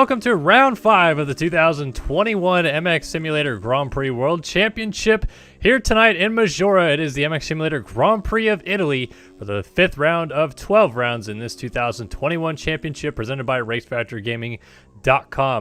welcome to round 5 of the 2021 MX Simulator Grand Prix World Championship. Here tonight in Maggiora, it is the MX Simulator Grand Prix of Italy for the 5th round of 12 rounds in this 2021 championship presented by RaceFactorGaming.com.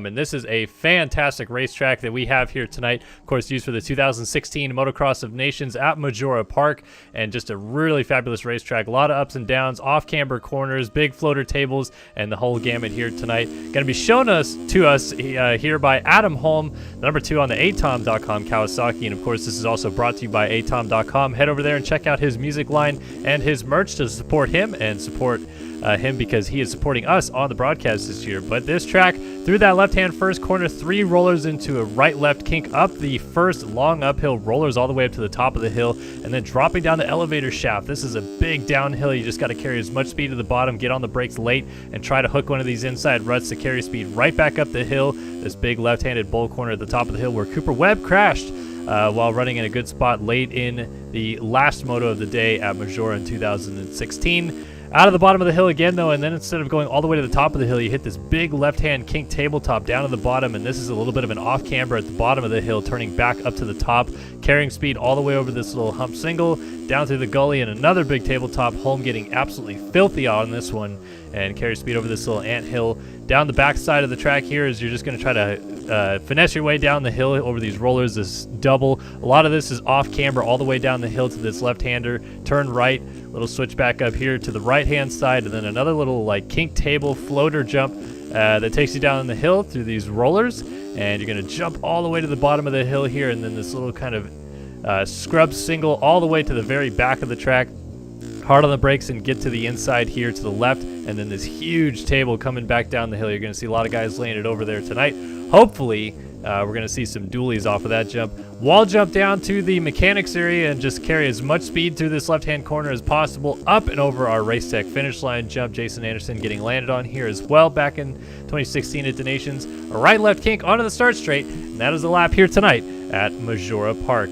And this is a fantastic racetrack that we have here tonight, of course used for the 2016 Motocross of Nations at Maggiora Park, and just a really fabulous racetrack. A lot of ups and downs, off-camber corners, big floater tables, and the whole gamut here tonight. Going to be shown to us here by Adam Holm, number 2 on the atom.com Kawasaki, and of course this is also brought to you by atom.com. Head over there and check out his music line and his merch to support him and support him because he is supporting us on the broadcast this year. But this track, through that left-hand first corner, 3 rollers into a right-left kink, up the first long uphill, rollers all the way up to the top of the hill, and then dropping down the elevator shaft. This is a big downhill. You just got to carry as much speed to the bottom, get on the brakes late, and try to hook one of these inside ruts to carry speed right back up the hill. This big left-handed bowl corner at the top of the hill where Cooper Webb crashed while running in a good spot late in the last moto of the day at Maggiora in 2016. Out of the bottom of the hill again, though, and then instead of going all the way to the top of the hill, you hit this big left-hand kink tabletop down to the bottom, and this is a little bit of an off-camber at the bottom of the hill, turning back up to the top, carrying speed all the way over this little hump single, down through the gully, and another big tabletop. Holm getting absolutely filthy on this one, and carry speed over this little ant hill. Down the back side of the track here is you're just going to try to finesse your way down the hill over these rollers, this double. A lot of this is off-camber all the way down the hill to this left-hander, turn right, little switch back up here to the right-hand side, and then another little like kink table floater jump that takes you down the hill through these rollers, and you're going to jump all the way to the bottom of the hill here, and then this little kind of scrub single all the way to the very back of the track. Hard on the brakes and get to the inside here to the left, and then this huge table coming back down the hill. You're going to see a lot of guys laying it over there tonight. Hopefully, we're going to see some dualies off of that jump. Wall jump down to the mechanics area and just carry as much speed through this left-hand corner as possible, up and over our race tech finish line jump. Jason Anderson getting landed on here as well back in 2016 at the Nations. A right-left kink onto the start straight, and that is the lap here tonight at Maggiora Park.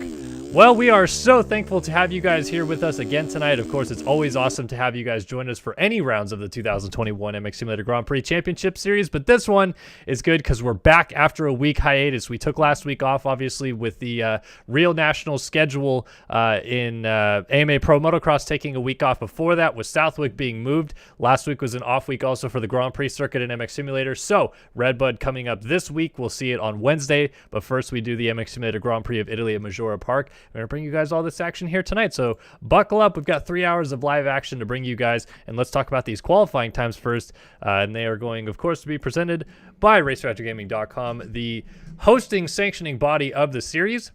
Well, we are so thankful to have you guys here with us again tonight. Of course, it's always awesome to have you guys join us for any rounds of the 2021 MX Simulator Grand Prix Championship Series, but this one is good because we're back after a week hiatus. We took last week off, obviously, with the real national schedule in AMA Pro Motocross taking a week off before that, with Southwick being moved. Last week was an off week also for the Grand Prix circuit in MX Simulator, so Redbud coming up this week. We'll see it on Wednesday, but first we do the MX Simulator Grand Prix of Italy at Maggiora Park. We're going to bring you guys all this action here tonight, so buckle up. We've got 3 hours of live action to bring you guys, and let's talk about these qualifying times first. And they are going, of course, to be presented by RaceFactorGaming.com, the hosting sanctioning body of the series.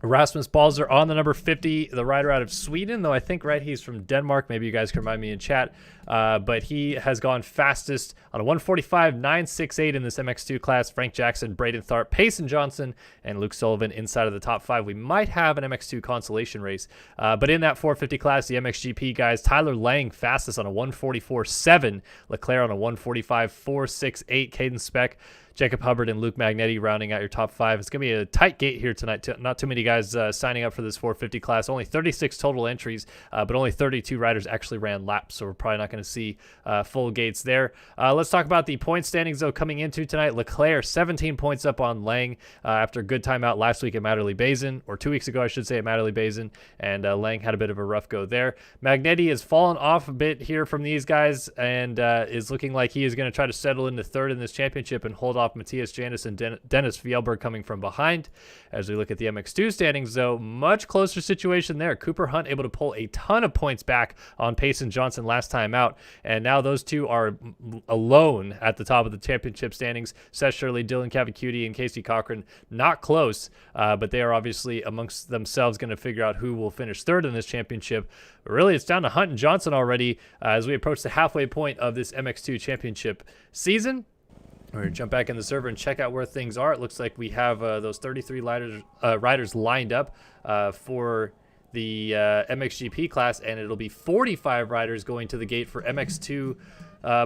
Rasmus Balzer on the number 50, the rider out of Sweden, though I think he's from Denmark. Maybe you guys can remind me in chat. But he has gone fastest on a 1:45.968 in this MX2 class. Frank Jackson, Braden Tharp, Payson Johnson, and Luke Sullivan inside of the top 5. We might have an MX2 consolation race. But in that 450 class, the MXGP guys, Tyler Lang fastest on a 1:44.7, Leclerc on a 1:45.468, Caden Speck, Jacob Hubbard, and Luke Magnetti rounding out your top 5. It's going to be a tight gate here tonight. Not too many guys signing up for this 450 class. Only 36 total entries, but only 32 riders actually ran laps, so we're probably not going to see full gates there. Let's talk about the point standings, though, coming into tonight. Leclerc, 17 points up on Lang after a good time out last week at Matterley-Basin, or 2 weeks ago, I should say, at Matterley-Basin, and Lang had a bit of a rough go there. Magnetti has fallen off a bit here from these guys and is looking like he is going to try to settle into third in this championship and hold off Matthias Janis and Dennis Fjellberg coming from behind. As we look at the MX2 standings, though, much closer situation there. Cooper Hunt able to pull a ton of points back on Payson Johnson last time out, and now those two are alone at the top of the championship standings. Seth Shirley, Dylan Cavacuti, and Casey Cochran not close, but they are obviously amongst themselves going to figure out who will finish third in this championship. But really, it's down to Hunt and Johnson already as we approach the halfway point of this MX2 championship season. We're going to jump back in the server and check out where things are. It looks like we have those 33 riders lined up for the MXGP class, and it'll be 45 riders going to the gate for MX2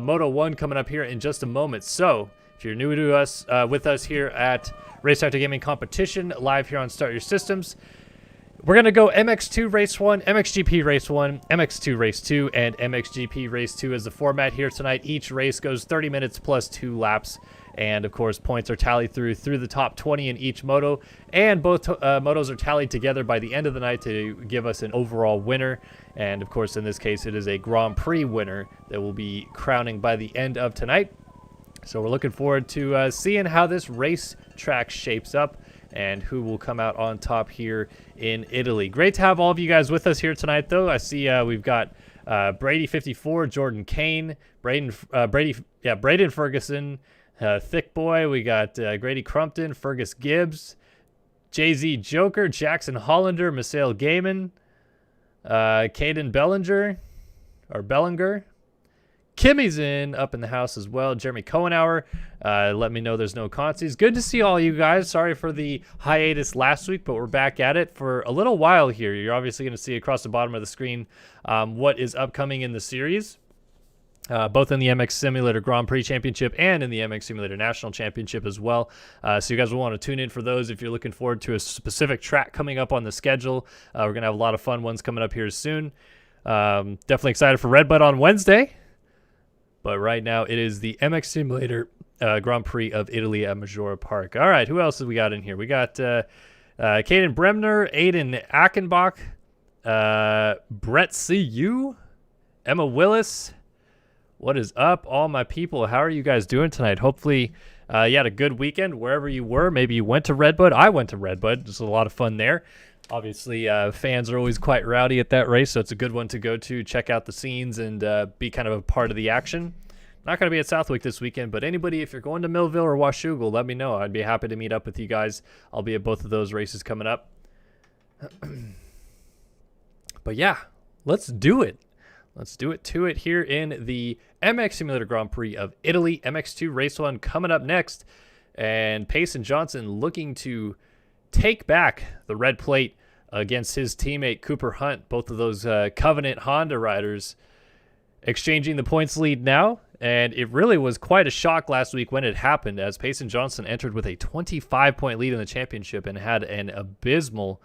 Moto 1 coming up here in just a moment. So if you're new to us, with us here at Race Factor Gaming Competition, live here on Start Your Systems, we're going to go MX2 Race 1, MXGP Race 1, MX2 Race 2, and MXGP Race 2 as the format here tonight. Each race goes 30 minutes plus 2 laps. And of course, points are tallied through the top 20 in each moto, and both motos are tallied together by the end of the night to give us an overall winner. And of course, in this case, it is a Grand Prix winner that will be crowning by the end of tonight. So we're looking forward to seeing how this race track shapes up and who will come out on top here in Italy. Great to have all of you guys with us here tonight, though. I see we've got Brady54, Jordan Kane, Braden Ferguson, Thick Boy. We got Grady Crumpton, Fergus Gibbs, JZ Joker, Jackson Hollander, Misael Gaiman, Caden Bellinger. Kimmy's up in the house as well. Jeremy Cohenauer, let me know there's no consies. Good to see all you guys. Sorry for the hiatus last week, but we're back at it for a little while here. You're obviously going to see across the bottom of the screen what is upcoming in the series, both in the MX Simulator Grand Prix Championship and in the MX Simulator National Championship as well. So you guys will want to tune in for those if you're looking forward to a specific track coming up on the schedule. We're going to have a lot of fun ones coming up here soon. Definitely excited for Redbud on Wednesday. But right now, it is the MX Simulator Grand Prix of Italy at Maggiora Park. All right, who else have we got in here? We got Caden Bremner, Aiden Achenbach, Brett C.U., Emma Willis. What is up, all my people? How are you guys doing tonight? Hopefully, you had a good weekend wherever you were. Maybe you went to Redbud. I went to Redbud. Just a lot of fun there. Obviously, fans are always quite rowdy at that race, so it's a good one to go to, check out the scenes, and be kind of a part of the action. Not going to be at Southwick this weekend, but anybody, if you're going to Millville or Washougal, let me know. I'd be happy to meet up with you guys. I'll be at both of those races coming up. But yeah, let's do it. Let's do it to it here in the MX Simulator Grand Prix of Italy. MX2 Race 1 coming up next. And Payson Johnson looking to take back the red plate against his teammate Cooper Hunt. Both of those Covenant Honda riders exchanging the points lead now. And it really was quite a shock last week when it happened, as Payson Johnson entered with a 25-point lead in the championship and had an abysmal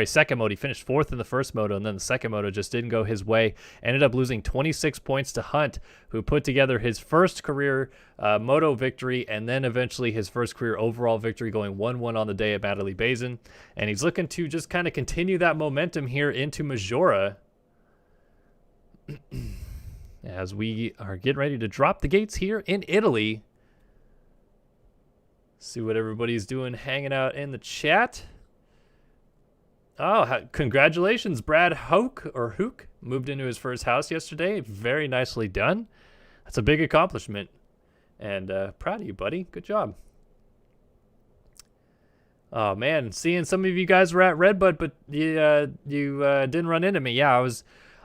second moto. He finished fourth in the first moto, and then the second moto just didn't go his way. Ended up losing 26 points to Hunt, who put together his first career moto victory and then eventually his first career overall victory, going 1-1 on the day at Matterley Basin. And he's looking to just kind of continue that momentum here into Maggiora as we are getting ready to drop the gates here in Italy. See what everybody's doing, hanging out in the chat. Oh, congratulations, Brad Hook moved into his first house yesterday. Very nicely done. That's a big accomplishment. And proud of you, buddy. Good job. Oh, man. Seeing some of you guys were at Redbud, but you didn't run into me. Yeah,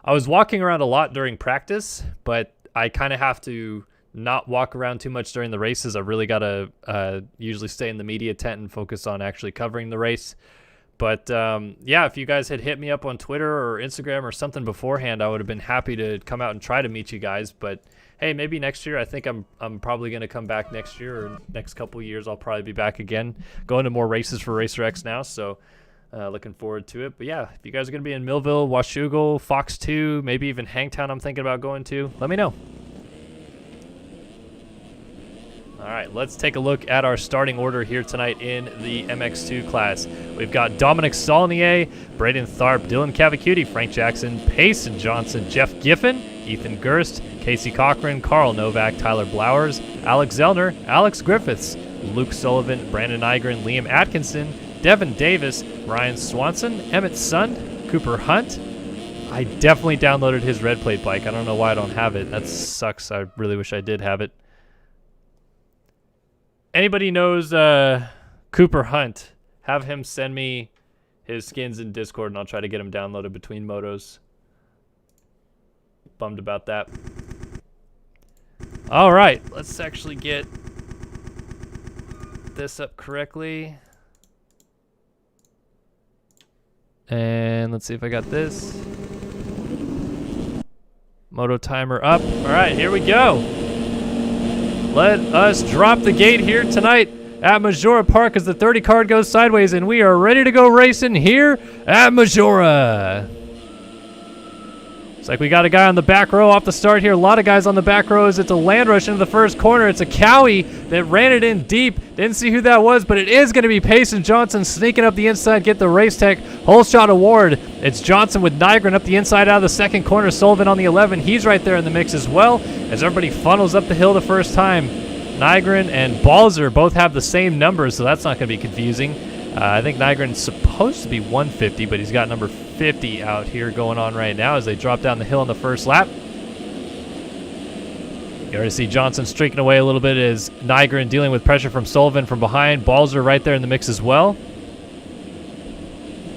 I was walking around a lot during practice, but I kind of have to not walk around too much during the races. I really got to usually stay in the media tent and focus on actually covering the race. But yeah, if you guys had hit me up on Twitter or Instagram or something beforehand, I would have been happy to come out and try to meet you guys. But hey, maybe next year. I think I'm probably going to come back next year, or next couple of years. I'll probably be back again, going to more races for Racer X now. So looking forward to it. But yeah, if you guys are going to be in Millville, Washougal, Fox 2, maybe even Hangtown, I'm thinking about going to, let me know. All right, let's take a look at our starting order here tonight in the MX2 class. We've got Dominic Saulnier, Braden Tharp, Dylan Cavacuti, Frank Jackson, Payson Johnson, Jeff Giffen, Ethan Gerst, Casey Cochran, Carl Novak, Tyler Blowers, Alex Zellner, Alex Griffiths, Luke Sullivan, Brandon Igren, Liam Atkinson, Devin Davis, Ryan Swanson, Emmett Sund, Cooper Hunt. I definitely downloaded his red plate bike. I don't know why I don't have it. That sucks. I really wish I did have it. Anybody knows Cooper Hunt, have him send me his skins in Discord, and I'll try to get him downloaded between motos. Bummed about that. All right, let's actually get this up correctly. And let's see if I got this. Moto timer up. All right, here we go. Let us drop the gate here tonight at Maggiora Park as the 30 card goes sideways, and we are ready to go racing here at Maggiora. Looks like we got a guy on the back row off the start here. A lot of guys on the back rows. It's a land rush into the first corner. It's a Cowie that ran it in deep. Didn't see who that was, but it is going to be Payson Johnson sneaking up the inside, get the Race Tech whole shot award. It's Johnson with Nygren up the inside out of the second corner. Sullivan on the 11. He's right there in the mix as well as everybody funnels up the hill the first time. Nygren and Balzer both have the same numbers, so that's not going to be confusing. I think Nygren's supposed to be 150, but he's got number 50 out here going on right now as they drop down the hill on the first lap. You already see Johnson streaking away a little bit as Nygren dealing with pressure from Sullivan from behind. Balzer right there in the mix as well.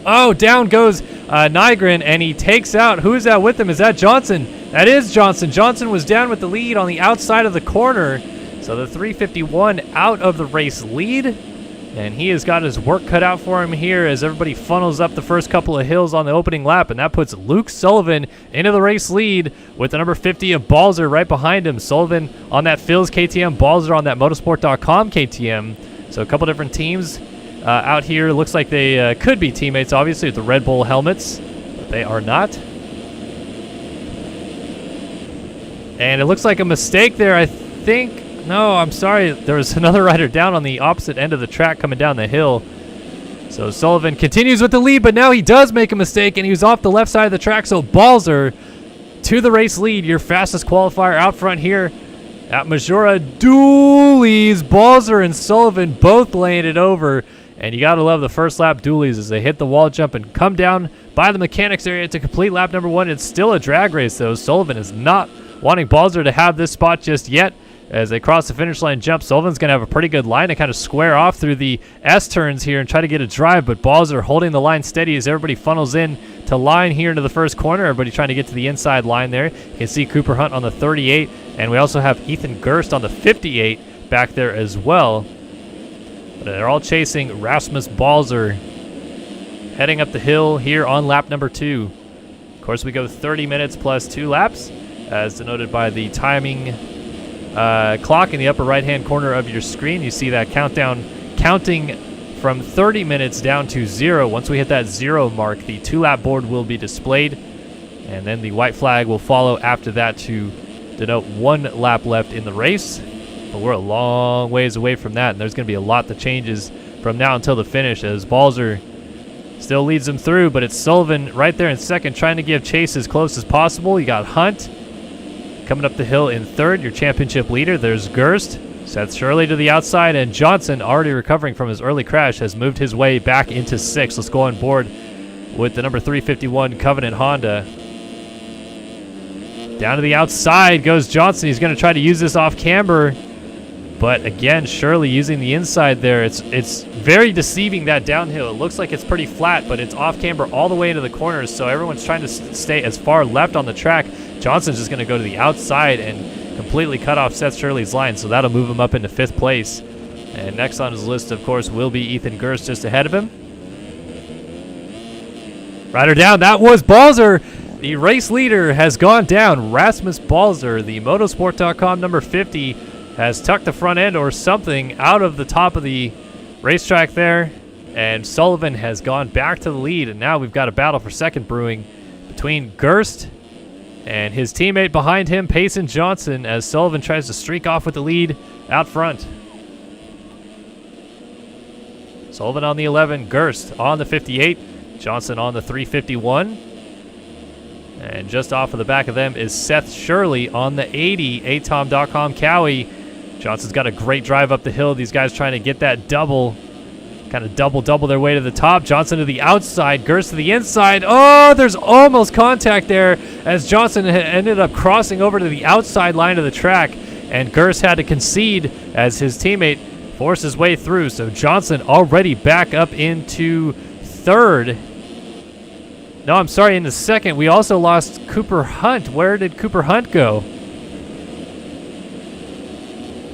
Oh, down goes Nygren, and he takes out, who's that with him? Is that Johnson? That is Johnson. Johnson was down with the lead on the outside of the corner. So the 351 out of the race lead. And he has got his work cut out for him here as everybody funnels up the first couple of hills on the opening lap. And that puts Luke Sullivan into the race lead with the number 50 of Balzer right behind him. Sullivan on that Phil's KTM, Balzer on that motorsport.com KTM. So a couple different teams out here. Looks like they could be teammates, obviously, with the Red Bull helmets. But they are not. And it looks like a mistake there, I think. No, I'm sorry. There was another rider down on the opposite end of the track coming down the hill. So Sullivan continues with the lead, but now he does make a mistake, and he was off the left side of the track. So Balzer to the race lead, your fastest qualifier out front here at Maggiora. Dualies, Balzer and Sullivan both laying it over. And you got to love the first lap dualies as they hit the wall jump and come down by the mechanics area to complete lap number 1. It's still a drag race, though. Sullivan is not wanting Balzer to have this spot just yet. As they cross the finish line jump, Sullivan's going to have a pretty good line to kind of square off through the S-turns here and try to get a drive, but Balzer holding the line steady as everybody funnels in to line here into the first corner. Everybody trying to get to the inside line there. You can see Cooper Hunt on the 38, and we also have Ethan Gerst on the 58 back there as well. But they're all chasing Rasmus Balzer heading up the hill here on lap number 2. Of course, we go 30 minutes plus 2 laps, as denoted by the timing clock in the upper right-hand corner of your screen. You see that countdown counting from 30 minutes down to 0. Once we hit that 0 mark, the 2-lap board will be displayed, and then the white flag will follow after that to denote 1 lap left in the race. But we're a long ways away from that, and there's going to be a lot that changes from now until the finish as Balzer still leads them through, but it's Sullivan right there in second trying to give chase as close as possible. You got Hunt coming up the hill in third, your championship leader. There's Gerst, Seth Shirley to the outside, and Johnson, already recovering from his early crash, has moved his way back into 6th. Let's go on board with the number 351 Covenant Honda. Down to the outside goes Johnson. He's going to try to use this off camber, but again, Shirley using the inside there. It's very deceiving, that downhill. It looks like it's pretty flat, but it's off camber all the way into the corners, so everyone's trying to stay as far left on the track. Johnson's just going to go to the outside and completely cut off Seth Shirley's line, so that'll move him up into 5th place. And next on his list, of course, will be Ethan Gerst just ahead of him. Rider down. That was Balzer. The race leader has gone down. Rasmus Balzer, the motorsport.com number 50, has tucked the front end or something out of the top of the racetrack there. And Sullivan has gone back to the lead, and now we've got a battle for second brewing between Gerst and his teammate behind him, Payson Johnson, as Sullivan tries to streak off with the lead out front. Sullivan on the 11, Gerst on the 58, Johnson on the 351. And just off of the back of them is Seth Shirley on the 80, atom.com Cowie. Johnson's got a great drive up the hill. These guys trying to get that double, kind of double their way to the top. Johnson to the outside, Gerst to the inside. Oh, there's almost contact there as Johnson ended up crossing over to the outside line of the track, and Gerst had to concede as his teammate forced his way through. So Johnson already back up into 3rd. No, I'm sorry, in the 2nd. We also lost Cooper Hunt. Where did Cooper Hunt go?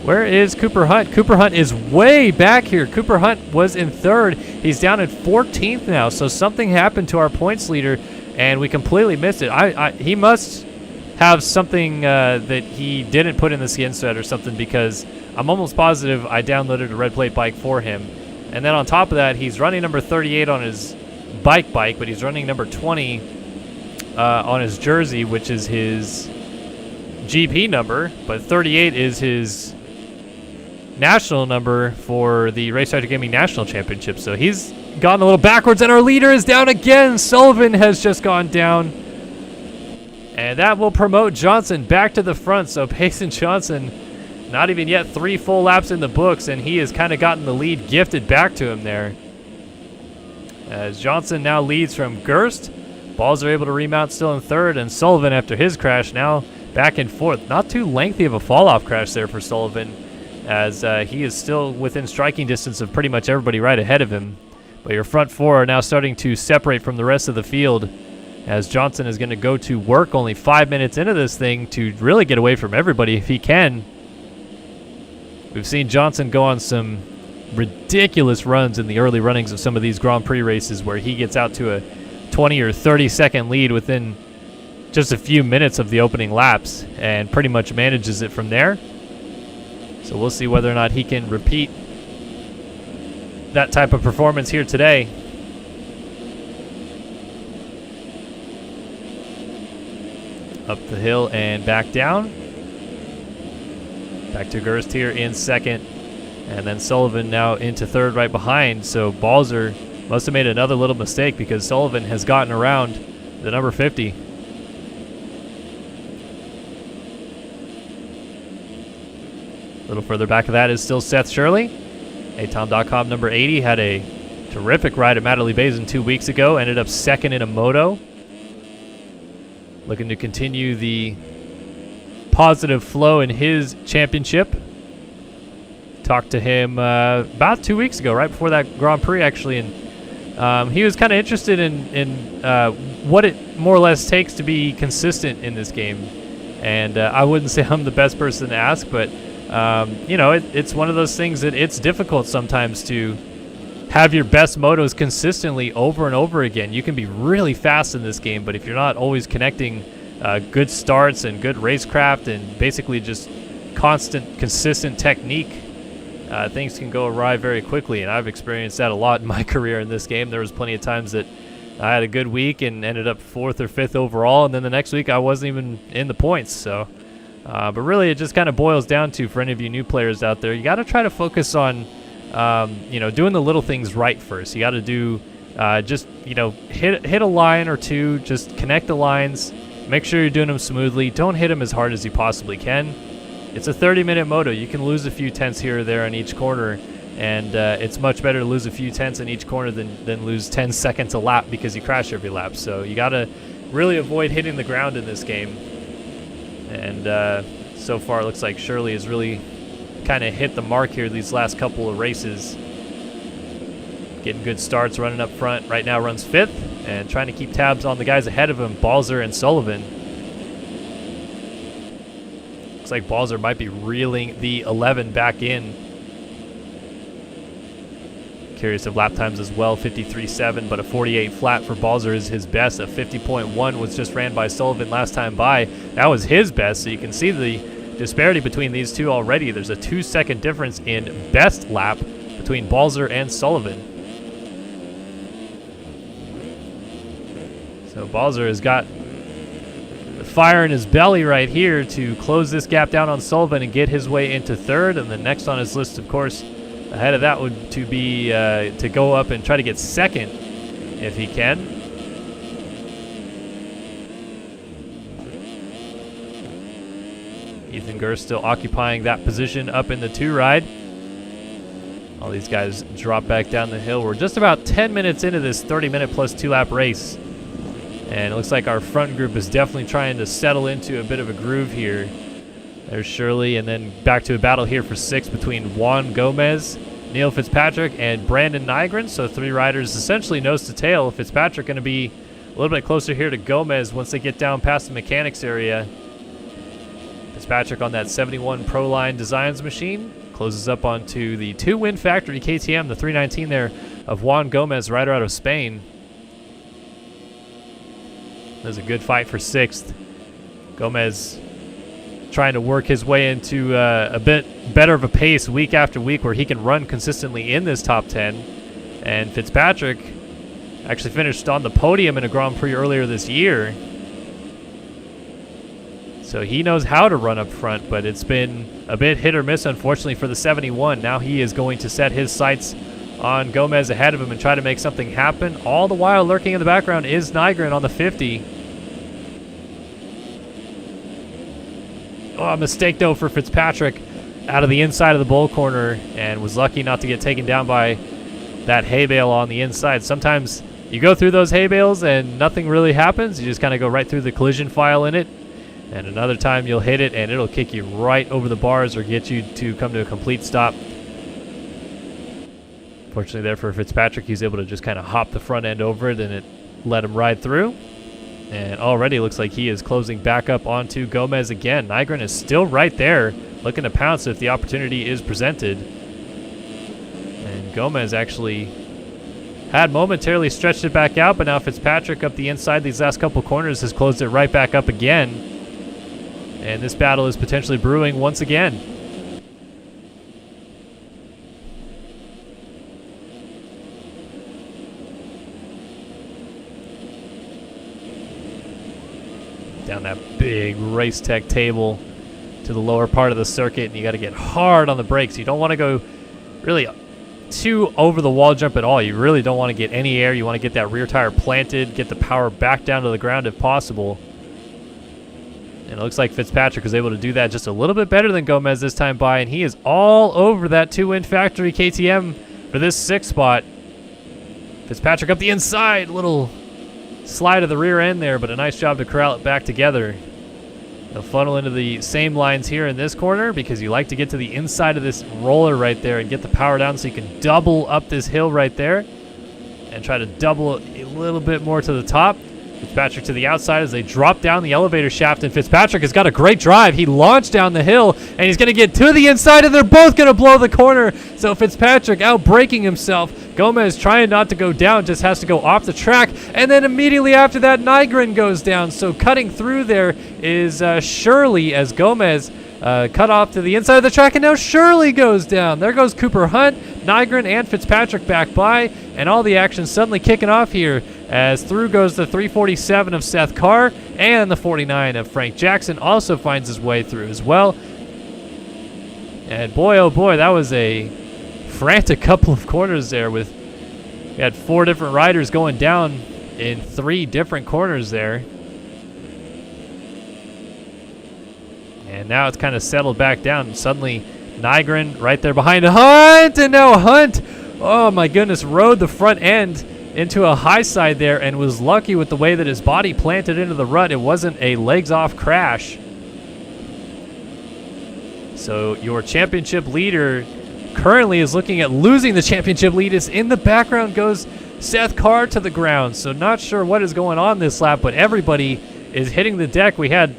Where is Cooper Hunt? Cooper Hunt is way back here. Cooper Hunt was in 3rd. He's down at 14th now, so something happened to our points leader, and we completely missed it. He must have something that he didn't put in the skin set or something, because I'm almost positive I downloaded a red plate bike for him. And then on top of that, he's running number 38 on his bike, but he's running number 20 on his jersey, which is his GP number, but 38 is his national number for the Race Director Gaming National Championship. So he's gone a little backwards, and our leader is down again. Sullivan has just gone down, and that will promote Johnson back to the front. So Payson Johnson, not even yet 3 full laps in the books, and he has kind of gotten the lead gifted back to him there. As Johnson now leads from Gerst, Balls are able to remount still in third, and Sullivan, after his crash, now back in fourth. Not too lengthy of a fall-off crash there for Sullivan, as he is still within striking distance of pretty much everybody right ahead of him. But your front four are now starting to separate from the rest of the field, as Johnson is going to go to work only 5 minutes into this thing to really get away from everybody if he can. We've seen Johnson go on some ridiculous runs in the early runnings of some of these Grand Prix races where he gets out to a 20 or 30 second lead within just a few minutes of the opening laps and pretty much manages it from there. So we'll see whether or not he can repeat that type of performance here today. Up the hill and back down. Back to Gerst here in second. And then Sullivan now into third right behind. So Balzer must have made another little mistake because Sullivan has gotten around the number 50. A little further back of that is still Seth Shirley. Atom.com number 80 had a terrific ride at Matterley Basin 2 weeks ago. Ended up second in a moto. Looking to continue the positive flow in his championship. Talked to him about 2 weeks ago, right before that Grand Prix actually, and he was kind of interested in what it more or less takes to be consistent in this game. And I wouldn't say I'm the best person to ask, but you know, it's one of those things that it's difficult sometimes to have your best motos consistently over and over again. You can be really fast in this game, but if you're not always connecting good starts and good racecraft and basically just constant, consistent technique, things can go awry very quickly, and I've experienced that a lot in my career in this game. There was plenty of times that I had a good week and ended up 4th or 5th overall, and then the next week I wasn't even in the points. So, but really it just kind of boils down to, for any of you new players out there, you got to try to focus on, you know, doing the little things right first. You got to do just, you know, hit a line or two, just connect the lines, make sure you're doing them smoothly. Don't hit them as hard as you possibly can. It's a 30-minute moto. You can lose a few tenths here or there on each corner, and it's much better to lose a few tenths in each corner than lose 10 seconds a lap because you crash every lap. So you got to really avoid hitting the ground in this game. And so far it looks like Shirley has really kind of hit the mark here these last couple of races. Getting good starts, running up front. Right now runs 5th and trying to keep tabs on the guys ahead of him, Balzer and Sullivan. Like Balzer might be reeling the 11 back in. Curious of lap times as well, 53.7, but a 48 flat for Balzer is his best. A 50.1 was just ran by Sullivan last time by. That was his best, so you can see the disparity between these two already. There's a 2-second difference in best lap between Balzer and Sullivan. So Balzer has got fire in his belly right here to close this gap down on Sullivan and get his way into third. And the next on his list, of course, ahead of that would to be to go up and try to get second if he can. Ethan Gerst still occupying that position up in the 2 ride. All these guys drop back down the hill. We're just about 10 minutes into this 30-minute plus 2-lap race. And it looks like our front group is definitely trying to settle into a bit of a groove here. There's Shirley, and then back to a battle here for 6th between Juan Gomez, Neil Fitzpatrick, and Brandon Nygren. So 3 riders essentially nose to tail. Fitzpatrick going to be a little bit closer here to Gomez once they get down past the mechanics area. Fitzpatrick on that 71 Proline Designs machine. Closes up onto the 2-win factory KTM, the 319 there of Juan Gomez, rider out of Spain. There's a good fight for 6th. Gomez trying to work his way into a bit better of a pace week after week where he can run consistently in this top 10. And Fitzpatrick actually finished on the podium in a Grand Prix earlier this year. So he knows how to run up front, but it's been a bit hit or miss, unfortunately, for the 71. Now he is going to set his sights on Gomez ahead of him and try to make something happen. All the while, lurking in the background is Nygren on the 50. Oh, a mistake, though, for Fitzpatrick out of the inside of the bull corner, and was lucky not to get taken down by that hay bale on the inside. Sometimes you go through those hay bales and nothing really happens. You just kind of go right through the collision file in it. And another time you'll hit it and it'll kick you right over the bars or get you to come to a complete stop. Fortunately there for Fitzpatrick, he's able to just kind of hop the front end over it and it let him ride through. And already looks like he is closing back up onto Gomez again. Nygren is still right there, looking to pounce if the opportunity is presented. And Gomez actually had momentarily stretched it back out, but now Fitzpatrick up the inside these last couple corners has closed it right back up again. And this battle is potentially brewing once again. Down that big race tech table to the lower part of the circuit, and you got to get hard on the brakes. You don't want to go really too over the wall jump at all. You really don't want to get any air. You want to get that rear tire planted, get the power back down to the ground if possible. And it looks like Fitzpatrick was able to do that just a little bit better than Gomez this time by, and he is all over that two-win factory KTM for this 6th spot. Fitzpatrick up the inside, little slide of the rear end there, but a nice job to corral it back together. They'll funnel into the same lines here in this corner because you like to get to the inside of this roller right there and get the power down so you can double up this hill right there and try to double it a little bit more to the top. Fitzpatrick to the outside as they drop down the elevator shaft, and Fitzpatrick has got a great drive. He launched down the hill, and he's going to get to the inside, and they're both going to blow the corner. So Fitzpatrick out braking himself. Gomez trying not to go down, just has to go off the track, and then immediately after that, Nygren goes down. So cutting through there is Shirley as Gomez cut off to the inside of the track, and now Shirley goes down. There goes Cooper Hunt, Nygren, and Fitzpatrick back by, and all the action suddenly kicking off here as through goes the 347 of Seth Carr, and the 49 of Frank Jackson also finds his way through as well. And boy, oh boy, that was a frantic couple of corners there. We had 4 different riders going down in 3 different corners there. And now it's kind of settled back down. Suddenly, Nygren right there behind Hunt, and now Hunt, oh my goodness, rode the front end into a high side there and was lucky with the way that his body planted into the rut. It wasn't a legs off crash. So your championship leader currently is looking at losing the championship lead. As in the background goes Seth Carr to the ground. So not sure what is going on this lap, but everybody is hitting the deck. We had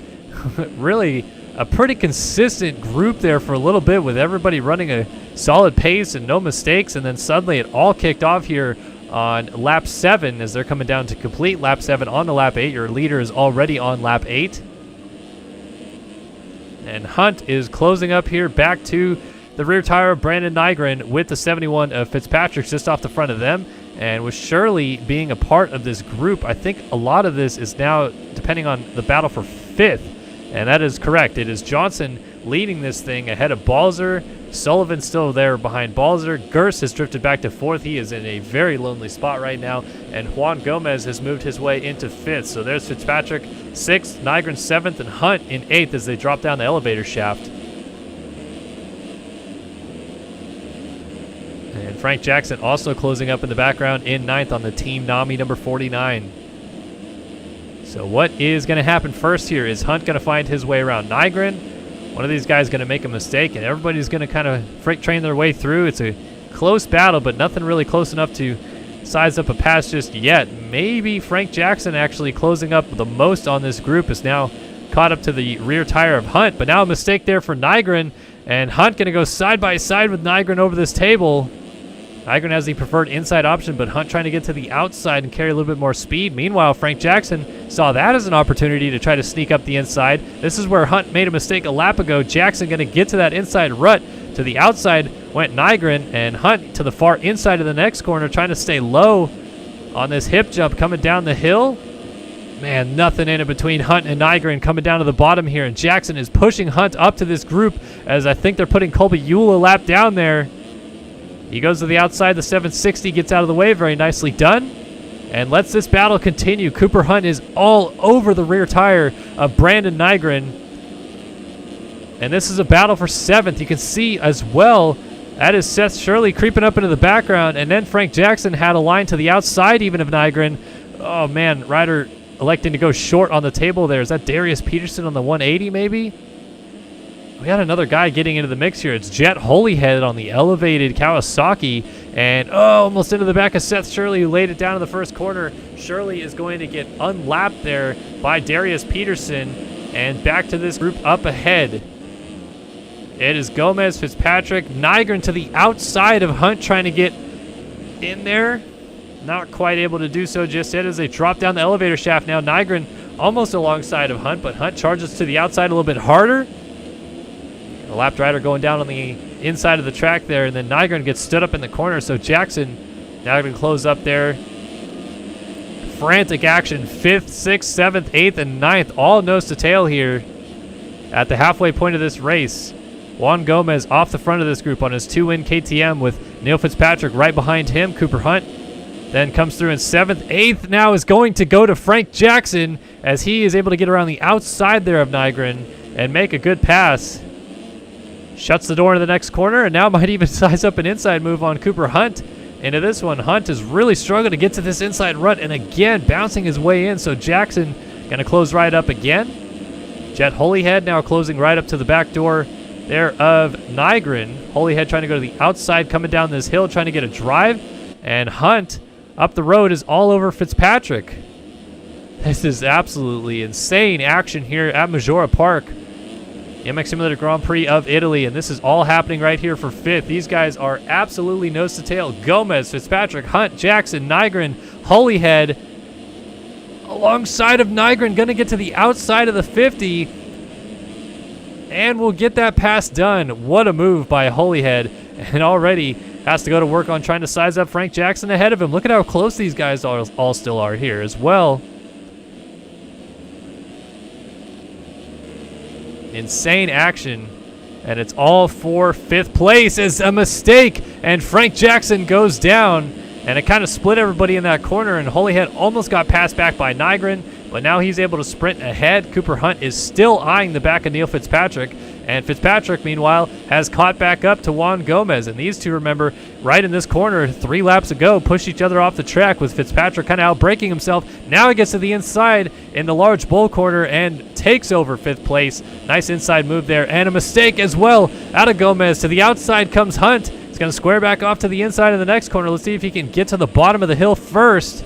really a pretty consistent group there for a little bit with everybody running a solid pace and no mistakes, and then suddenly it all kicked off here on lap 7 as they're coming down to complete lap 7 on to lap 8. Your leader is already on lap 8. And Hunt is closing up here back to the rear tire of Brandon Nygren with the 71 of Fitzpatrick just off the front of them. And with Shirley being a part of this group, I think a lot of this is now depending on the battle for 5th. And that is correct. It is Johnson leading this thing ahead of Balzer. Sullivan's still there behind Balzer. Gers has drifted back to 4th. He is in a very lonely spot right now. And Juan Gomez has moved his way into 5th. So there's Fitzpatrick 6th, Nygren 7th, and Hunt in 8th as they drop down the elevator shaft. And Frank Jackson also closing up in the background in 9th on the Team Nami number 49. So what is going to happen first here? Is Hunt going to find his way around Nygren? One of these guys is going to make a mistake, and everybody's going to kind of freight train their way through. It's a close battle, but nothing really close enough to size up a pass just yet. Maybe Frank Jackson actually closing up the most on this group is now caught up to the rear tire of Hunt, but now a mistake there for Nygren, and Hunt going to go side by side with Nygren over this table. Nygren has the preferred inside option, but Hunt trying to get to the outside and carry a little bit more speed. Meanwhile, Frank Jackson saw that as an opportunity to try to sneak up the inside. This is where Hunt made a mistake a lap ago. Jackson going to get to that inside rut. To the outside went Nygren, and Hunt to the far inside of the next corner trying to stay low on this hip jump coming down the hill. Man, nothing in it between Hunt and Nygren coming down to the bottom here. And Jackson is pushing Hunt up to this group as I think they're putting Colby Yule a lap down there. He goes to the outside. The 760 gets out of the way. Very nicely done. And lets this battle continue. Cooper Hunt is all over the rear tire of Brandon Nygren. And this is a battle for 7th. You can see as well, that is Seth Shirley creeping up into the background. And then Frank Jackson had a line to the outside even of Nygren. Oh, man, Ryder electing to go short on the table there. Is that Darius Peterson on the 180 maybe? We got another guy getting into the mix here. It's Jet Holyhead on the elevated Kawasaki. And almost into the back of Seth Shirley, who laid it down in the first corner. Shirley is going to get unlapped there by Darius Peterson. And back to this group up ahead. It is Gomez, Fitzpatrick, Nygren to the outside of Hunt trying to get in there. Not quite able to do so just yet as they drop down the elevator shaft now. Nygren almost alongside of Hunt, but Hunt charges to the outside a little bit harder. The lapped rider going down on the inside of the track there, and then Nygren gets stood up in the corner, so Jackson now going to close up there. Frantic action, 5th, 6th, 7th, 8th, and 9th, all nose to tail here at the halfway point of this race. Juan Gomez off the front of this group on his 2-win KTM with Neil Fitzpatrick right behind him. Cooper Hunt then comes through in 7th. 8th now is going to go to Frank Jackson as he is able to get around the outside there of Nygren and make a good pass. Shuts the door into the next corner and now might even size up an inside move on Cooper Hunt into this one. Hunt is really struggling to get to this inside rut and again bouncing his way in, so Jackson going to close right up again. Jet Holyhead now closing right up to the back door there of Nygren. Holyhead trying to go to the outside, coming down this hill, trying to get a drive. And Hunt up the road is all over Fitzpatrick. This is absolutely insane action here at Maggiora Park. The MX Simulator Grand Prix of Italy. And this is all happening right here for 5th. These guys are absolutely nose to tail. Gomez, Fitzpatrick, Hunt, Jackson, Nygren, Holyhead. Alongside of Nygren, going to get to the outside of the 50. And we'll get that pass done. What a move by Holyhead. And already has to go to work on trying to size up Frank Jackson ahead of him. Look at how close these guys all still are here as well. Insane action. And it's all for 5th place as a mistake. And Frank Jackson goes down. And it kind of split everybody in that corner. And Holyhead almost got passed back by Nygren. But now he's able to sprint ahead. Cooper Hunt is still eyeing the back of Neil Fitzpatrick. And Fitzpatrick, meanwhile, has caught back up to Juan Gomez. And these two, remember, right in this corner 3 laps ago, pushed each other off the track with Fitzpatrick kind of out-braking himself. Now he gets to the inside in the large bull corner and takes over 5th place. Nice inside move there. And a mistake as well out of Gomez. To the outside comes Hunt. He's going to square back off to the inside of the next corner. Let's see if he can get to the bottom of the hill first.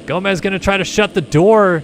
Gomez going to try to shut the door.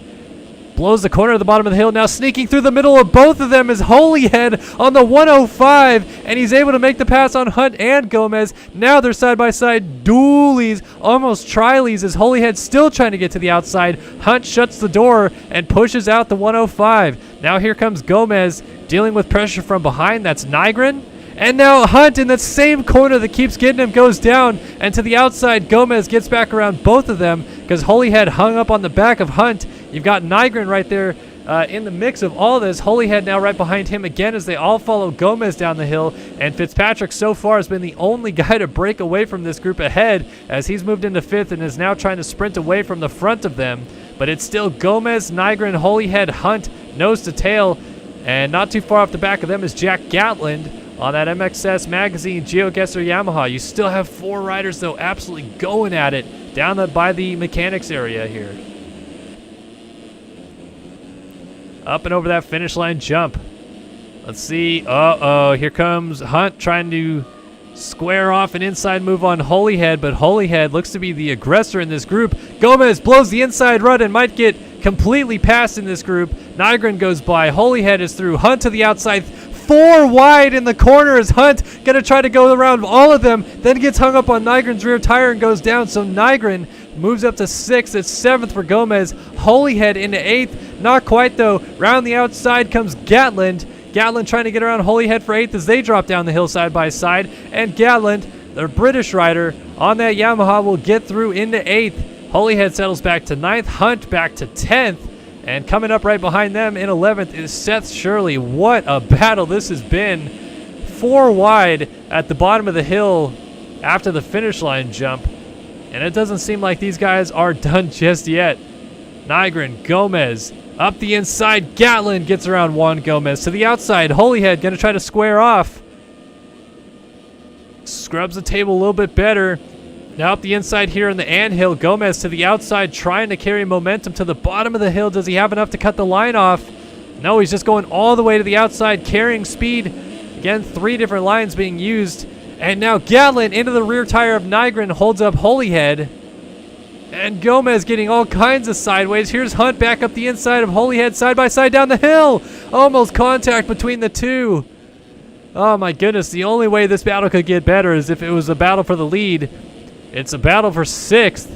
Blows the corner at the bottom of the hill. Now sneaking through the middle of both of them is Holyhead on the 105. And he's able to make the pass on Hunt and Gomez. Now they're side-by-side dualies, almost trialies, as Holyhead still trying to get to the outside. Hunt shuts the door and pushes out the 105. Now here comes Gomez dealing with pressure from behind. That's Nygren. And now Hunt in that same corner that keeps getting him goes down. And to the outside, Gomez gets back around both of them because Holyhead hung up on the back of Hunt. You've got Nygren right there in the mix of all this. Holyhead now right behind him again as they all follow Gomez down the hill. And Fitzpatrick so far has been the only guy to break away from this group ahead as he's moved into 5th and is now trying to sprint away from the front of them. But it's still Gomez, Nygren, Holyhead, Hunt, nose to tail. And not too far off the back of them is Jack Gatland on that MXS Magazine GeoGuessr Yamaha. You still have 4 riders, though, absolutely going at it down by the mechanics area here. Up and over that finish line jump. Let's see. Uh-oh. Here comes Hunt trying to square off an inside move on Holyhead, but Holyhead looks to be the aggressor in this group. Gomez blows the inside rut and might get completely passed in this group. Nygren goes by. Holyhead is through. Hunt to the outside. 4 wide in the corner as Hunt going to try to go around all of them, then gets hung up on Nygren's rear tire and goes down. So Nygren moves up to 6th. It's 7th for Gomez. Holyhead into 8th. Not quite, though. Round the outside comes Gatland. Gatland trying to get around Holyhead for 8th as they drop down the hill side by side. And Gatland, the British rider on that Yamaha, will get through into 8th. Holyhead settles back to 9th. Hunt back to 10th. And coming up right behind them in 11th is Seth Shirley. What a battle this has been. 4 wide at the bottom of the hill after the finish line jump. And it doesn't seem like these guys are done just yet. Nygren, Gomez, up the inside. Gatlin gets around Juan Gomez. To the outside, Holyhead going to try to square off. Scrubs the table a little bit better. Now up the inside here in the anthill. Gomez to the outside trying to carry momentum to the bottom of the hill. Does he have enough to cut the line off? No, he's just going all the way to the outside, carrying speed. Again, 3 different lines being used. And now Gatlin into the rear tire of Nygren holds up Holyhead. And Gomez getting all kinds of sideways. Here's Hunt back up the inside of Holyhead, side by side down the hill. Almost contact between the two. Oh my goodness, the only way this battle could get better is if it was a battle for the lead. It's a battle for 6th.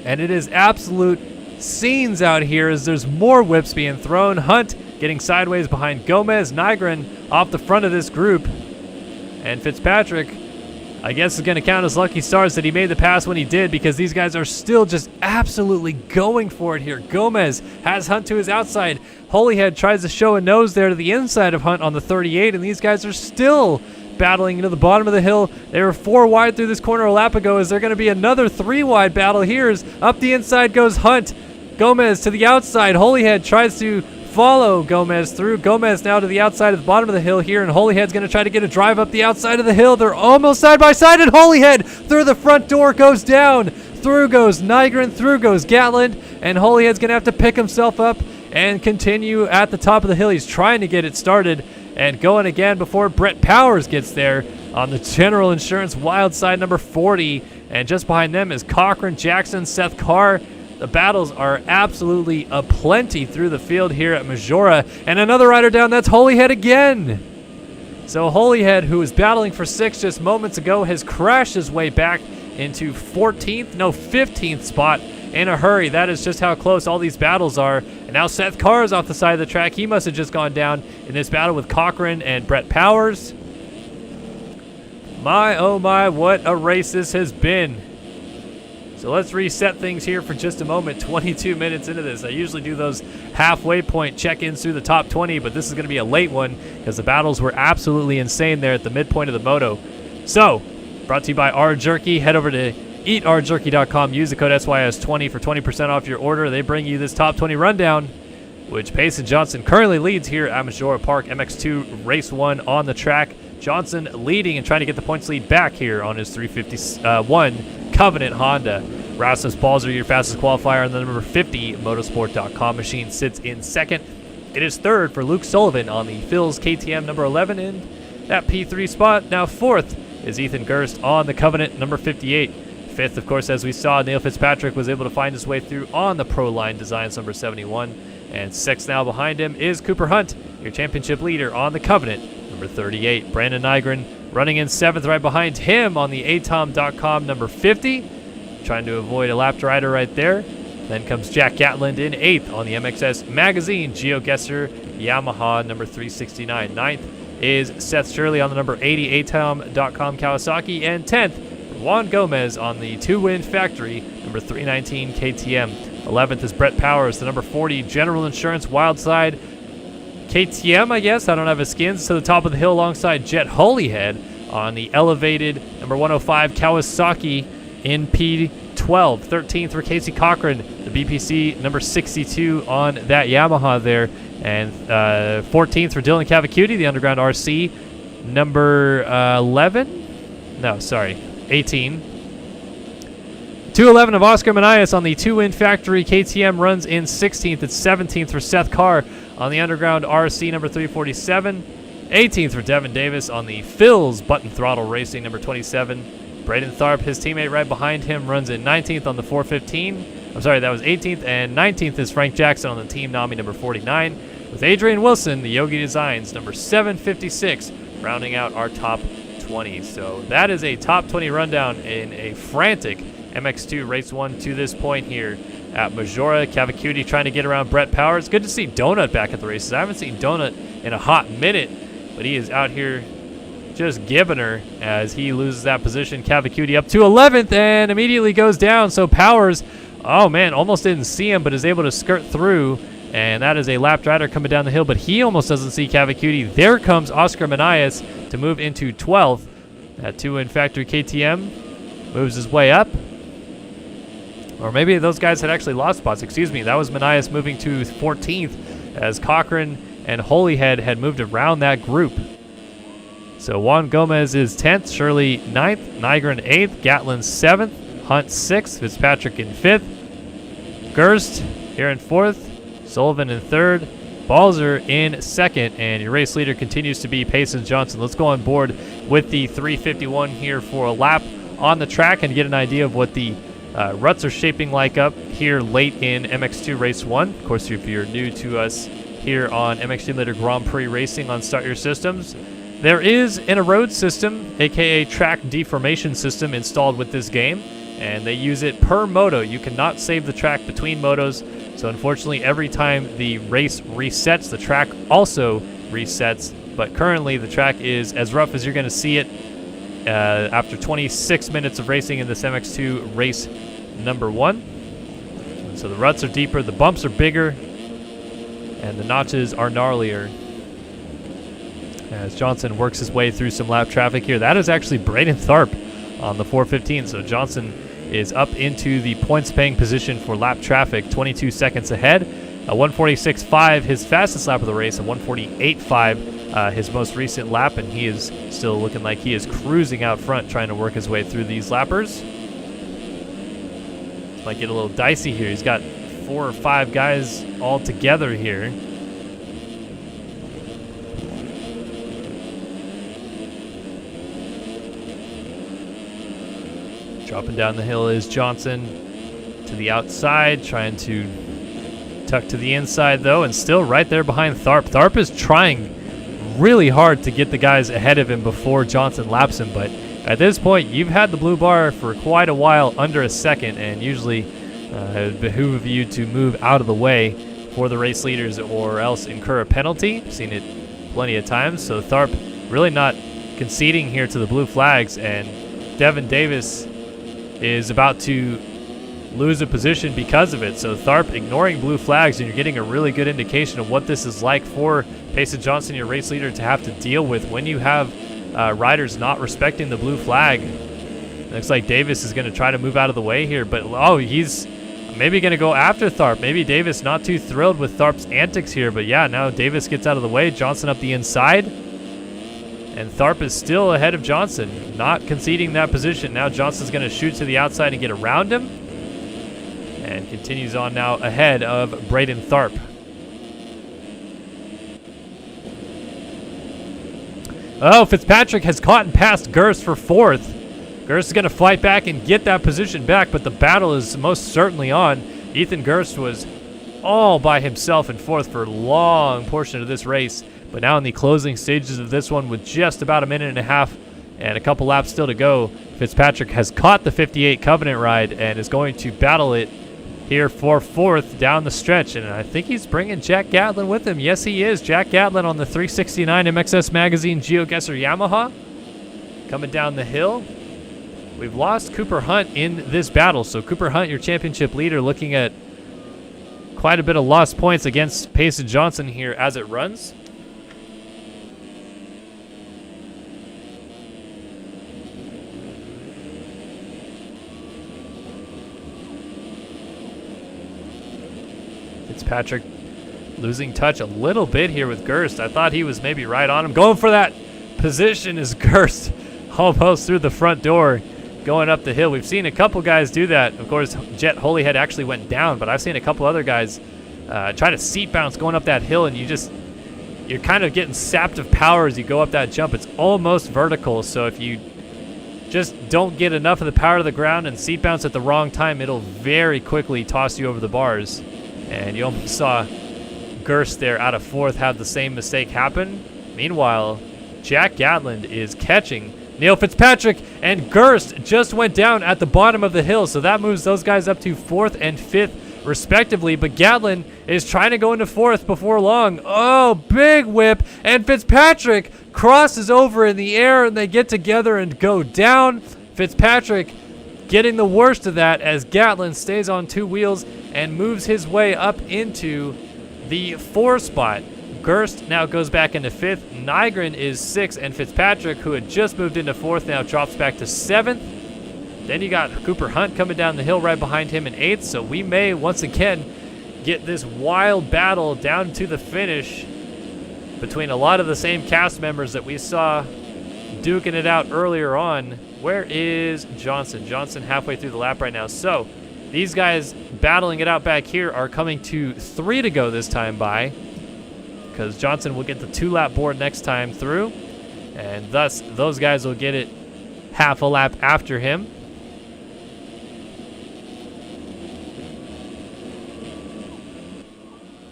And it is absolute scenes out here as there's more whips being thrown. Hunt getting sideways behind Gomez. Nygren off the front of this group. And Fitzpatrick, I guess, is going to count as lucky stars that he made the pass when he did, because these guys are still just absolutely going for it here. Gomez has Hunt to his outside. Holyhead tries to show a nose there to the inside of Hunt on the 38, and these guys are still battling into the bottom of the hill. They were 4 wide through this corner a lap ago. Is there going to be another 3 wide battle? Here's up the inside goes Hunt. Gomez to the outside. Holyhead tries to follow Gomez through. Gomez now to the outside of the bottom of the hill here, and Holyhead's going to try to get a drive up the outside of the hill. They're almost side by side, and Holyhead through the front door goes down. Through goes Nygren, through goes Gatlin, and Holyhead's going to have to pick himself up and continue at the top of the hill. He's trying to get it started and going again before Brett Powers gets there on the General Insurance wild side number 40, and just behind them is Cochran, Jackson, Seth Carr. The battles are absolutely aplenty through the field here at Maggiora. And another rider down, that's Holyhead again. So Holyhead, who was battling for 6 just moments ago, has crashed his way back into 15th spot in a hurry. That is just how close all these battles are. And now Seth Carr is off the side of the track. He must have just gone down in this battle with Cochran and Brett Powers. My, oh my, what a race this has been. So let's reset things here for just a moment. 22 minutes into this. I usually do those halfway point check-ins through the top 20, but this is going to be a late one because the battles were absolutely insane there at the midpoint of the moto. So, brought to you by R Jerky. Head over to eatrjerky.com. Use the code SYS20 for 20% off your order. They bring you this top 20 rundown, which Payson Johnson currently leads here at Maggiora Park. MX2 Race 1 on the track. Johnson leading and trying to get the points lead back here on his 351 Covenant Honda. Rasmus Balzer, your fastest qualifier on the number 50 motorsport.com machine, sits in 2nd. It is 3rd for Luke Sullivan on the Phil's KTM number 11 in that P3 spot. Now 4th is Ethan Gerst on the Covenant number 58. 5th, of course, as we saw, Neil Fitzpatrick was able to find his way through on the Pro Line Designs number 71. And 6th now behind him is Cooper Hunt, your championship leader on the Covenant number 38. Brandon Nygren running in 7th right behind him on the atom.com number 50. Trying to avoid a lapped rider right there. Then comes Jack Gatland in 8th on the MXS Magazine GeoGuessr Yamaha number 369. 9th is Seth Shirley on the number 80 atom.com Kawasaki. And 10th, Juan Gomez on the Two Wind Factory number 319 KTM. 11th is Brett Powers, the number 40 General Insurance Wildside KTM, I guess. I don't have his skins. To the top of the hill alongside Jet Holyhead on the elevated number 105 Kawasaki in P12. 13th for Casey Cochran, the BPC number 62 on that Yamaha there. And 14th for Dylan Cavacuti, the Underground RC number 11. No, sorry, 18. 211 of Oscar Manias on the Two Wind Factory KTM runs in 16th. It's 17th for Seth Carr on the Underground RC number 347. 18th for Devin Davis on the Phil's Button Throttle Racing number 27. Braden Tharp, his teammate right behind him, runs in 19th on the 415. I'm sorry, that was 18th. And 19th is Frank Jackson on the Team Nami number 49. With Adrian Wilson, the Yogi Designs number 756, rounding out our top 20. So that is a top 20 rundown in a frantic MX2 Race 1 to this point here at Maggiora. Cavacuti trying to get around Brett Powers. Good to see Donut back at the races. I haven't seen Donut in a hot minute, but he is out here just gibbing her as he loses that position. Cavacuti up to 11th and immediately goes down. So Powers Oh, man, almost didn't see him, but is able to skirt through. And that is a lapped rider coming down the hill, but he almost doesn't see Cavacuti. There comes Oscar Manias to move into 12th. That 2-in factory KTM moves his way up. Or maybe those guys had actually lost spots. Excuse me, that was Manias moving to 14th as Cochran and Holyhead had moved around that group. So Juan Gomez is 10th, Shirley 9th, Nygren 8th, Gatlin 7th, Hunt 6th, Fitzpatrick in 5th, Gerst here in 4th, Sullivan in 3rd, Balzer in 2nd, and your race leader continues to be Payson Johnson. Let's go on board with the 351 here for a lap on the track and get an idea of what the ruts are shaping like up here late in MX2 Race 1. Of course, if you're new to us here on MX Simulator Grand Prix Racing on Start Your Systems, there is a road system, aka track deformation system, installed with this game, and they use it per moto. You cannot save the track between motos, so unfortunately every time the race resets, the track also resets, but currently the track is as rough as you're going to see it after 26 minutes of racing in this MX2 race number 1. And so the ruts are deeper, the bumps are bigger, and the notches are gnarlier. As Johnson works his way through some lap traffic here. That is actually Braden Tharp on the 415. So Johnson is up into the points paying position for lap traffic, 22 seconds ahead. 146.5 his fastest lap of the race, and 148.5 his most recent lap, and he is still looking like he is cruising out front trying to work his way through these lappers. Might get a little dicey here. He's got 4 or 5 guys all together here. Dropping down the hill is Johnson to the outside, trying to tuck to the inside though, and still right there behind Tharp. Tharp is trying really hard to get the guys ahead of him before Johnson laps him, but at this point you've had the blue bar for quite a while, under a second, and usually it would behoove you to move out of the way for the race leaders or else incur a penalty. I've seen it plenty of times. So Tharp really not conceding here to the blue flags, and Devin Davis is about to lose a position because of it. So Tharp ignoring blue flags, and you're getting a really good indication of what this is like for Payson Johnson, your race leader, to have to deal with when you have riders not respecting the blue flag. Looks like Davis is going to try to move out of the way here, but oh, he's maybe going to go after Tharp. Maybe Davis not too thrilled with Tharp's antics here, but yeah, now Davis gets out of the way. Johnson up the inside, and Tharp is still ahead of Johnson, not conceding that position. Now Johnson's going to shoot to the outside and get around him, and continues on now ahead of Braden Tharp. Oh, Fitzpatrick has caught and passed Gerst for 4th. Gerst is going to fight back and get that position back, but the battle is most certainly on. Ethan Gerst was all by himself in 4th for a long portion of this race, but now in the closing stages of this one, with just about a minute and a half and a couple laps still to go, Fitzpatrick has caught the 58 Covenant ride and is going to battle it here for 4th down the stretch, and I think he's bringing Jack Gatlin with him. Yes, he is. Jack Gatlin on the 369 MXS Magazine GeoGuessr Yamaha coming down the hill. We've lost Cooper Hunt in this battle, so Cooper Hunt, your championship leader, looking at quite a bit of lost points against Payson Johnson here as it runs. Fitzpatrick losing touch a little bit here with Gerst. I thought he was maybe right on him. Going for that position is Gerst, almost through the front door, going up the hill. We've seen a couple guys do that. Of course, Jet Holyhead actually went down, but I've seen a couple other guys try to seat bounce going up that hill, and you're kind of getting sapped of power as you go up that jump. It's almost vertical, so if you just don't get enough of the power to the ground and seat bounce at the wrong time, it'll very quickly toss you over the bars. And you almost saw Gerst there out of 4th have the same mistake happen. Meanwhile, Jack Gatlin is catching Neil Fitzpatrick, and Gerst just went down at the bottom of the hill, so that moves those guys up to 4th and 5th respectively, but Gatlin is trying to go into 4th before long. Oh, big whip, and Fitzpatrick crosses over in the air, and they get together and go down. Fitzpatrick getting the worst of that as Gatlin stays on 2 wheels and moves his way up into the 4 spot. Gerst now goes back into 5th. Nygren is 6th, and Fitzpatrick, who had just moved into 4th, now drops back to 7th. Then you got Cooper Hunt coming down the hill right behind him in 8th, so we may once again get this wild battle down to the finish between a lot of the same cast members that we saw duking it out earlier on. Where is Johnson? Johnson halfway through the lap right now. So these guys battling it out back here are coming to 3 to go this time by, because Johnson will get the 2-lap board next time through, and thus those guys will get it half a lap after him.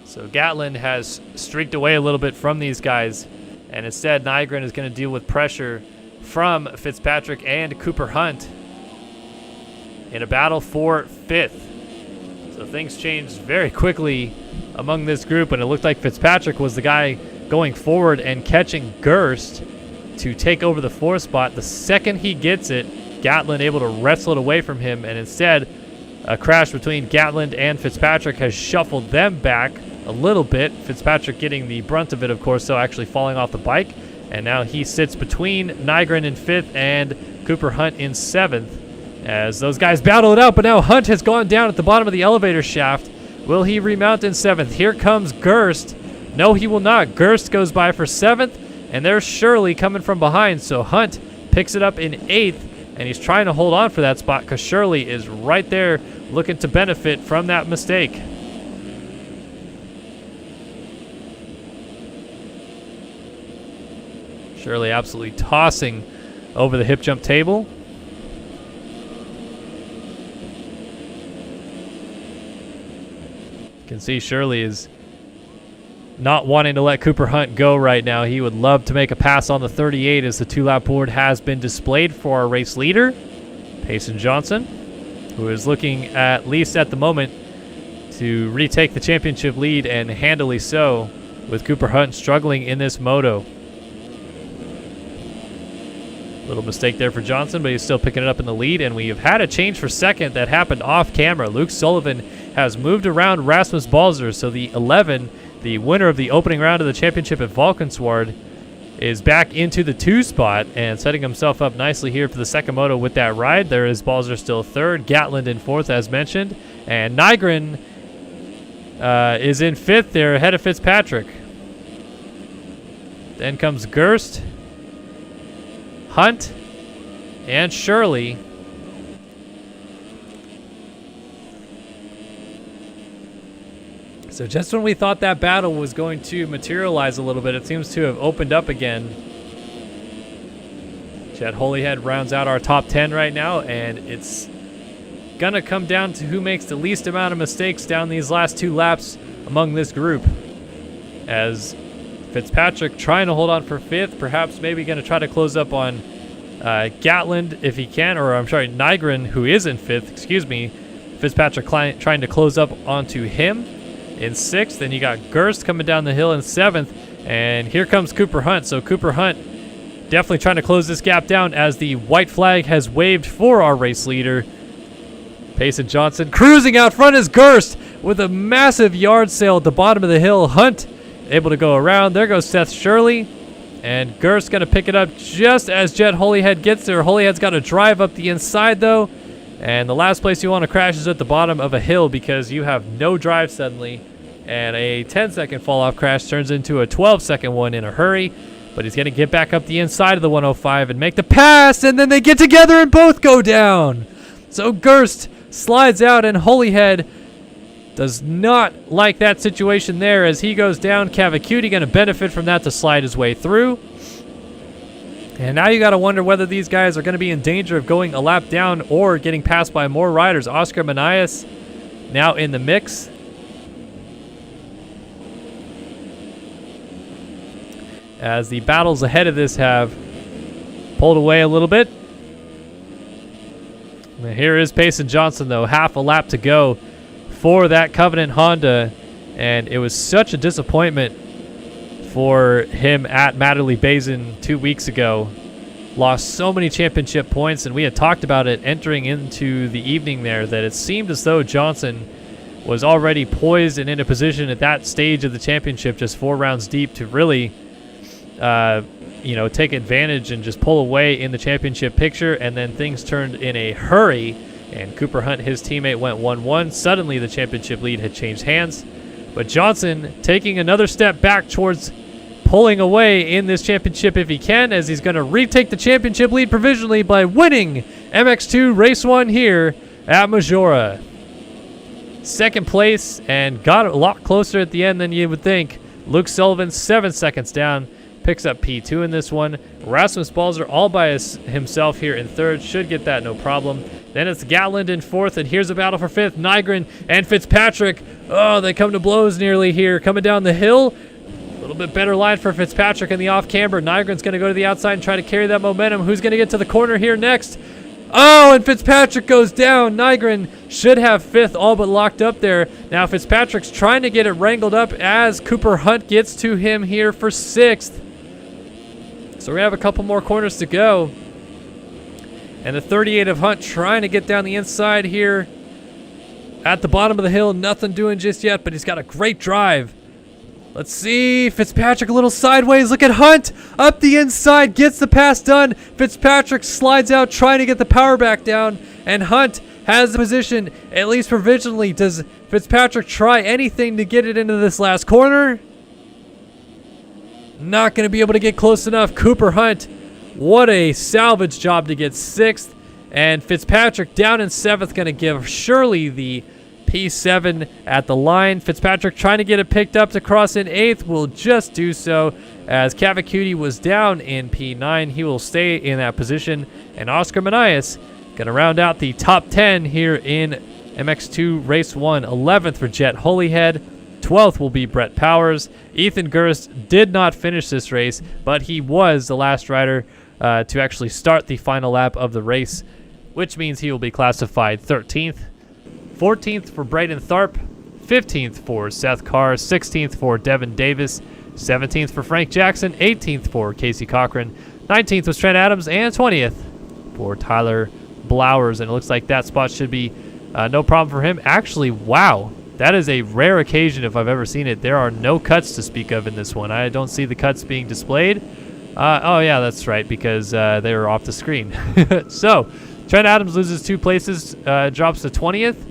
So Gatlin has streaked away a little bit from these guys, and instead Nygren is going to deal with pressure from Fitzpatrick and Cooper Hunt in a battle for 5th. So things changed very quickly among this group, and it looked like Fitzpatrick was the guy going forward and catching Gerst to take over the 4th spot. The second he gets it, Gatlin able to wrestle it away from him, and instead a crash between Gatlin and Fitzpatrick has shuffled them back a little bit. Fitzpatrick getting the brunt of it, of course, so actually falling off the bike, and now he sits between Nygren in 5th and Cooper Hunt in 7th as those guys battle it out. But now Hunt has gone down at the bottom of the elevator shaft. Will he remount in 7th? Here comes Gerst. No, he will not. Gerst goes by for 7th, and there's Shirley coming from behind, so Hunt picks it up in 8th, and he's trying to hold on for that spot because Shirley is right there looking to benefit from that mistake. Shirley absolutely tossing over the hip jump table. You can see Shirley is not wanting to let Cooper Hunt go right now. He would love to make a pass on the 38 as the 2-lap board has been displayed for our race leader, Payson Johnson, who is looking, at least at the moment, to retake the championship lead, and handily so, with Cooper Hunt struggling in this moto. Little mistake there for Johnson, but he's still picking it up in the lead, and we have had a change for 2nd that happened off camera. Luke Sullivan has moved around Rasmus Balzer, so the 11, the winner of the opening round of the championship at Valkenswaard, is back into the 2 spot and setting himself up nicely here for the 2nd moto with that ride. There is Balzer still 3rd, Gatland in 4th as mentioned, and Nygren is in 5th there ahead of Fitzpatrick. Then comes Gerst, Hunt, and Shirley. So just when we thought that battle was going to materialize a little bit, it seems to have opened up again. Chad Holyhead rounds out our top 10 right now, and it's going to come down to who makes the least amount of mistakes down these last 2 laps among this group. As Fitzpatrick trying to hold on for 5th, perhaps maybe going to try to close up on Gatland if he can, or I'm sorry, Nygren, who is in 5th, excuse me. Fitzpatrick trying to close up onto him in 6th. Then you got Gerst coming down the hill in 7th, and here comes Cooper Hunt. So Cooper Hunt definitely trying to close this gap down as the white flag has waved for our race leader. Payson Johnson cruising out front is Gerst with a massive yard sale at the bottom of the hill. Hunt able to go around. There goes Seth Shirley, and Gerst going to pick it up just as Jet Holyhead gets there. Holyhead's got to drive up the inside though, and the last place you want to crash is at the bottom of a hill because you have no drive suddenly, and a 10-second fall-off crash turns into a 12-second one in a hurry. But he's going to get back up the inside of the 105 and make the pass, and then they get together and both go down. So Gerst slides out, and Holyhead does not like that situation there as he goes down. Cavacuti going to benefit from that to slide his way through. And now you got to wonder whether these guys are going to be in danger of going a lap down or getting passed by more riders. Oscar Manias now in the mix. As the battles ahead of this have pulled away a little bit. And here is Payson Johnson, though. Half a lap to go for that Covenant Honda. And it was such a disappointment for him at Matterley Basin 2 weeks ago. lost so many championship points, and we had talked about it entering into the evening there, that it seemed as though Johnson was already poised and in a position at that stage of the championship, just 4 rounds deep, to really take advantage and just pull away in the championship picture. And then things turned in a hurry, and Cooper Hunt, his teammate, went 1-1. Suddenly the championship lead had changed hands, but Johnson taking another step back towards pulling away in this championship if he can, as he's going to retake the championship lead provisionally by winning MX2 Race 1 here at Maggiora. Second place, and got a lot closer at the end than you would think. Luke Sullivan, 7 seconds down, picks up P2 in this one. Rasmus Balzer all by himself here in third. Should get that no problem. Then it's Gatland in fourth, and here's a battle for fifth. Nygren and Fitzpatrick. Oh, they come to blows nearly here. Coming down the hill. A little bit better line for Fitzpatrick in the off-camber. Nygren's going to go to the outside and try to carry that momentum. Who's going to get to the corner here next? Oh, and Fitzpatrick goes down. Nygren should have fifth, all but locked up there. Now Fitzpatrick's trying to get it wrangled up as Cooper Hunt gets to him here for sixth. So we have a couple more corners to go. And the 38 of Hunt trying to get down the inside here. At the bottom of the hill, nothing doing just yet, but he's got a great drive. Let's see, Fitzpatrick a little sideways. Look at Hunt up the inside, gets the pass done. Fitzpatrick slides out trying to get the power back down, and Hunt has the position, at least provisionally. Does Fitzpatrick try anything to get it into this last corner? Not going to be able to get close enough. Cooper Hunt, what a salvage job to get sixth. And Fitzpatrick down in seventh, going to give Shirley the P7 at the line. Fitzpatrick trying to get it picked up to cross in eighth. Will just do so, as Cavacuti was down in P9. He will stay in that position. And Oscar Manias going to round out the top 10 here in MX2 Race 1. 11th for Jet Holyhead. 12th will be Brett Powers. Ethan Gurst did not finish this race, but he was the last rider to actually start the final lap of the race, which means he will be classified 13th. 14th for Braden Tharp. 15th for Seth Carr. 16th for Devin Davis. 17th for Frank Jackson. 18th for Casey Cochran. 19th was Trent Adams. And 20th for Tyler Blowers. And it looks like that spot should be no problem for him. Actually, wow. That is a rare occasion if I've ever seen it. There are no cuts to speak of in this one. I don't see the cuts being displayed. Oh, yeah, that's right, because they were off the screen. So, Trent Adams loses 2 places, drops to 20th.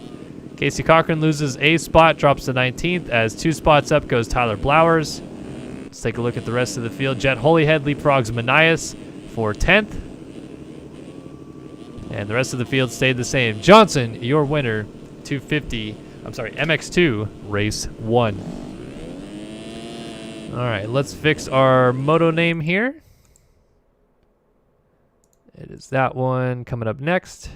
Casey Cochran loses a spot, drops to 19th. As 2 spots up goes Tyler Blowers. Let's take a look at the rest of the field. Jet Holyhead leapfrogs Manias for 10th. And the rest of the field stayed the same. Johnson, your winner, MX2 Race 1. All right, let's fix our moto name here. It is that one coming up next.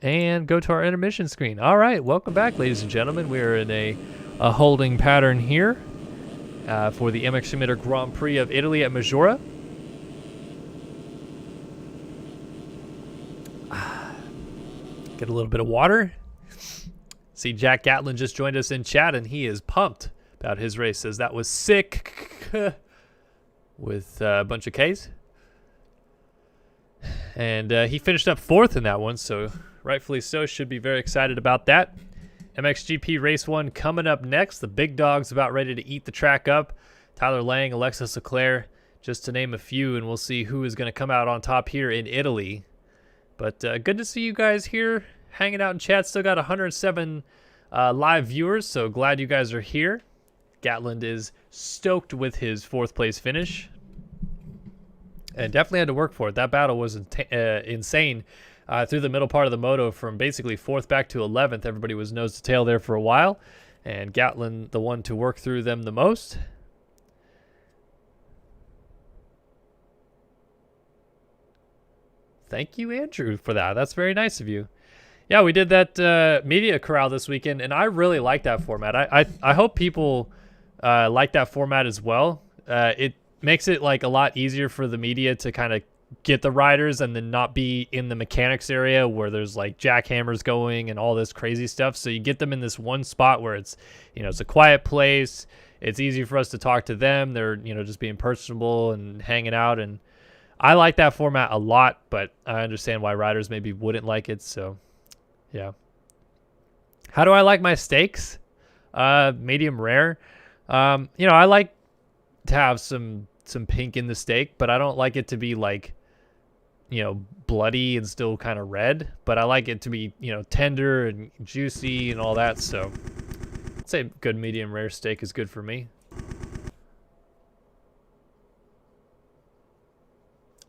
And go to our intermission screen. All right, welcome back, ladies and gentlemen. We are in a holding pattern here for the MX Simulator Grand Prix of Italy at Maggiora. Get a little bit of water. See, Jack Gatlin just joined us in chat, and he is pumped about his race. Says that was sick with a bunch of Ks. And he finished up 4th in that one, so rightfully so. Should be very excited about that. MXGP Race 1 coming up next. The big dog's about ready to eat the track up. Tyler Lang, Alexis Leclerc, just to name a few, and we'll see who is going to come out on top here in Italy. But good to see you guys here hanging out in chat. Still got 107 live viewers, so glad you guys are here. Gatland is stoked with his 4th place finish. And definitely had to work for it. That battle was insane through the middle part of the moto, from basically 4th back to 11th. Everybody was nose to tail there for a while. And Gatlin, the one to work through them the most. Thank you, Andrew, for that. That's very nice of you. Yeah, we did that media corral this weekend, and I really like that format. I hope people like that format as well. It makes it like a lot easier for the media to kind of get the riders and then not be in the mechanics area where there's like jackhammers going and all this crazy stuff. So you get them in this one spot where it's, it's a quiet place. It's easy for us to talk to them. They're, just being personable and hanging out. And I like that format a lot, but I understand why riders maybe wouldn't like it. So, yeah. How do I like my steaks? Medium rare. You know, I like to have some pink in the steak, but I don't like it to be like, you know, bloody and still kind of red. But I like it to be, you know, tender and juicy and all that. So, I'd say good medium rare steak is good for me.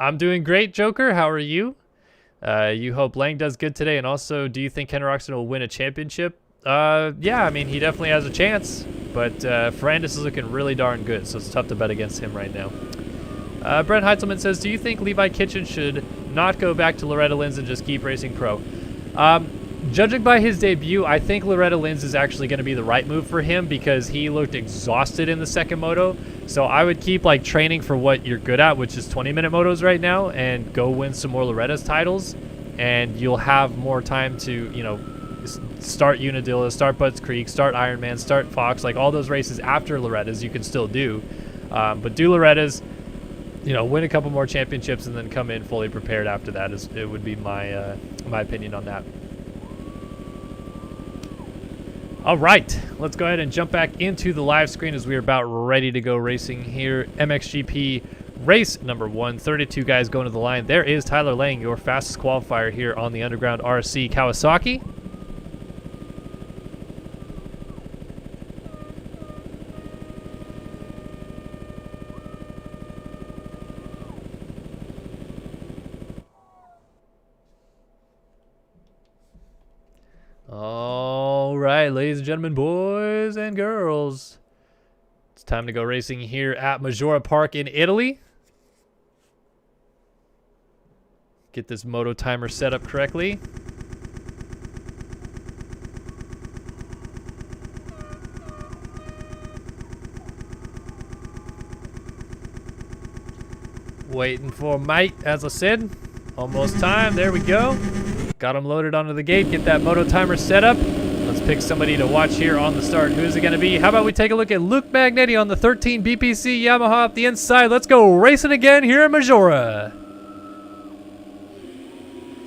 I'm doing great, Joker. How are you? You hope Lang does good today, and also, do you think Ken Roczen will win a championship? Yeah, I mean, he definitely has a chance, but Ferrandis is looking really darn good, so it's tough to bet against him right now. Brent Heitzelman says, do you think Levi Kitchen should not go back to Loretta Lynn's and just keep racing pro? Judging by his debut, I think Loretta Lynn's is actually going to be the right move for him because he looked exhausted in the second moto. So I would keep like training for what you're good at, which is 20-minute motos right now, and go win some more Loretta's titles, and you'll have more time to, you know, start Unadilla, start Butts Creek, start Ironman, start Fox, like all those races after Loretta's you can still do. But do Loretta's, you know, win a couple more championships and then come in fully prepared after that. It would be my my opinion on that. All right, let's go ahead and jump back into the live screen as we are about ready to go racing here. MXGP race number 1, 32 guys going to the line. There is Tyler Lang, your fastest qualifier here on the Underground RC Kawasaki. All right, ladies and gentlemen, boys and girls, it's time to go racing here at Maggiora Park in Italy. Get this moto timer set up correctly. Waiting for mate, as I said. Almost time. There we go. Got him loaded onto the gate. Get that moto timer set up. Let's pick somebody to watch here on the start. Who's it going to be? How about we take a look at Luke Magnetti on the 13 BPC Yamaha up the inside. Let's go racing again here at Maggiora.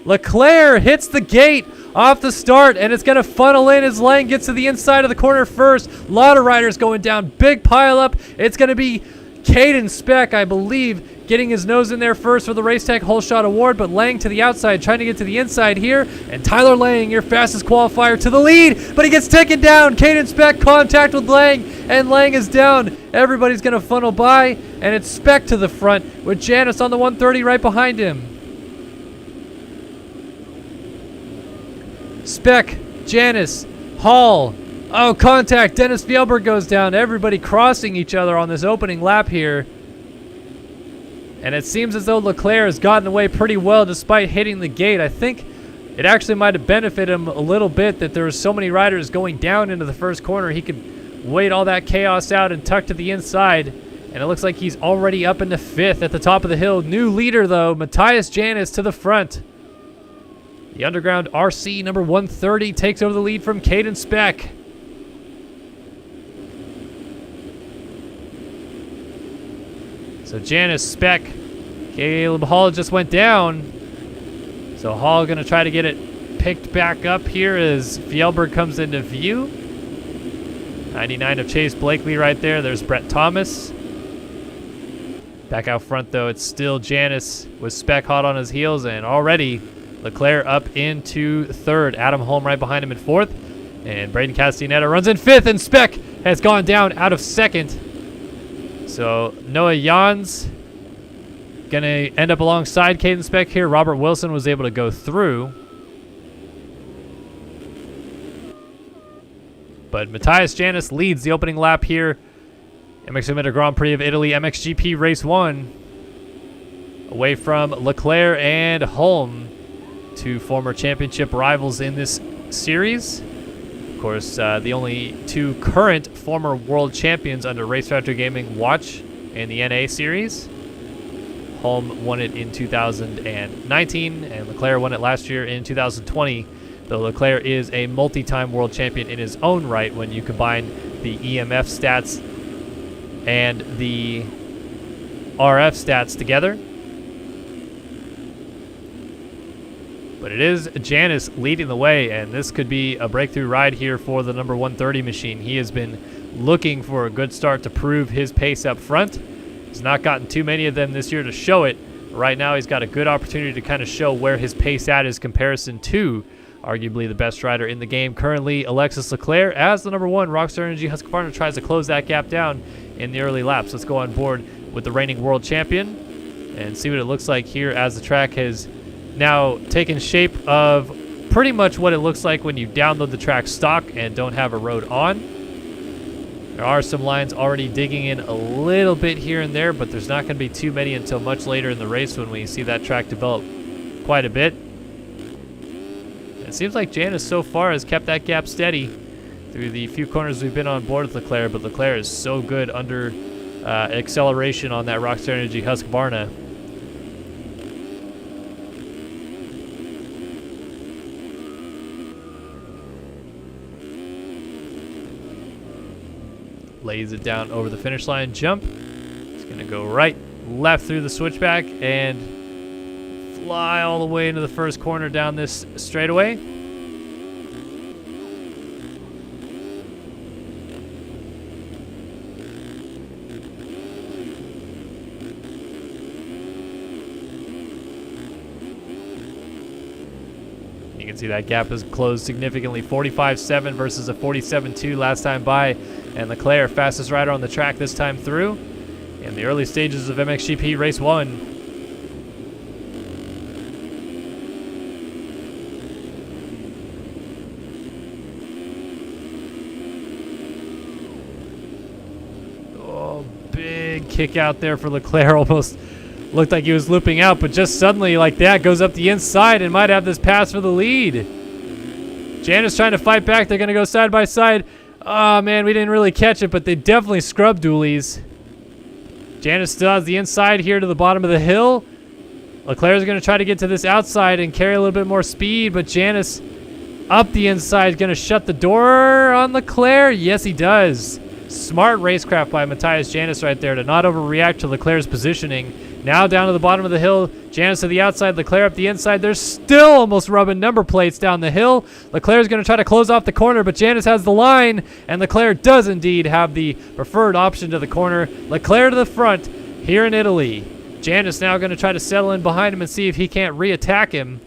Leclerc hits the gate off the start, and it's going to funnel in as Lang gets to the inside of the corner first. A lot of riders going down. Big pile up. It's going to be Caden Speck, I believe, getting his nose in there first for the Race Tech Whole Shot Award, but Lang to the outside, trying to get to the inside here, and Tyler Lang, your fastest qualifier, to the lead, but he gets taken down. Caden Speck contact with Lang, and Lang is down. Everybody's going to funnel by, and it's Speck to the front with Janice on the 130 right behind him. Speck, Janice, Hall. Oh, contact. Dennis Fjellberg goes down. Everybody crossing each other on this opening lap here. And it seems as though Leclerc has gotten away pretty well despite hitting the gate. I think it actually might have benefited him a little bit that there were so many riders going down into the first corner. He could wait all that chaos out and tuck to the inside. And it looks like he's already up into 5th at the top of the hill. New leader, though, Matthias Janis to the front. The Underground RC number 130 takes over the lead from Caden Speck. So Janice, Speck, Caleb Hall just went down. So Hall going to try to get it picked back up here as Fjellberg comes into view. 99 of Chase Blakely right there. There's Brett Thomas. Back out front, though, it's still Janice with Speck hot on his heels, and already Leclerc up into 3rd. Adam Holm right behind him in 4th. And Braden Castaneda runs in 5th, and Speck has gone down out of 2nd. So Noah Jans going to end up alongside Caden Speck here. Robert Wilson was able to go through. But Matthias Janis leads the opening lap here. MX Simulator Grand Prix of Italy, MXGP Race 1. Away from Leclerc and Holm, 2 former championship rivals in this series. Of course, the only 2 current former world champions under Race Factory Gaming watch in the NA series. Holm won it in 2019, and Leclerc won it last year in 2020, though Leclerc is a multi-time world champion in his own right when you combine the EMF stats and the RF stats together. But it is Janice leading the way, and this could be a breakthrough ride here for the number 130 machine. He has been looking for a good start to prove his pace up front. He's not gotten too many of them this year to show it. Right now he's got a good opportunity to kind of show where his pace at is comparison to arguably the best rider in the game currently, Alexis Leclerc, as the number 1 Rockstar Energy Husqvarna tries to close that gap down in the early laps. Let's go on board with the reigning world champion and see what it looks like here as the track has now taken shape of pretty much what it looks like when you download the track stock and don't have a road on. There are some lines already digging in a little bit here and there, but there's not going to be too many until much later in the race when we see that track develop quite a bit. It seems like Janice so far has kept that gap steady through the few corners we've been on board with Leclerc, but Leclerc is so good under acceleration on that Rockstar Energy Husqvarna. Lays it down over the finish line jump. It's going to go right, left through the switchback and fly all the way into the first corner down this straightaway. You can see that gap is closed significantly, 45.7 versus a 47.2 last time by, and Leclerc, fastest rider on the track this time through in the early stages of MXGP Race 1. Big kick out there for Leclerc. Almost looked like he was looping out, but just suddenly like that goes up the inside and might have this pass for the lead. Janice trying to fight back. They're going to go side by side. Oh, man, we didn't really catch it, but they definitely scrubbed dualies. Janice still has the inside here to the bottom of the hill. Leclerc is going to try to get to this outside and carry a little bit more speed, but Janice up the inside is going to shut the door on Leclerc. Yes, he does. Smart racecraft by Matthias Janice right there to not overreact to Leclerc's positioning. Now down to the bottom of the hill. Janice to the outside, Leclerc up the inside. They're still almost rubbing number plates down the hill. Leclerc's going to try to close off the corner, but Janice has the line, and Leclerc does indeed have the preferred option to the corner. Leclerc to the front here in Italy. Janice now going to try to settle in behind him and see if he can't re-attack him.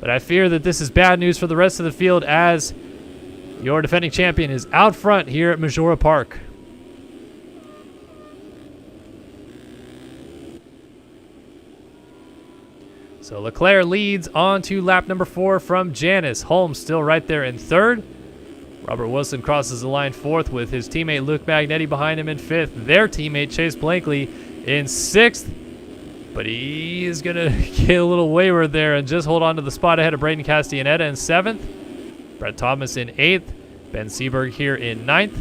But I fear that this is bad news for the rest of the field as your defending champion is out front here at Maggiora Park. So Leclerc leads on to lap number 4 from Janice. Holmes still right there in 3rd. Robert Wilson crosses the line 4th with his teammate Luke Magnetti behind him in 5th. Their teammate Chase Blankley in 6th. But he is going to get a little wayward there and just hold on to the spot ahead of Braden Castellaneta in 7th. Brett Thomas in 8th. Ben Seberg here in 9th.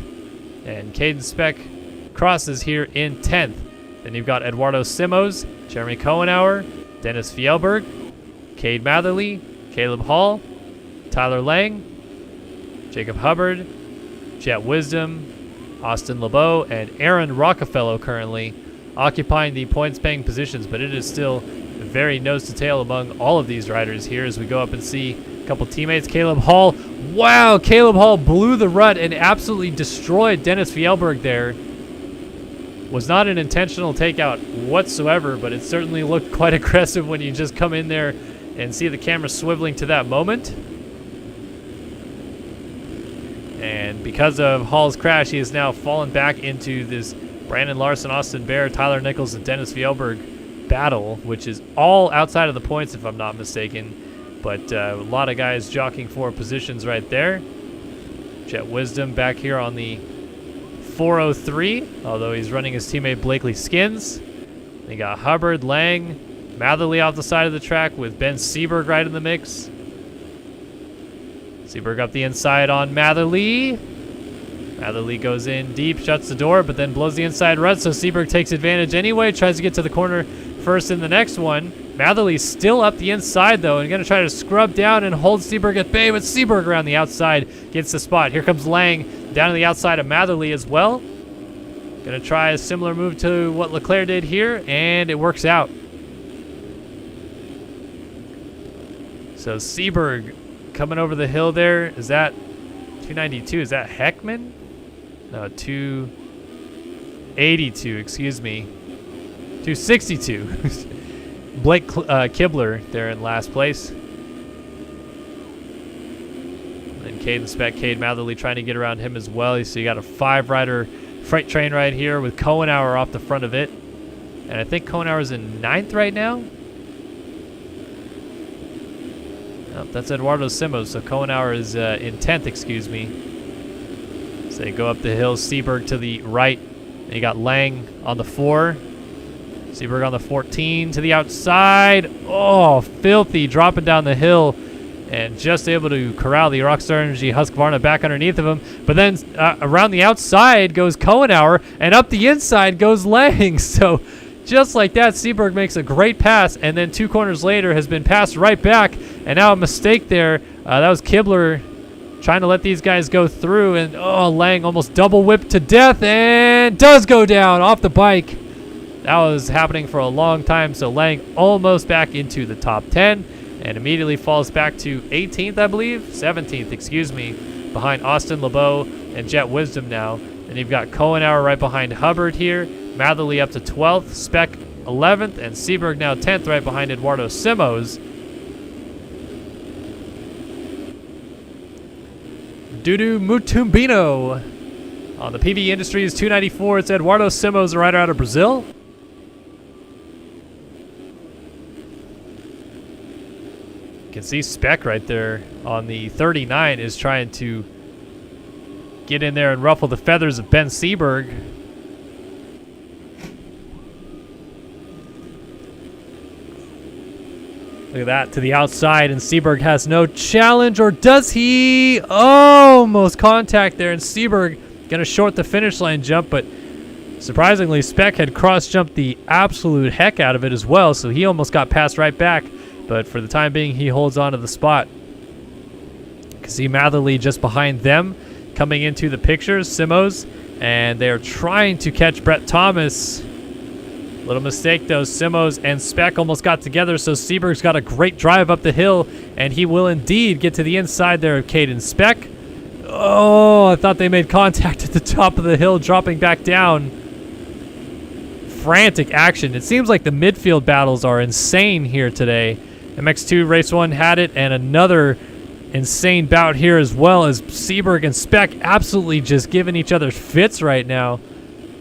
And Caden Speck crosses here in 10th. Then you've got Eduardo Simos, Jeremy Cohenauer, Dennis Fjellberg, Cade Matherly, Caleb Hall, Tyler Lang, Jacob Hubbard, Jet Wisdom, Austin LeBeau, and Aaron Rockefeller currently occupying the points-paying positions, but it is still very nose-to-tail among all of these riders here as we go up and see a couple teammates. Caleb Hall, wow, Caleb Hall blew the rut and absolutely destroyed Dennis Fjellberg there. Was not an intentional takeout whatsoever, but it certainly looked quite aggressive when you just come in there and see the camera swiveling to that moment. And because of Hall's crash, he has now fallen back into this Brandon Larson, Austin Bear, Tyler Nichols, and Dennis Fjellberg battle, which is all outside of the points if I'm not mistaken. But a lot of guys jockeying for positions right there. Jet Wisdom back here on the 403, although he's running his teammate Blakely Skins. They got Hubbard, Lang, Matherly off the side of the track with Ben Seberg right in the mix. Seberg up the inside on Matherly. Matherly goes in deep, shuts the door, but then blows the inside rut, so Seberg takes advantage anyway, tries to get to the corner first in the next one. Matherly's still up the inside, though, and going to try to scrub down and hold Seberg at bay, but Seberg around the outside gets the spot. Here comes Lang down to the outside of Matherly as well. Going to try a similar move to what Leclerc did here, and it works out. So Seberg coming over the hill there. Is that 292? Is that Heckman? No, 282, excuse me. 262. Blake Kibler there in last place. And Caden Speck, Cade Matherly trying to get around him as well. So you got a 5-rider freight train right here with Cohenauer off the front of it. And I think Cohenauer's in 9th right now. Oh, that's Eduardo Simos, so Cohenauer is in 10th, excuse me. So they go up the hill, Seberg to the right. And you got Lang on the 4. Seberg on the 14 to the outside. Oh, filthy, dropping down the hill. And just able to corral the Rockstar Energy Husqvarna back underneath of him. But then around the outside goes Cohenauer, and up the inside goes Lang. So just like that, Seberg makes a great pass, and then 2 corners later has been passed right back. And now a mistake there. That was Kibler trying to let these guys go through. And, oh, Lang almost double whipped to death and does go down off the bike. That was happening for a long time. So Lang almost back into the top 10 and immediately falls back to 18th, I believe. 17th, excuse me, behind Austin LeBeau and Jet Wisdom now. And you've got Cohenauer right behind Hubbard here. Matherly up to 12th, Speck 11th, and Seberg now 10th right behind Eduardo Simos. Dudu Mutumbino on the PB Industries 294. It's Eduardo Simos, a rider out of Brazil. You can see Speck right there on the 39 is trying to get in there and ruffle the feathers of Ben Seberg. Look at that, to the outside, and Seberg has no challenge, or does he? Almost contact there, and Seberg gonna short the finish line jump, but surprisingly, Speck had cross-jumped the absolute heck out of it as well, so he almost got passed right back, but for the time being, he holds on to the spot. You can see Matherly just behind them, coming into the pictures, Simos, and they're trying to catch Brett Thomas. Little mistake though, Simos and Speck almost got together, so Seberg's got a great drive up the hill, and he will indeed get to the inside there of Caden Speck. Oh, I thought they made contact at the top of the hill, dropping back down. Frantic action. It seems like the midfield battles are insane here today. MX2 Race 1 had it, and another insane bout here as well, as Seberg and Speck absolutely just giving each other fits right now.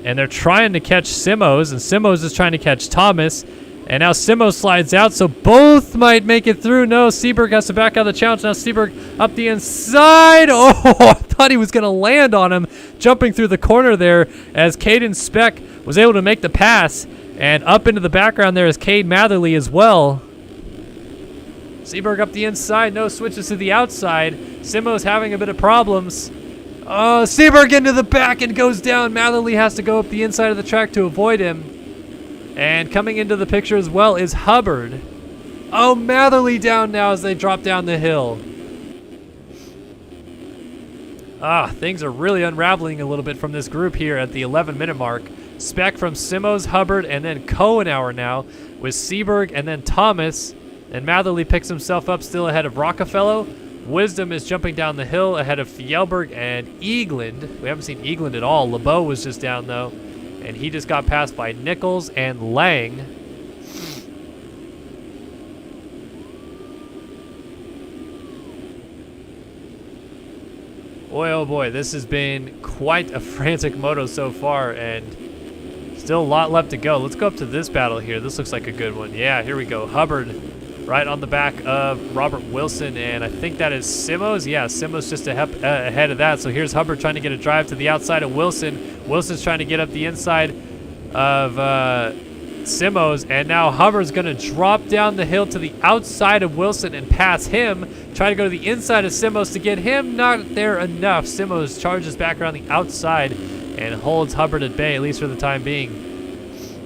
And they're trying to catch Simos, and Simos is trying to catch Thomas. And now Simos slides out, so both might make it through. No, Seberg has to back out of the challenge. Now Seberg up the inside. Oh, I thought he was going to land on him, jumping through the corner there as Caden Speck was able to make the pass. And up into the background there is Cade Matherly as well. Seberg up the inside, no switches to the outside. Simos having a bit of problems. Oh, Seberg into the back and goes down. Matherly has to go up the inside of the track to avoid him. And coming into the picture as well is Hubbard. Oh, Matherly down now as they drop down the hill. Things are really unraveling a little bit from this group here at the 11-minute mark. Speck from Simos, Hubbard, and then Cohenauer now with Seberg and then Thomas. And Matherly picks himself up still ahead of Rockefeller. Wisdom is jumping down the hill ahead of Fjellberg and Eagland. We haven't seen Eagland at all. LeBeau was just down, though, and he just got passed by Nichols and Lang. Boy, oh boy, this has been quite a frantic moto so far, and still a lot left to go. Let's go up to this battle here. This looks like a good one. Yeah, here we go. Hubbard right on the back of Robert Wilson, and I think that is Simos. Yeah, Simos just ahead of that. So here's Hubbard trying to get a drive to the outside of Wilson. Wilson's trying to get up the inside of Simos, and now Hubbard's going to drop down the hill to the outside of Wilson and pass him. Try to go to the inside of Simos to get him. Not there enough. Simos charges back around the outside and holds Hubbard at bay, at least for the time being.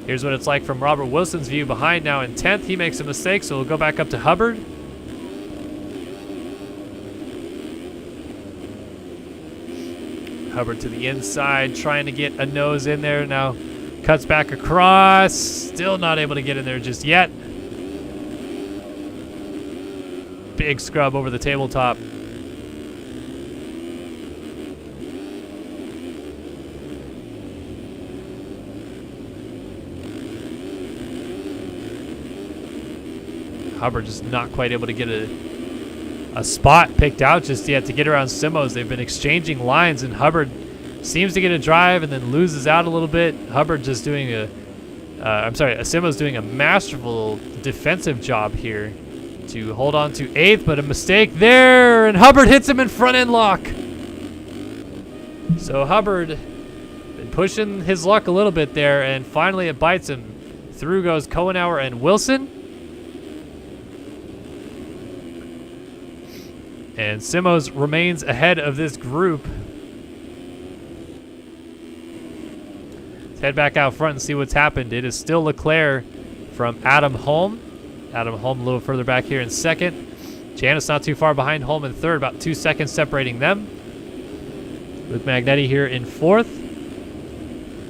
Here's what it's like from Robert Wilson's view behind now in 10th. He makes a mistake, so we'll go back up to Hubbard. Hubbard to the inside, trying to get a nose in there. Now cuts back across. Still not able to get in there just yet. big scrub over the tabletop. Hubbard just not quite able to get a spot picked out just yet to get around Simos. They've been exchanging lines, and Hubbard seems to get a drive and then loses out a little bit. Hubbard just doing Simos doing a masterful defensive job here to hold on to 8th, but a mistake there, and Hubbard hits him in front end lock. So Hubbard been pushing his luck a little bit there, and finally it bites him. Through goes Kohenauer and Wilson. And Simos remains ahead of this group. Let's head back out front and see what's happened. It is still Leclerc from Adam Holm. Adam Holm a little further back here in second. Janice not too far behind Holm in third, about 2 seconds separating them. Luke Magnetti here in fourth.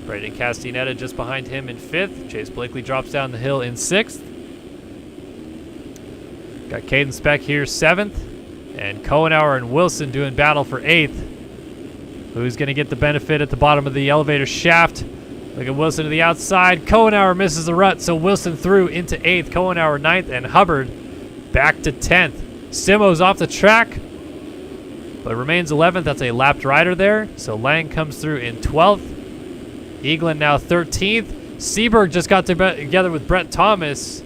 Braden Castaneda just behind him in fifth. Chase Blakely drops down the hill in sixth. Got Caden Speck here seventh. And Kohenauer and Wilson doing battle for 8th. Who's going to get the benefit at the bottom of the elevator shaft? Look at Wilson to the outside. Kohenauer misses the rut, so Wilson through into 8th. Kohenauer 9th, and Hubbard back to 10th. Simos off the track, but remains 11th. That's a lapped rider there. So Lang comes through in 12th. Eaglin now 13th. Seberg just got together with Brett Thomas.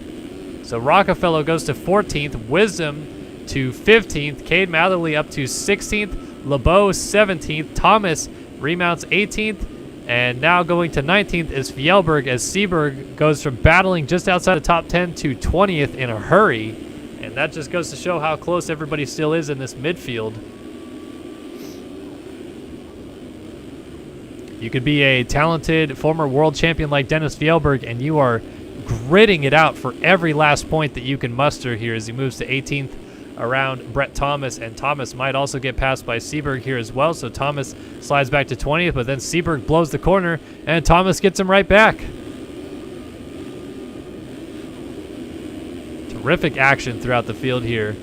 So Rockefeller goes to 14th. Wisdom to 15th, Cade Matherly up to 16th, LeBeau 17th, Thomas remounts 18th, and now going to 19th is Fjellberg as Seberg goes from battling just outside the top 10 to 20th in a hurry, and that just goes to show how close everybody still is in this midfield. You could be a talented former world champion like Dennis Fjellberg, and you are gritting it out for every last point that you can muster here as he moves to 18th around Brett Thomas, and Thomas might also get passed by Seberg here as well, so Thomas slides back to 20th, but then Seberg blows the corner, and Thomas gets him right back. Terrific action throughout the field here.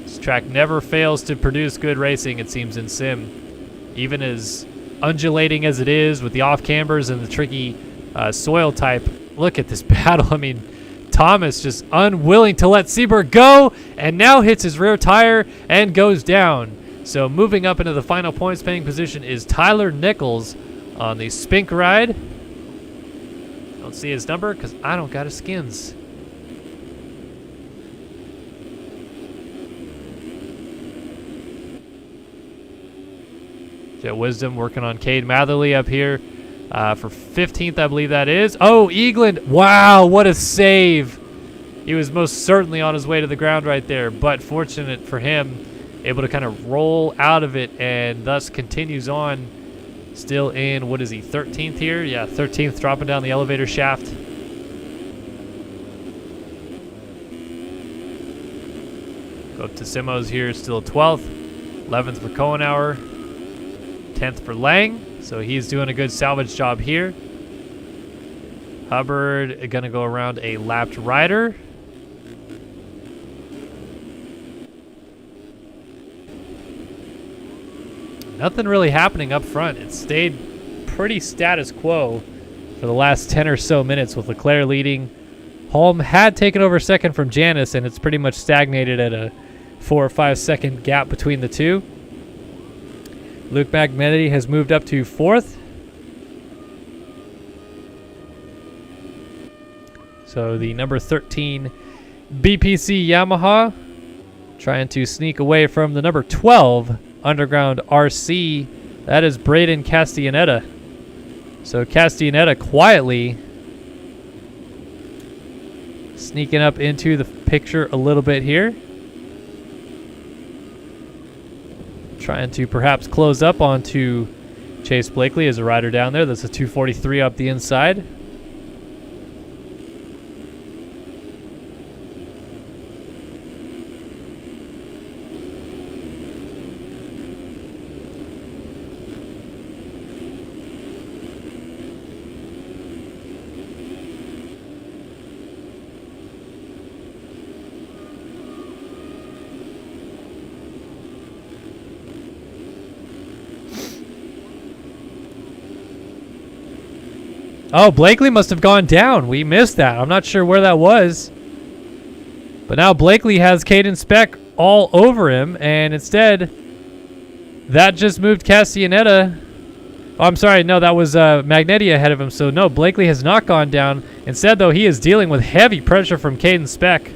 This track never fails to produce good racing, it seems, in Sim. Even as undulating as it is with the off-cambers and the tricky soil type, look at this battle. I mean, Thomas just unwilling to let Seberg go, and now hits his rear tire and goes down. So moving up into the final points paying position is Tyler Nichols on the Spink ride. Don't see his number because I don't got his skins. Jet Wisdom working on Cade Matherly up here. For 15th, I believe that is. Oh, Eagland. Wow, what a save. He was most certainly on his way to the ground right there, but fortunate for him, able to kind of roll out of it and thus continues on still in, what is he, 13th here? Yeah, 13th, dropping down the elevator shaft. Go up to Simos here, still 12th. 11th for Kohenauer. 10th for Lang. So he's doing a good salvage job here. Hubbard going to go around a lapped rider. Nothing really happening up front. It stayed pretty status quo for the last 10 or so minutes with Leclerc leading. Holm had taken over second from Janice, and it's pretty much stagnated at a 4 or 5 second gap between the two. Luke Magnetti has moved up to 4th. So the number 13 BPC Yamaha trying to sneak away from the number 12 Underground RC. That is Braden Castaneda. So Castaneda quietly sneaking up into the picture a little bit here. Trying to perhaps close up onto Chase Blakely as a rider down there. That's a 243 up the inside. Oh, Blakely must have gone down. We missed that. I'm not sure where that was. But now Blakely has Caden Speck all over him, and instead, that just moved Castellaneta. Oh, I'm sorry. No, that was Magnetti ahead of him. So, no, Blakely has not gone down. Instead, though, he is dealing with heavy pressure from Caden Speck.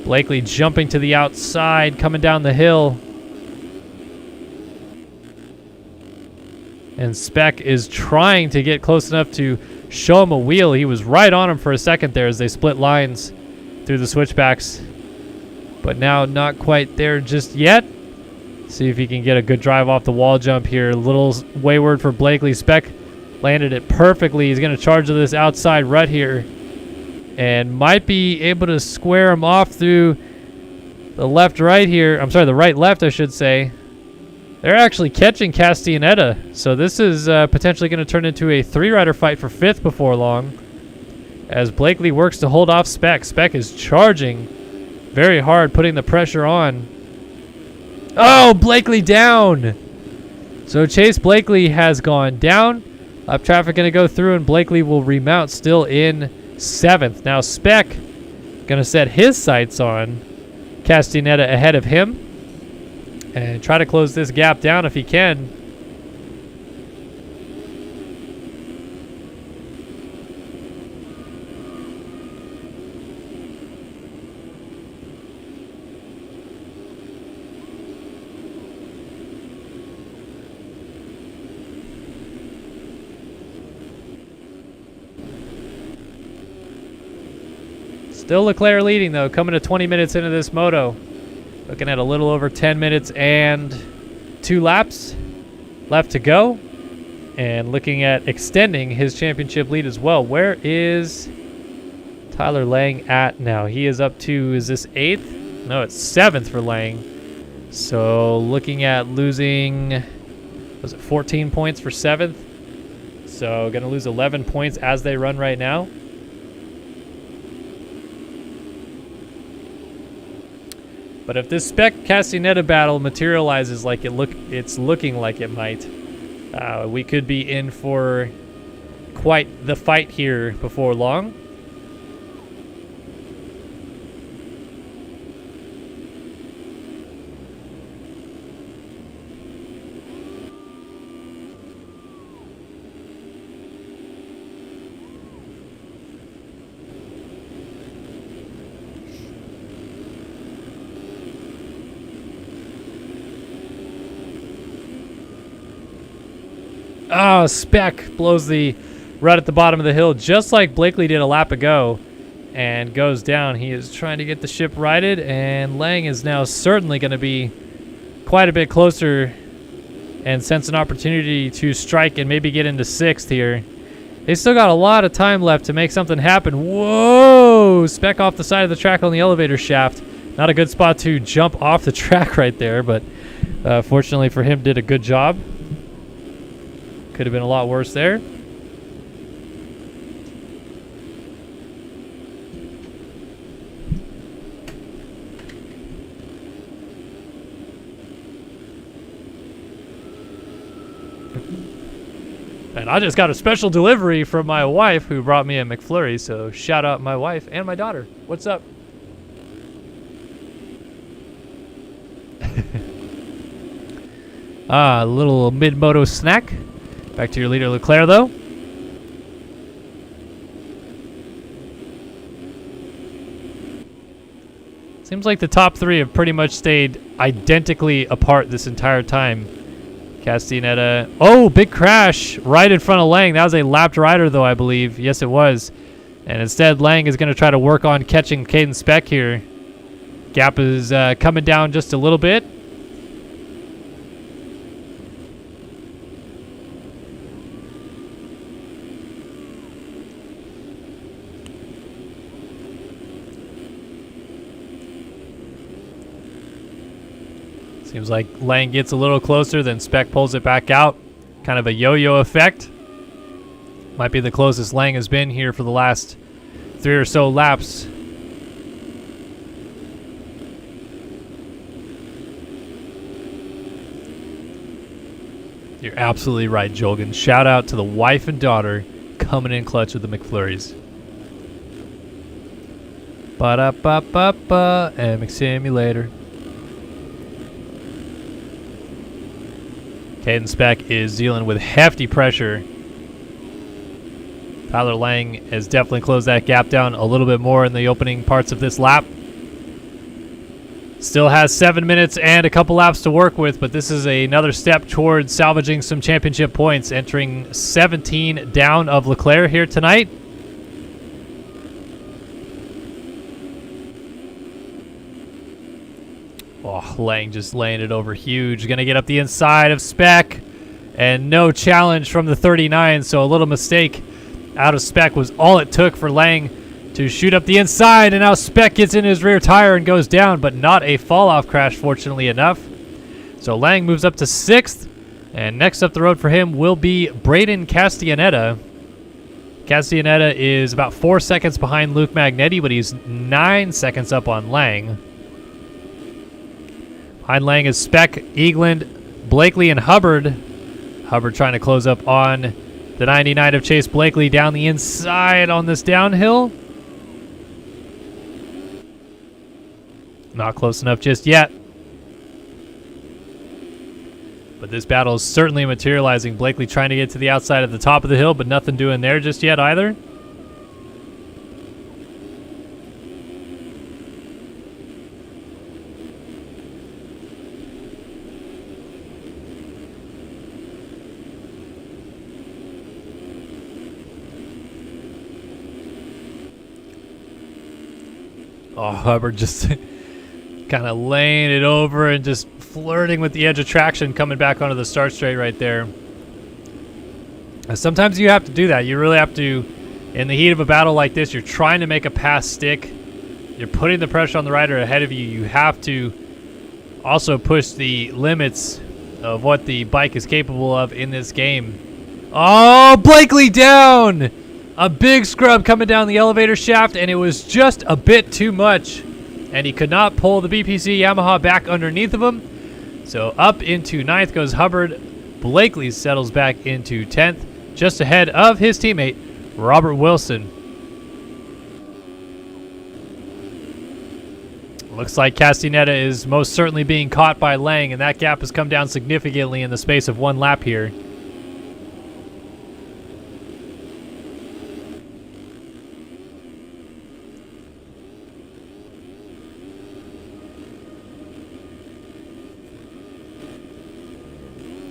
Blakely jumping to the outside, coming down the hill. And Speck is trying to get close enough to show him a wheel. He was right on him for a second there as they split lines through the switchbacks. But now not quite there just yet. See if he can get a good drive off the wall jump here. A little wayward for Blakely. Speck landed it perfectly. He's going to charge to this outside rut here. And might be able to square him off through the left-right here. I'm sorry, the right-left, I should say. They're actually catching Castellaneta. So this is potentially going to turn into a three-rider fight for fifth before long. As Blakely works to hold off Speck. Speck is charging very hard, putting the pressure on. Oh, Blakely down. So Chase Blakely has gone down. Lap traffic going to go through, and Blakely will remount still in seventh. Now Speck going to set his sights on Castellaneta ahead of him and try to close this gap down if he can. Still Leclerc leading, though, coming to 20 minutes into this moto. Looking at a little over 10 minutes and 2 laps left to go. And looking at extending his championship lead as well. Where is Tyler Lang at now? He is up to, is this 8th? No, it's 7th for Lang. So looking at losing, was it 14 points for 7th? So going to lose 11 points as they run right now. But if this Speck Castellaneta battle materializes like it's looking like it might, we could be in for quite the fight here before long. Oh, Speck blows the rut at the bottom of the hill, just like Blakely did a lap ago, and goes down. He is trying to get the ship righted, and Lang is now certainly going to be quite a bit closer and sense an opportunity to strike and maybe get into 6th here. They still got a lot of time left to make something happen. Whoa! Speck off the side of the track on the elevator shaft. Not a good spot to jump off the track right there, but fortunately for him, did a good job. Could have been a lot worse there. And I just got a special delivery from my wife who brought me a McFlurry, so shout out my wife and my daughter. What's up? A little mid-moto snack. Back to your leader, Leclerc, though. Seems like the top 3 have pretty much stayed identically apart this entire time. Castellaneta. Oh, big crash right in front of Lang. That was a lapped rider, though, I believe. Yes, it was. And instead, Lang is going to try to work on catching Caden Speck here. Gap is coming down just a little bit. Seems like Lang gets a little closer, then Speck pulls it back out. Kind of a yo-yo effect. Might be the closest Lang has been here for the last 3 or so laps. You're absolutely right, Jolgen. Shout out to the wife and daughter coming in clutch with the McFlurries. Ba-da-ba-ba-ba, MX Simulator. Caden Speck is dealing with hefty pressure. Tyler Lang has definitely closed that gap down a little bit more in the opening parts of this lap. Still has 7 minutes and a couple laps to work with, but this is another step towards salvaging some championship points, entering 17 down of Leclerc here tonight. Oh, Lang just laying it over huge. Going to get up the inside of Speck, and no challenge from the 39, so a little mistake out of Speck was all it took for Lang to shoot up the inside, and now Speck gets in his rear tire and goes down, but not a fall-off crash, fortunately enough. So Lang moves up to 6th, and next up the road for him will be Braden Castellaneta. Castellaneta is about 4 seconds behind Luke Magnetti, but he's 9 seconds up on Lang. Behind Lang is Speck, Eagland, Blakely, and Hubbard. Hubbard trying to close up on the 99 of Chase Blakely down the inside on this downhill. Not close enough just yet. But this battle is certainly materializing. Blakely trying to get to the outside of the top of the hill, but nothing doing there just yet either. Oh, Hubbard just kind of laying it over and just flirting with the edge of traction coming back onto the start straight right there. Sometimes you have to do that. You really have to, in the heat of a battle like this, you're trying to make a pass stick. You're putting the pressure on the rider ahead of you. You have to also push the limits of what the bike is capable of in this game. Oh, Blakely down! A big scrub coming down the elevator shaft, and it was just a bit too much. And he could not pull the BPC Yamaha back underneath of him. So up into 9th goes Hubbard. Blakely settles back into 10th, just ahead of his teammate, Robert Wilson. Looks like Castellaneta is most certainly being caught by Lang, and that gap has come down significantly in the space of one lap here.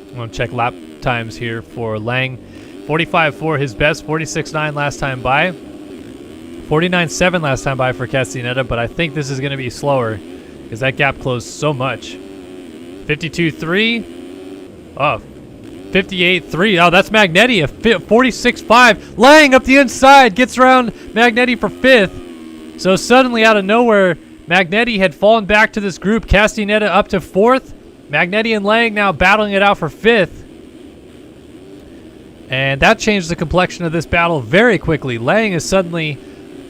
I'm going to check lap times here for Lang. 45.4 his best, 46.9 last time by. 49.7 last time by for Castellaneta, but I think this is going to be slower because that gap closed so much. 52.3. Oh, 58.3. Oh, that's Magnetti. 46.5. Lang up the inside gets around Magnetti for 5th. So suddenly out of nowhere, Magnetti had fallen back to this group. Castellaneta up to 4th. Magnetti and Lang now battling it out for 5th. And that changed the complexion of this battle very quickly. Lang is suddenly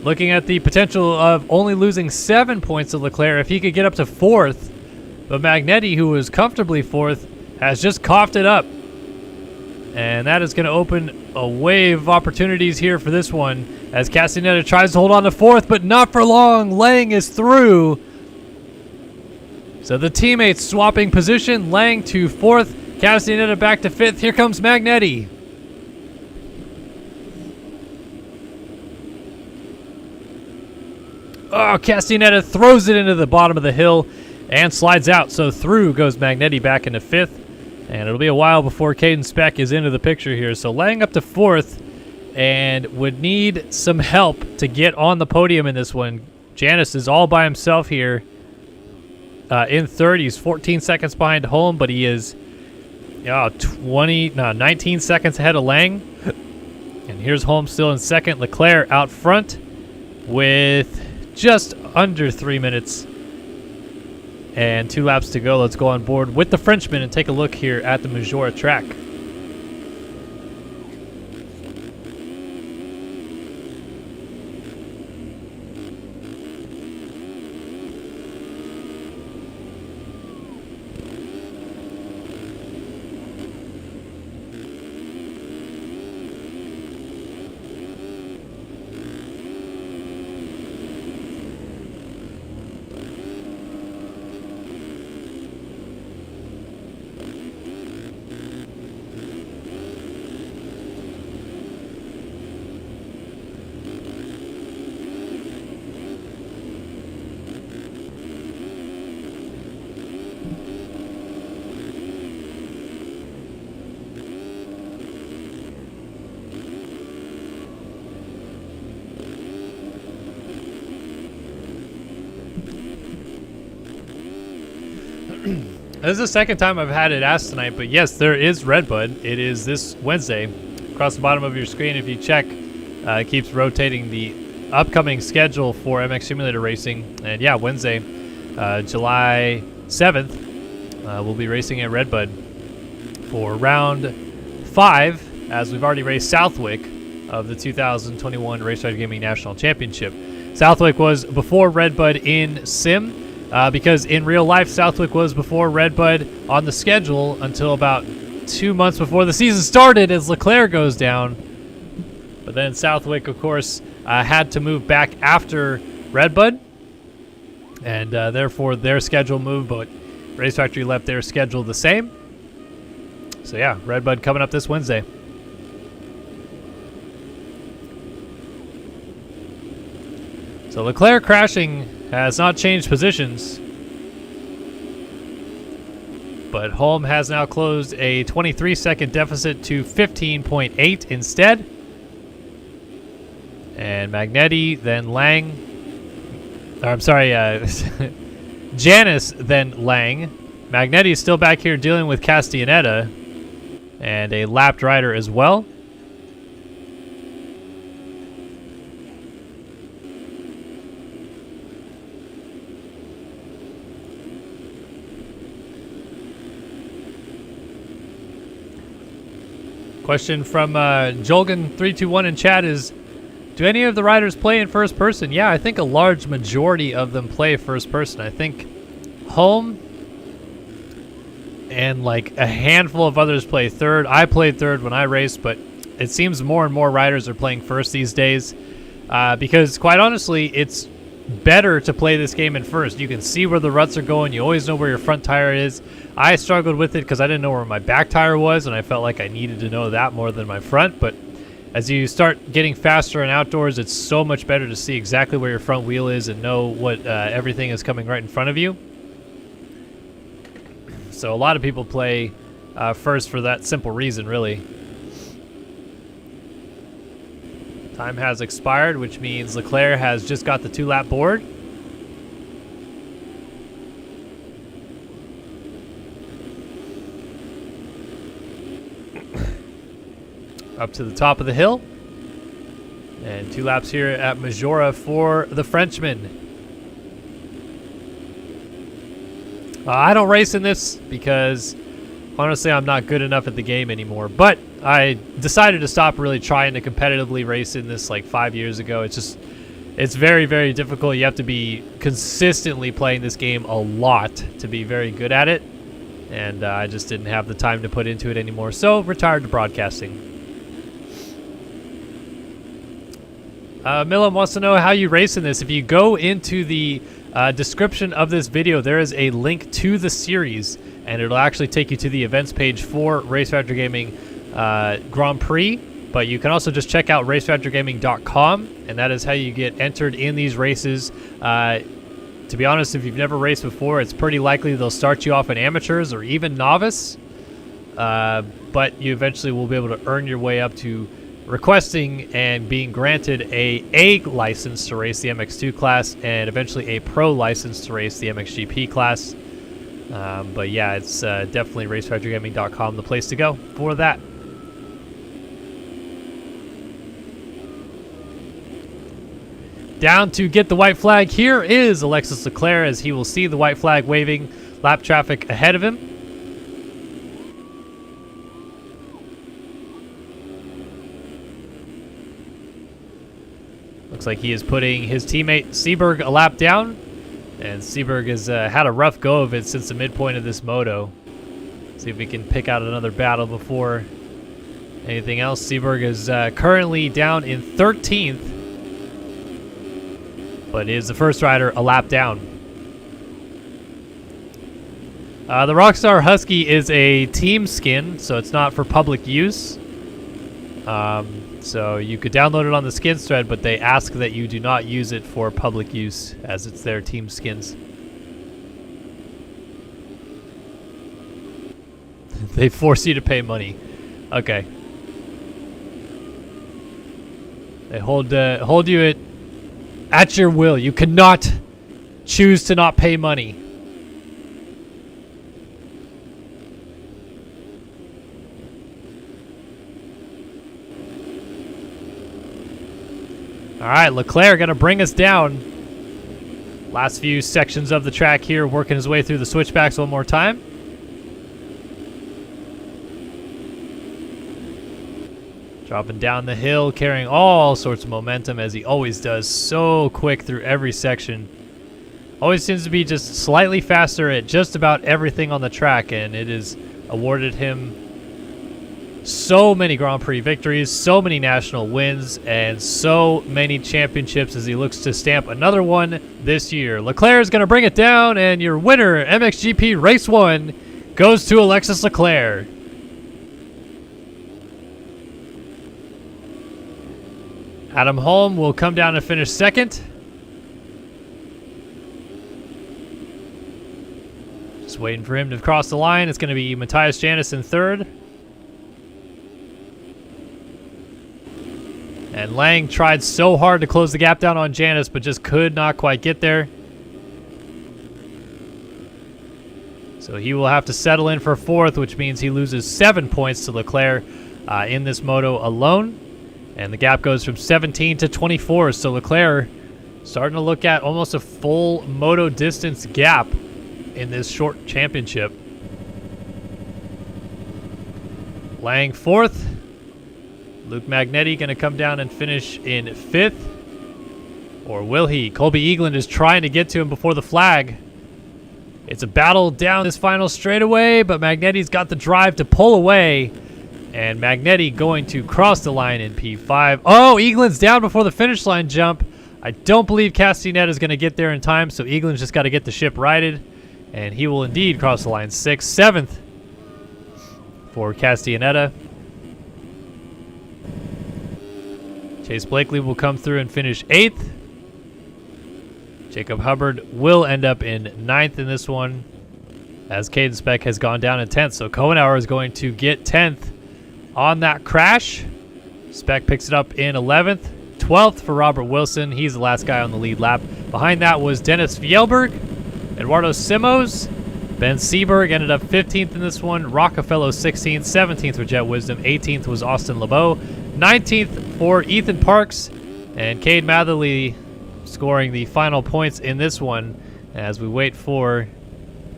looking at the potential of only losing 7 points to Leclerc if he could get up to 4th. But Magnetti, who was comfortably 4th, has just coughed it up. And that is going to open a wave of opportunities here for this one as Castellaneta tries to hold on to 4th, but not for long. Lang is through. So the teammates swapping position. Lang to 4th, Castellaneta back to 5th. Here comes Magnetti. Oh, Castellaneta throws it into the bottom of the hill and slides out. So through goes Magnetti back into 5th. And it'll be a while before Caden Speck is into the picture here. So Lang up to 4th and would need some help to get on the podium in this one. Janis is all by himself here. In 3rd, he's 14 seconds behind Holm, but he is 19 seconds ahead of Lang. And here's Holm still in 2nd. Leclerc out front with just under 3 minutes and 2 laps to go. Let's go on board with the Frenchman and take a look here at the Maggiora track. This is the second time I've had it asked tonight, but yes, there is Redbud. It is this Wednesday. Across the bottom of your screen, if you check, it keeps rotating the upcoming schedule for MX Simulator racing. And yeah, Wednesday, July 7th, we'll be racing at Redbud for round 5, as we've already raced Southwick of the 2021 Racetrack Gaming National Championship. Southwick was before Redbud in Sim, because in real life, Southwick was before Redbud on the schedule until about 2 months before the season started as Leclerc goes down. But then Southwick, of course, had to move back after Redbud, and therefore their schedule moved, but Race Factory left their schedule the same. So yeah, Redbud coming up this Wednesday. So Leclerc crashing has not changed positions, but Holm has now closed a 23-second deficit to 15.8 instead. And Magnetti, then Lang. Or I'm sorry, Janice, then Lang. Magnetti is still back here dealing with Castellaneta, and a lapped rider as well. Question from Jolgan321 in chat is, do any of the riders play in first person? Yeah, I think a large majority of them play first person. I think Home and like a handful of others play third. I played third when I raced, but it seems more and more riders are playing first these days, because quite honestly, it's better to play this game in first. You can see where the ruts are going. You always know where your front tire is. I struggled with it because I didn't know where my back tire was, and I felt like I needed to know that more than my front. But as you start getting faster and outdoors, it's so much better to see exactly where your front wheel is and know what everything is coming right in front of you. So a lot of people play first for that simple reason, really. Time has expired, which means Leclerc has just got the 2-lap board. Up to the top of the hill. And 2 laps here at Maggiora for the Frenchman. I don't race in this because honestly I'm not good enough at the game anymore. But I decided to stop really trying to competitively race in this like 5 years ago. It's very, very difficult. You have to be consistently playing this game a lot to be very good at it. And I just didn't have the time to put into it anymore. So retired to broadcasting. Milam wants to know how you race in this. If you go into the description of this video, there is a link to the series, and it'll actually take you to the events page for Race Factor Gaming Grand Prix. But you can also just check out racefactorgaming.com, and that is how you get entered in these races. To be honest, if you've never raced before, it's pretty likely they'll start you off in amateurs or even novice. But you eventually will be able to earn your way up to requesting and being granted a license to race the MX2 class, and eventually a pro license to race the MXGP class. But yeah, it's definitely racefactorgaming.com the place to go for that. Down to get the white flag. Here is Alexis Leclerc, as he will see the white flag waving, lap traffic ahead of him. Looks like he is putting his teammate Seberg a lap down, and Seberg has had a rough go of it since the midpoint of this moto. See if we can pick out another battle before anything else. Seberg is currently down in 13th, but is the first rider a lap down. The Rockstar Husky is a team skin, so it's not for public use. So you could download it on the skins thread, but they ask that you do not use it for public use, as it's their team skins. They force you to pay money. Okay. They hold you at your will. You cannot choose to not pay money. All right, Leclerc going to bring us down. Last few sections of the track here, working his way through the switchbacks one more time. Dropping down the hill, carrying all sorts of momentum as he always does. So quick through every section. Always seems to be just slightly faster at just about everything on the track, and it has awarded him so many Grand Prix victories, so many national wins, and so many championships as he looks to stamp another one this year. Leclerc is going to bring it down, and your winner, MXGP Race 1, goes to Alexis Leclerc. Adam Holm will come down and finish second. Just waiting for him to cross the line. It's going to be Matthias Janus in third. And Lang tried so hard to close the gap down on Janus, but just could not quite get there. So he will have to settle in for fourth, which means he loses 7 points to Leclerc in this moto alone. And the gap goes from 17 to 24. So Leclerc starting to look at almost a full moto distance gap in this short championship. Lang fourth. Luke Magnetti going to come down and finish in fifth. Or will he? Colby Eagland is trying to get to him before the flag. It's a battle down this final straightaway, but Magnetti's got the drive to pull away. And Magnetti going to cross the line in P5. Oh, Eagland's down before the finish line jump. I don't believe Castaneda is going to get there in time, so Eagland's just got to get the ship righted. And he will indeed cross the line 6th, 7th for Castaneda. Chase Blakely will come through and finish 8th. Jacob Hubbard will end up in 9th in this one, as Caden Speck has gone down in 10th. So Kohenauer is going to get 10th on that crash. Speck picks it up in 11th. 12th for Robert Wilson. He's the last guy on the lead lap. Behind that was Dennis Fjellberg, Eduardo Simos. Ben Seberg ended up 15th in this one. Rockefeller 16th. 17th for Jet Wisdom. 18th was Austin LeBeau. 19th for Ethan Parks. And Cade Matherly scoring the final points in this one as we wait for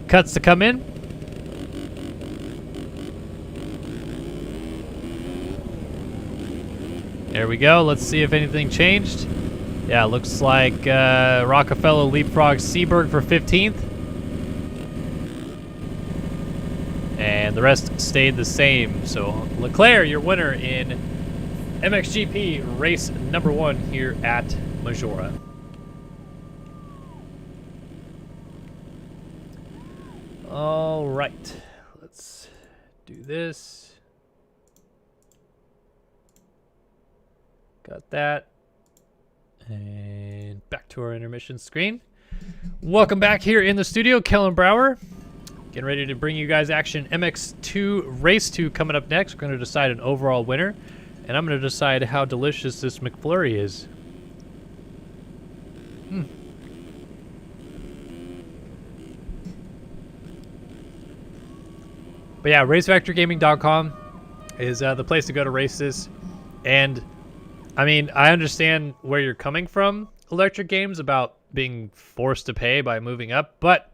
cuts to come in. There we go. Let's see if anything changed. Yeah, looks like Rockefeller leapfrogs Seberg for 15th. And the rest stayed the same. So Leclerc, your winner in MXGP race number 1 here at Maggiora. All right, let's do this. Got that. And back to our intermission screen. Welcome back here in the studio. Kellen Brower. Getting ready to bring you guys action. MX2 Race 2 coming up next. We're going to decide an overall winner. And I'm going to decide how delicious this McFlurry is. But yeah, RaceVectorGaming.com is the place to go to race this. And I mean, I understand where you're coming from, Electric Games, about being forced to pay by moving up, but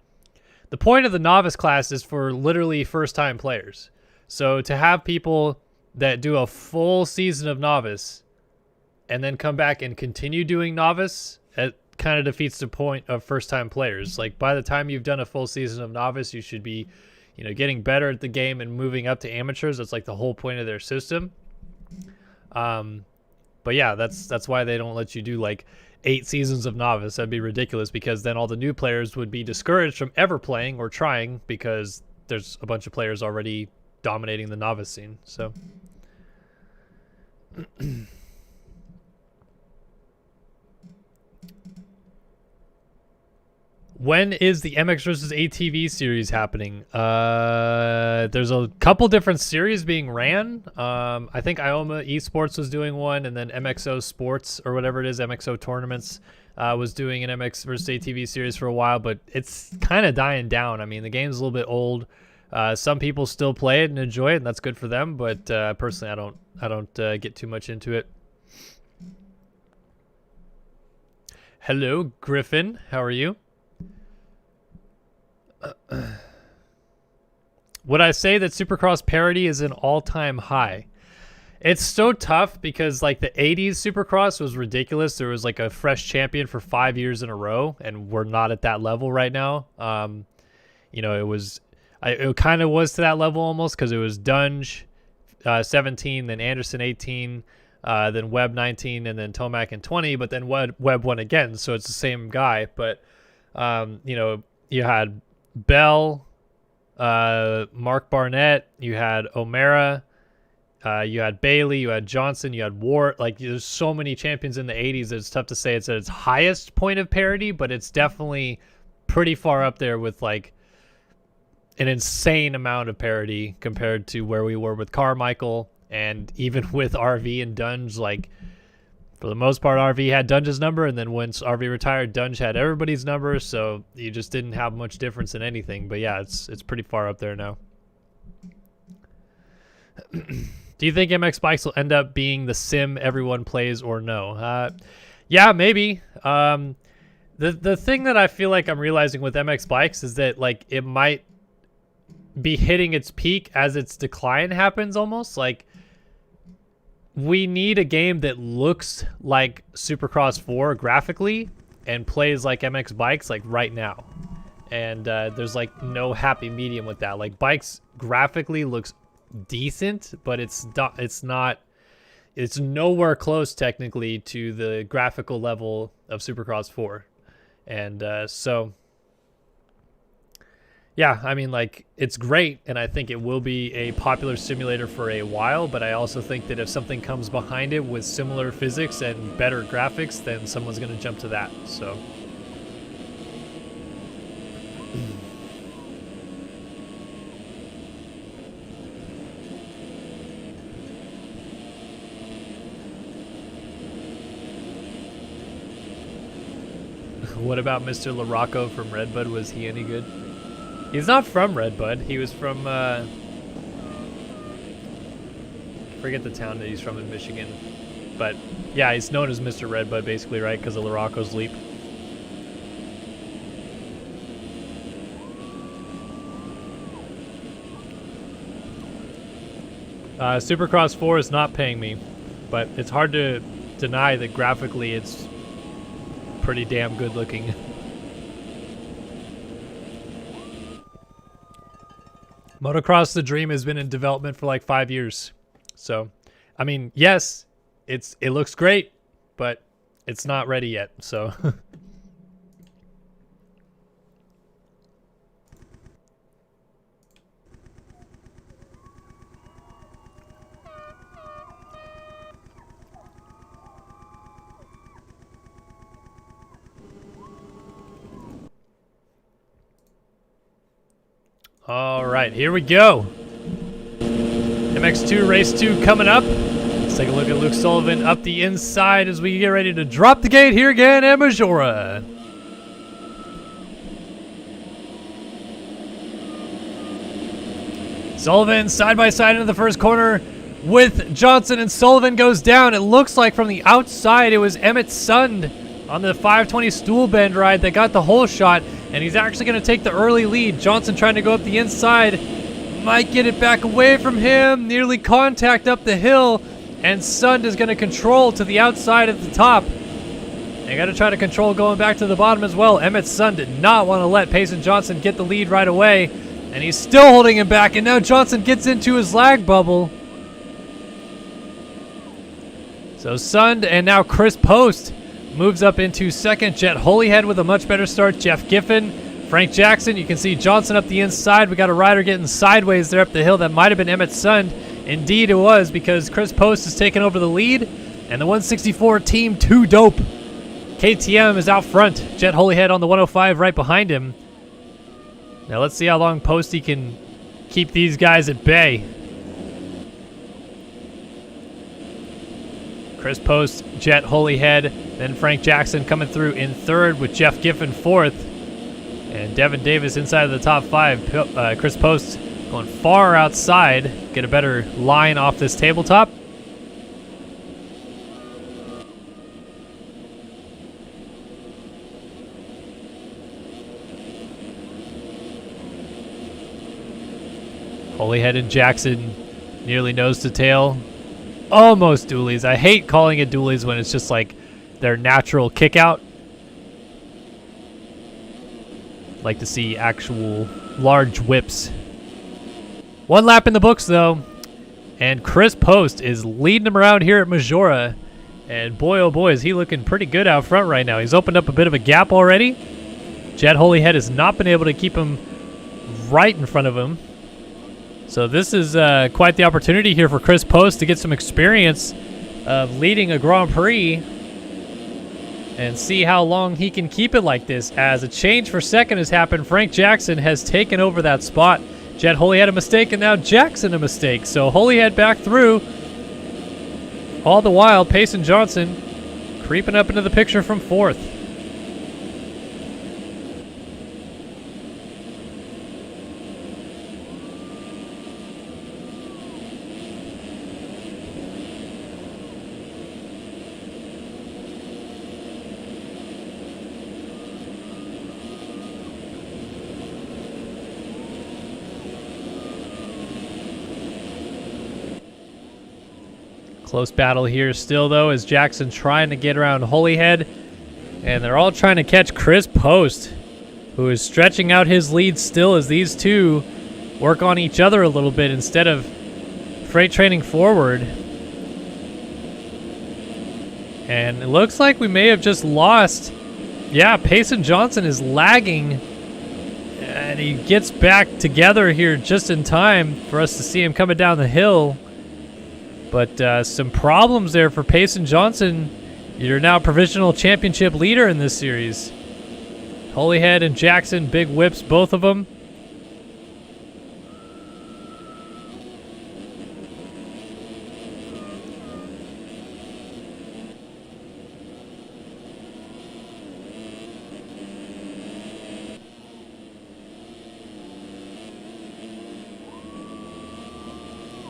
the point of the novice class is for literally first-time players. So to have people that do a full season of novice and then come back and continue doing novice, it kind of defeats the point of first-time players. Like, by the time you've done a full season of novice, you should be, you know, getting better at the game and moving up to amateurs. That's like the whole point of their system. But yeah, that's why they don't let you do like 8 seasons of novice. That'd be ridiculous, because then all the new players would be discouraged from ever playing or trying, because there's a bunch of players already dominating the novice scene. So when is the MX versus ATV series happening? There's a couple different series being ran. I think Ioma Esports was doing one, and then MXO Sports, or whatever it is, MXO Tournaments, was doing an MX versus ATV series for a while, but it's kind of dying down. I mean, the game's a little bit old. Some people still play it and enjoy it, and that's good for them, but personally, I don't get too much into it. Hello, Griffin. How are you? Would I say that Supercross parity is an all-time high? It's so tough because like the 80s Supercross was ridiculous. There was like a fresh champion for 5 years in a row, and we're not at that level right now. You know, it kind of was to that level almost because it was Dunge 17, then Anderson 18, then Webb 19, and then Tomac in 20, but then Webb won again, so it's the same guy. But you know, you had Bell, Mark Barnett, you had O'Mara, you had Bailey, you had Johnson, you had Ward. Like, there's so many champions in the 80s that it's tough to say it's at its highest point of parity, but it's definitely pretty far up there with like an insane amount of parity compared to where we were with Carmichael and even with RV and Dunge. Like, for the most part, RV had Dunge's number, and then once RV retired, Dunge had everybody's number, so you just didn't have much difference in anything. But yeah, it's pretty far up there now. Do you think MX Bikes will end up being the sim everyone plays or no? Yeah, maybe. The thing that I feel like I'm realizing with MX Bikes is that like it might be hitting its peak as its decline happens almost. Like, we need a game that looks like Supercross 4 graphically and plays like MX Bikes like right now. And there's like no happy medium with that. Like, Bikes graphically looks decent, but it's nowhere close technically to the graphical level of Supercross 4. And so yeah, I mean, like, it's great, and I think it will be a popular simulator for a while, but I also think that if something comes behind it with similar physics and better graphics, then someone's going to jump to that. So what about Mr. LaRocco from Redbud? Was he any good? He's not from Redbud. He was from, forget the town that he's from in Michigan. But yeah, he's known as Mr. Redbud basically, right? Because of LaRocco's Leap. Supercross 4 is not paying me, but it's hard to deny that graphically it's pretty damn good looking. Motocross the Dream has been in development for like 5 years. So, I mean, yes, it looks great, but it's not ready yet. So all right, here we go. MX2 Race 2 coming up. Let's take a look at Luke Sullivan up the inside as we get ready to drop the gate here again at Maggiora. Sullivan side by side into the first corner with Johnson, and Sullivan goes down. It looks like from the outside it was Emmett Sund on the 520 stool bend ride that got the whole shot, and he's actually going to take the early lead. Johnson trying to go up the inside, might get it back away from him, nearly contact up the hill, and Sund is going to control to the outside at the top. They got to try to control going back to the bottom as well. Emmett Sund did not want to let Payson Johnson get the lead right away, and he's still holding him back, and now Johnson gets into his lag bubble. So Sund and now Chris Post moves up into second. Jet Holyhead with a much better start. Jeff Giffen, Frank Jackson. You can see Johnson up the inside. We got a rider getting sideways there up the hill. That might have been Emmett Sund. Indeed it was, because Chris Post has taken over the lead, and the 164 Team 2 Dope KTM is out front. Jet Holyhead on the 105 right behind him. Now let's see how long Posty can keep these guys at bay. Chris Post, Jet Holyhead, then Frank Jackson coming through in third with Jeff Giffen fourth. And Devin Davis inside of the top five. Chris Post going far outside. Get a better line off this tabletop. Holyhead and Jackson nearly nose to tail. Almost dualies. I hate calling it dualies when it's just like their natural kick out. Like to see actual large whips. One lap in the books though, and Chris Post is leading him around here at Maggiora, and boy oh boy is he looking pretty good out front right now. He's opened up a bit of a gap already. Jet Holyhead has not been able to keep him right in front of him, so this is quite the opportunity here for Chris Post to get some experience of leading a Grand Prix and see how long he can keep it like this. As a change for second has happened, Frank Jackson has taken over that spot. Jet Holyhead a mistake, and now Jackson a mistake. So Holyhead back through. All the while, Payson Johnson creeping up into the picture from fourth. Close battle here still, though, as Jackson trying to get around Holyhead. And they're all trying to catch Chris Post, who is stretching out his lead still as these two work on each other a little bit instead of freight training forward. And it looks like we may have just lost. Yeah, Payson Johnson is lagging. And he gets back together here just in time for us to see him coming down the hill. But some problems there for Payson Johnson. You're now provisional championship leader in this series. Holyhead and Jackson, big whips, both of them.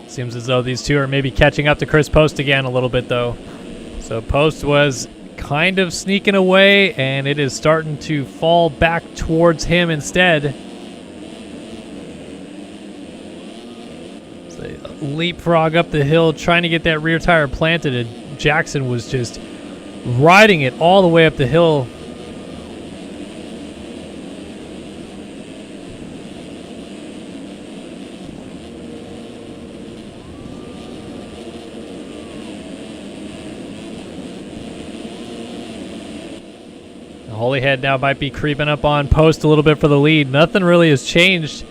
Seems as though these two are maybe catching up to Chris Post again a little bit, though. So Post was kind of sneaking away, and it is starting to fall back towards him instead. So they leapfrog up the hill, trying to get that rear tire planted, and Jackson was just riding it all the way up the hill. Holyhead now might be creeping up on Post a little bit for the lead. Nothing really has changed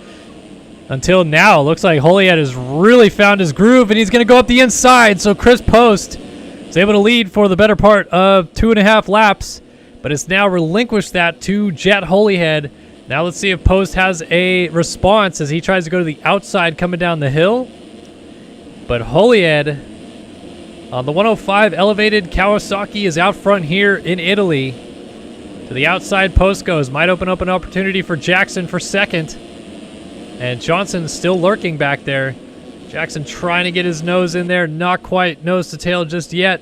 until now. Looks like Holyhead has really found his groove, and he's going to go up the inside. So Chris Post is able to lead for the better part of 2.5 laps, but it's now relinquished that to Jet Holyhead. Now let's see if Post has a response as he tries to go to the outside coming down the hill. But Holyhead on the 105 elevated Kawasaki is out front here in Italy. To the outside, Post goes. Might open up an opportunity for Jackson for second. And Johnson still lurking back there. Jackson trying to get his nose in there. Not quite nose to tail just yet.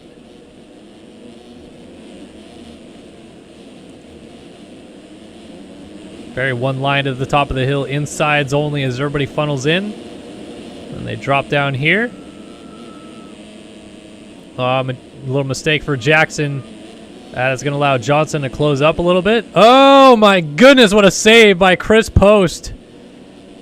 Very one line to the top of the hill. Insides only as everybody funnels in. And they drop down here. A little mistake for Jackson. That is going to allow Johnson to close up a little bit. Oh my goodness, what a save by Chris Post.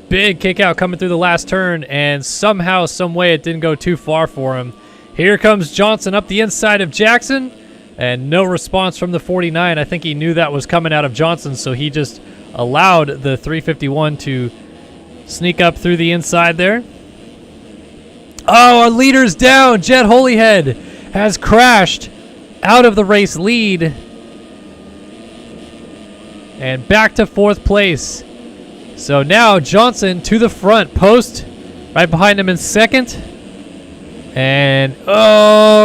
Big kick out coming through the last turn, and somehow, some way it didn't go too far for him. Here comes Johnson up the inside of Jackson, and no response from the 49. I think he knew that was coming out of Johnson, so he just allowed the 351 to sneak up through the inside there. Oh, our leader's down. Jet Holyhead has crashed out of the race lead and back to fourth place. So now Johnson to the front. Post right behind him in second. And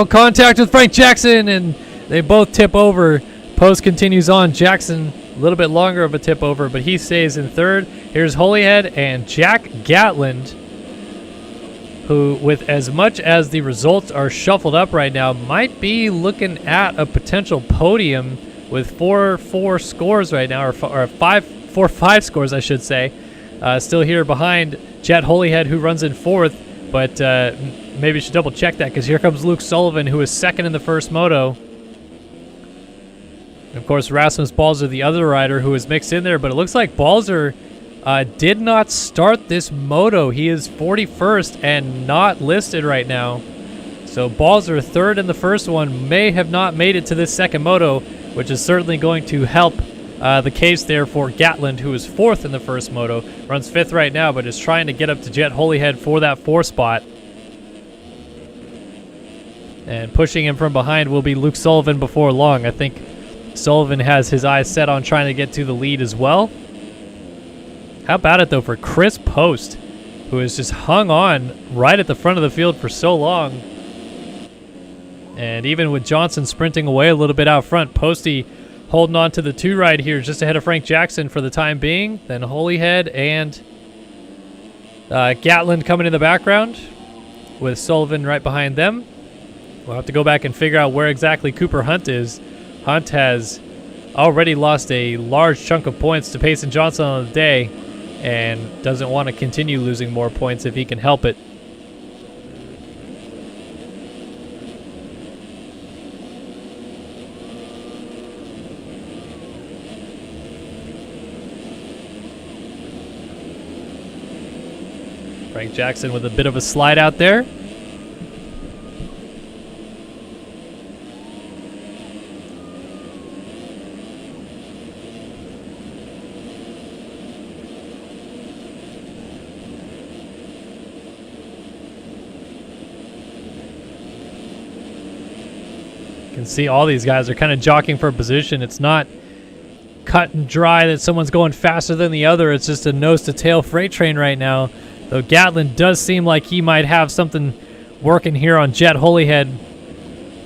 contact with Frank Jackson, and they both tip over. Post continues on. Jackson a little bit longer of a tip over, but he stays in third. Here's Holyhead and Jack Gatland, who, with as much as the results are shuffled up right now, might be looking at a potential podium with 4-4 scores right now, or 4-5 scores, I should say. Still here behind Jet Holyhead who runs in 4th, but maybe we should double check that because here comes Luke Sullivan, who is 2nd in the first moto. And of course, Rasmus Balzer, the other rider who is mixed in there, but it looks like Balzer did not start this moto. He is 41st and not listed right now. So Balzer, 3rd in the first one, may have not made it to this second moto, which is certainly going to help the case there for Gatland, who is 4th in the first moto. Runs 5th right now, but is trying to get up to Jet Holyhead for that 4th spot. And pushing him from behind will be Luke Sullivan before long. I think Sullivan has his eyes set on trying to get to the lead as well. How about it, though, for Chris Post, who has just hung on right at the front of the field for so long. And even with Johnson sprinting away a little bit out front, Posty holding on to the 2 ride here just ahead of Frank Jackson for the time being. Then Holyhead and Gatland coming in the background with Sullivan right behind them. We'll have to go back and figure out where exactly Cooper Hunt is. Hunt has already lost a large chunk of points to Payson Johnson on the day and doesn't want to continue losing more points if he can help it. Frank Jackson with a bit of a slide out there. You can see all these guys are kind of jockeying for a position. It's not cut and dry that someone's going faster than the other. It's just a nose-to-tail freight train right now. Though Gatland does seem like he might have something working here on Jet Holyhead.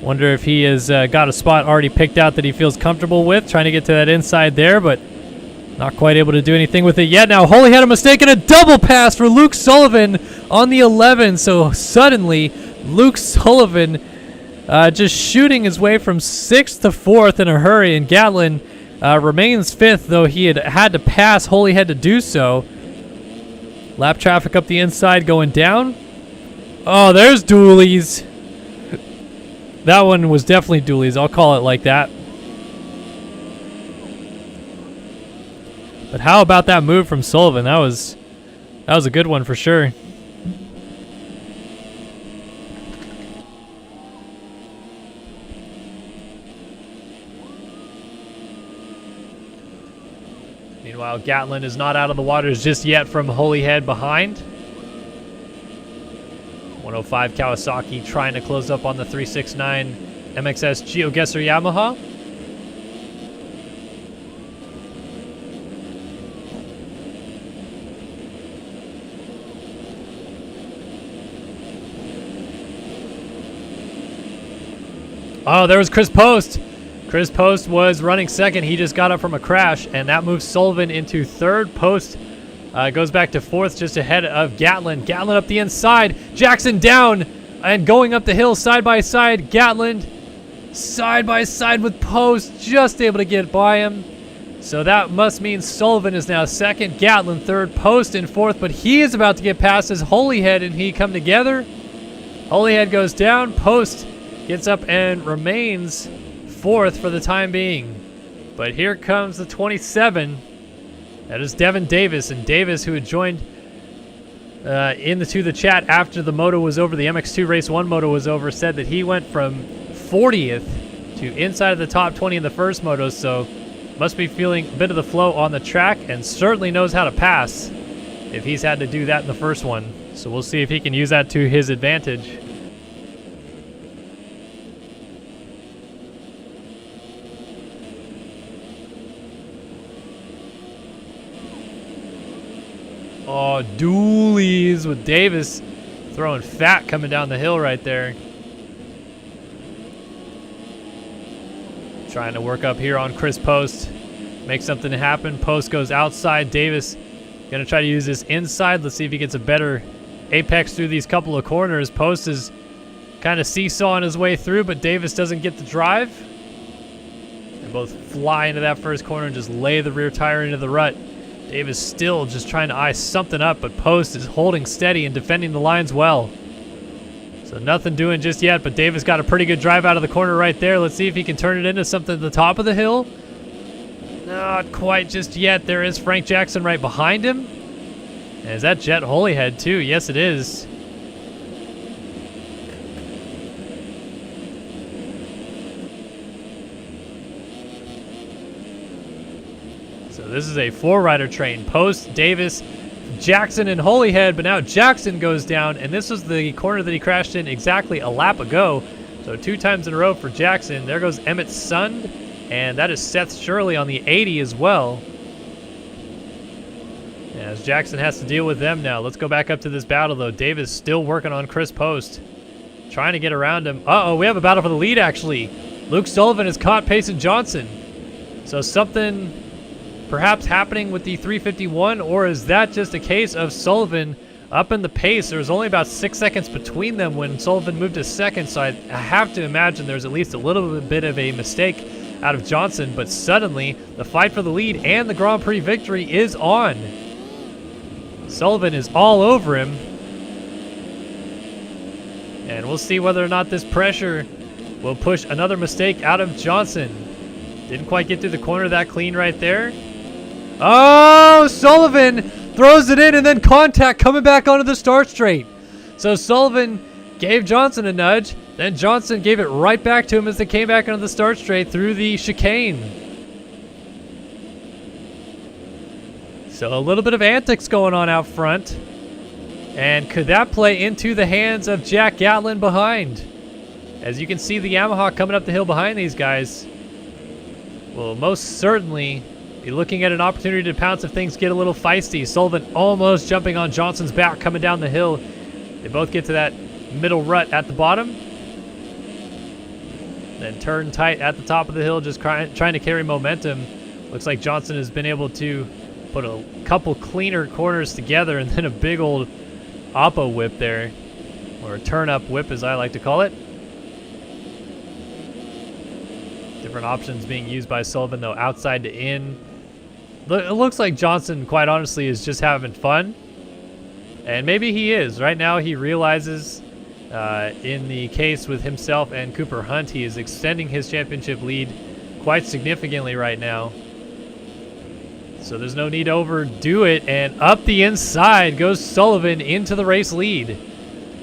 Wonder if he has got a spot already picked out that he feels comfortable with, trying to get to that inside there, but not quite able to do anything with it yet. Now Holyhead a mistake and a double pass for Luke Sullivan on the 11. So suddenly, Luke Sullivan just shooting his way from 6th to 4th in a hurry, and Gatland remains 5th, though he had to pass Holyhead to do so. Lap traffic up the inside going down. Oh, there's dualies. That one was definitely dualies. I'll call it like that. But how about that move from Sullivan? That was a good one for sure. Meanwhile, Gatland is not out of the waters just yet from Holyhead behind. 105 Kawasaki trying to close up on the 369 MXS GeoGuessr Yamaha. Oh, there was Chris Post. Chris Post was running 2nd. He just got up from a crash, and that moves Sullivan into 3rd. Post goes back to 4th, just ahead of Gatland. Gatland up the inside. Jackson down and going up the hill side by side. Gatland side by side with Post, just able to get by him. So that must mean Sullivan is now 2nd, Gatland 3rd, Post in 4th, but he is about to get past as Holyhead and he come together. Holyhead goes down. Post gets up and remains 4th for the time being. But here comes the 27. That is Devin Davis. And Davis, who had joined into the chat after the moto was over, the MX2 Race 1 moto was over, said that he went from 40th to inside of the top 20 in the first moto. So must be feeling a bit of the flow on the track and certainly knows how to pass if he's had to do that in the first one. So we'll see if he can use that to his advantage. Oh, dualies with Davis throwing fat coming down the hill right there. Trying to work up here on Chris Post. Make something happen. Post goes outside. Davis going to try to use this inside. Let's see if he gets a better apex through these couple of corners. Post is kind of seesawing his way through, but Davis doesn't get the drive. They both fly into that first corner and just lay the rear tire into the rut. Davis still just trying to eye something up, but Post is holding steady and defending the lines well. So nothing doing just yet, but Davis got a pretty good drive out of the corner right there. Let's see if he can turn it into something at the top of the hill. Not quite just yet. There is Frank Jackson right behind him. And is that Jet Holyhead too? Yes, it is. So this is a four-rider train. Post, Davis, Jackson, and Holyhead, but now Jackson goes down, and this was the corner that he crashed in exactly a lap ago. So 2 times in a row for Jackson. There goes Emmett Sund, and that is Seth Shirley on the 80 as well. As Jackson has to deal with them now. Let's go back up to this battle, though. Davis still working on Chris Post, trying to get around him. Uh-oh, we have a battle for the lead, actually. Luke Sullivan has caught Payson Johnson. So something perhaps happening with the 351, or is that just a case of Sullivan up in the pace? There was only about 6 seconds between them when Sullivan moved to second, so I have to imagine there's at least a little bit of a mistake out of Johnson, but suddenly the fight for the lead and the Grand Prix victory is on. Sullivan is all over him, and we'll see whether or not this pressure will push another mistake out of Johnson. Didn't quite get through the corner that clean right there. Oh, Sullivan throws it in, and then contact coming back onto the start straight. So Sullivan gave Johnson a nudge, then Johnson gave it right back to him as they came back onto the start straight through the chicane. So a little bit of antics going on out front. And could that play into the hands of Jack Gatlin behind? As you can see, the Yamaha coming up the hill behind these guys will most certainly be looking at an opportunity to pounce if things get a little feisty. Sullivan almost jumping on Johnson's back coming down the hill. They both get to that middle rut at the bottom. Then turn tight at the top of the hill, just trying to carry momentum. Looks like Johnson has been able to put a couple cleaner corners together, and then a big old oppo whip there, or a turn-up whip as I like to call it. Different options being used by Sullivan, though, outside to in. It looks like Johnson, quite honestly, is just having fun. And maybe he is. Right now he realizes, in the case with himself and Cooper Hunt, he is extending his championship lead quite significantly right now. So there's no need to overdo it. And up the inside goes Sullivan into the race lead.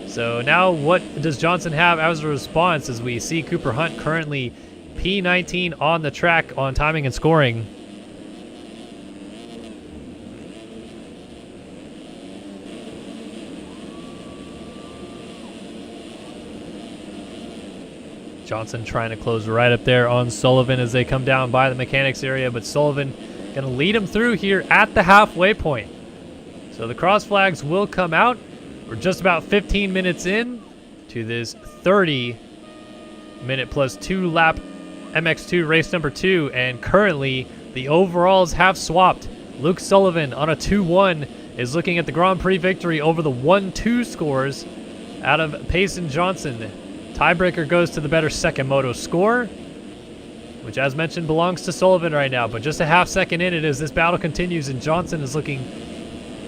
So now what does Johnson have as a response, as we see Cooper Hunt currently P19 on the track on timing and scoring? Johnson trying to close right up there on Sullivan as they come down by the mechanics area, but Sullivan going to lead him through here at the halfway point. So the cross flags will come out. We're just about 15 minutes in to this 30-minute plus 2 lap MX2 race number 2, and currently the overalls have swapped. Luke Sullivan on a 2-1 is looking at the Grand Prix victory over the 1-2 scores out of Payson Johnson. Tiebreaker goes to the better second moto score, which, as mentioned, belongs to Sullivan right now. But just a half second in it as this battle continues, and Johnson is looking